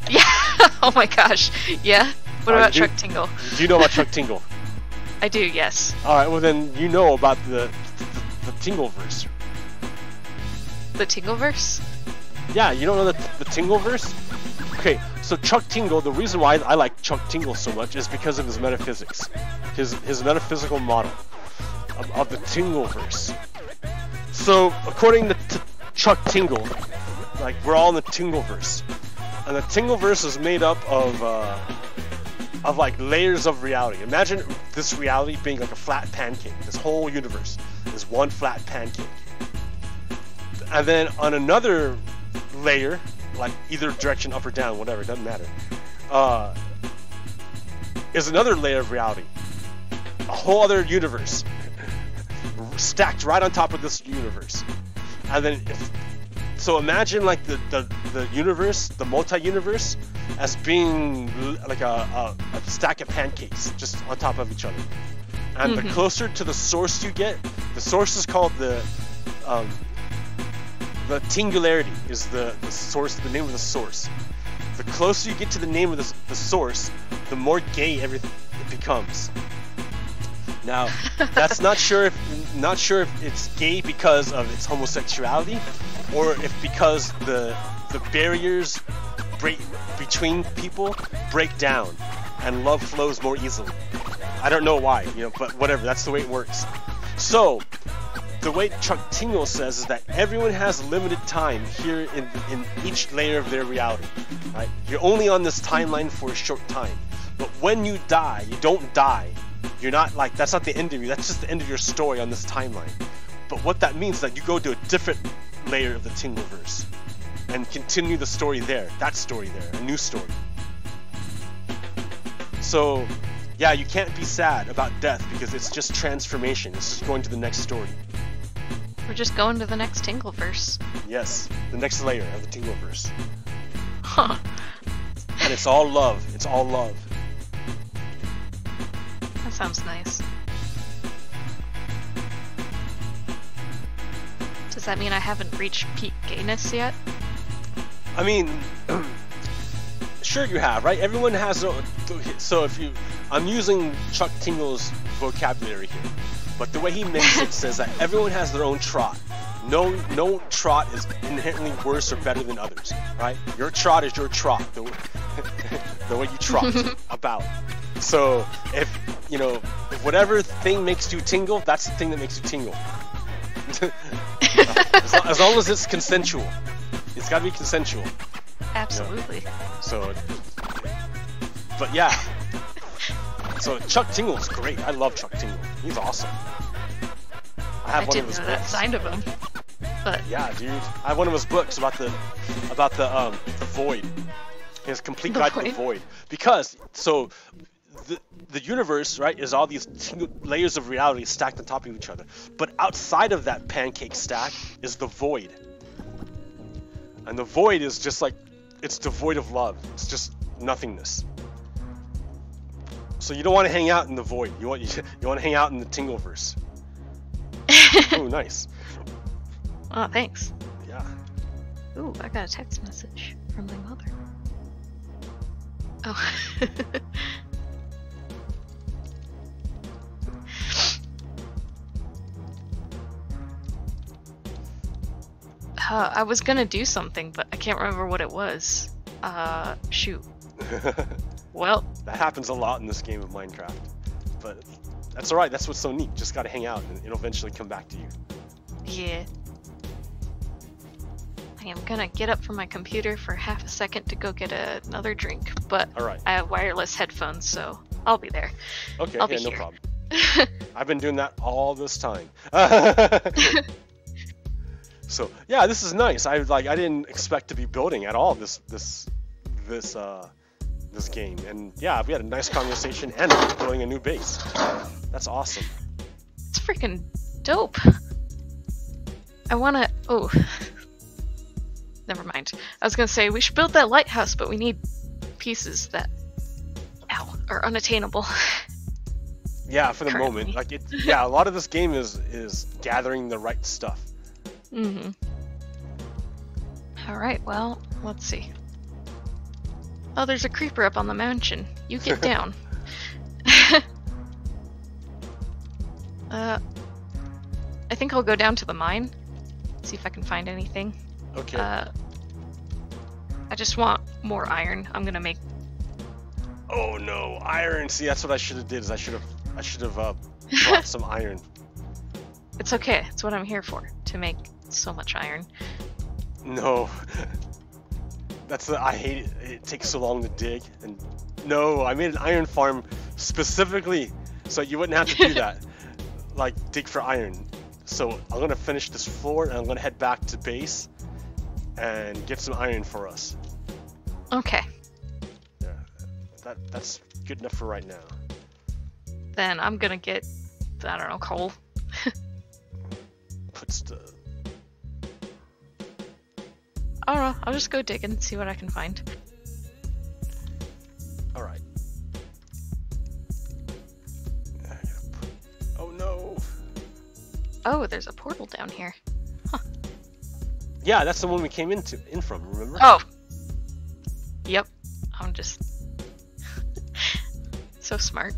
Yeah. Oh my gosh. Yeah. What about Chuck Tingle? Do you know about Chuck Tingle? I do, yes. Alright, well then you know about the Tingleverse. The Tingleverse? Yeah, you don't know the Tingleverse? Okay, so Chuck Tingle, the reason why I like Chuck Tingle so much is because of his metaphysics. His metaphysical model of the Tingleverse. So, according to Chuck Tingle, we're all in the Tingleverse. And the Tingleverse is made up of layers of reality. Imagine this reality being like a flat pancake. This whole universe is one flat pancake. And then on another layer, either direction, up or down, whatever, it doesn't matter, is another layer of reality. A whole other universe stacked right on top of this universe. And then so imagine the universe, the multi-universe, as being like a stack of pancakes just on top of each other. And the closer to the source you get, the source is called the tingularity is the source, the name of the source. The closer you get to the name of the source, the more gay everything it becomes. Now, that's not sure if it's gay because of its homosexuality, or if because the barriers between people break down and love flows more easily. I don't know why, but whatever, that's the way it works. So, the way Chuck Tingle says is that everyone has limited time here in each layer of their reality. Right? You're only on this timeline for a short time. But when you die, you don't die. You're not that's not the end of you, that's just the end of your story on this timeline. But what that means is that you go to a different layer of the Tingleverse and continue the story there, a new story. So, yeah, you can't be sad about death because it's just transformation, it's just going to the next story. We're just going to the next Tingleverse. Yes, the next layer of the Tingleverse. Huh. And it's all love, it's all love. That sounds nice. Does that mean I haven't reached peak gayness yet? I mean, sure you have, right? Everyone has their own, so I'm using Chuck Tingle's vocabulary here, but the way he makes it says that everyone has their own trot. No trot is inherently worse or better than others, right? Your trot is your trot, the way you trot about. So if you know, if whatever thing makes you tingle, that's the thing that makes you tingle. as long as it's consensual. It's got to be consensual. Absolutely. You know? So, but yeah. So Chuck Tingle's great. I love Chuck Tingle. He's awesome. I have one of his books. That side of him. But yeah, dude. I have one of his books about the void. His complete guide to the void. Because so the universe, right, is all these layers of reality stacked on top of each other. But outside of that pancake stack is the void. And the void is just like, it's devoid of love. It's just nothingness. So you don't want to hang out in the void. You want to hang out in the Tingleverse. Oh, nice. Oh, thanks. Yeah. Ooh, I got a text message from my mother. Oh. I was gonna do something, but I can't remember what it was. Shoot. Well. That happens a lot in this game of Minecraft. But that's alright, that's what's so neat. Just gotta hang out and it'll eventually come back to you. Yeah. I am gonna get up from my computer for half a second to go get another drink, but alright. I have wireless headphones, so I'll be there. Okay, I'll be no here. problem. I've been doing that all this time. So yeah, this is nice. I didn't expect to be building at all this game, and yeah, we had a nice conversation and building a new base. That's awesome. It's freaking dope. I wanna. Oh, never mind. I was gonna say we should build that lighthouse, but we need pieces that, are unattainable. Yeah, for the Currently. moment, like it. Yeah, a lot of this game is gathering the right stuff. Mm-hmm. Alright, well, let's see. Oh, there's a creeper up on the mansion. You get down. I think I'll go down to the mine. See if I can find anything. Okay. I just want more iron. I'm gonna make... Oh no, iron! See, that's what I should have did. Is I should have brought some iron. It's okay. It's what I'm here for. To make so much iron. No. I hate it. It takes so long to dig. And no, I made an iron farm specifically so you wouldn't have to do that. Like, dig for iron. So I'm gonna finish this floor and I'm gonna head back to base and get some iron for us. Okay. Yeah, that's good enough for right now. Then I'm gonna get, I don't know, coal. I don't know, I'll just go dig and see what I can find. Alright. Oh no! Oh, there's a portal down here. Huh. Yeah, that's the one we came in from, remember? Oh! Yep. I'm just... so smart.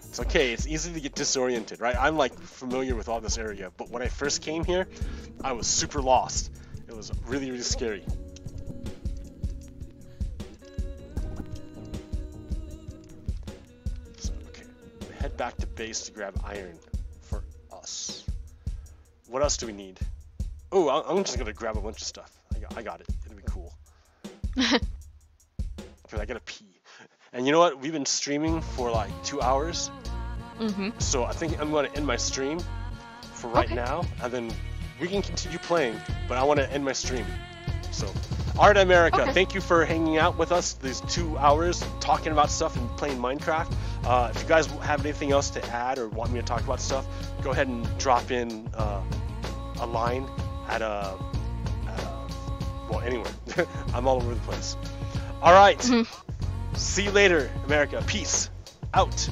It's okay, it's easy to get disoriented, right? I'm like familiar with all this area, but when I first came here, I was super lost. It was really, really scary. So, okay, head back to base to grab iron for us. What else do we need? Oh, I'm just gonna grab a bunch of stuff. I got it. It'll be cool. Okay, I gotta pee. And you know what? We've been streaming for like 2 hours. Mm-hmm. So I think I'm gonna end my stream for right now, and then we can continue playing, but I want to end my stream. So, Art America, thank you for hanging out with us these 2 hours, talking about stuff and playing Minecraft. If you guys have anything else to add or want me to talk about stuff, go ahead and drop in a line at well, anywhere. I'm all over the place. All right. See you later, America. Peace out.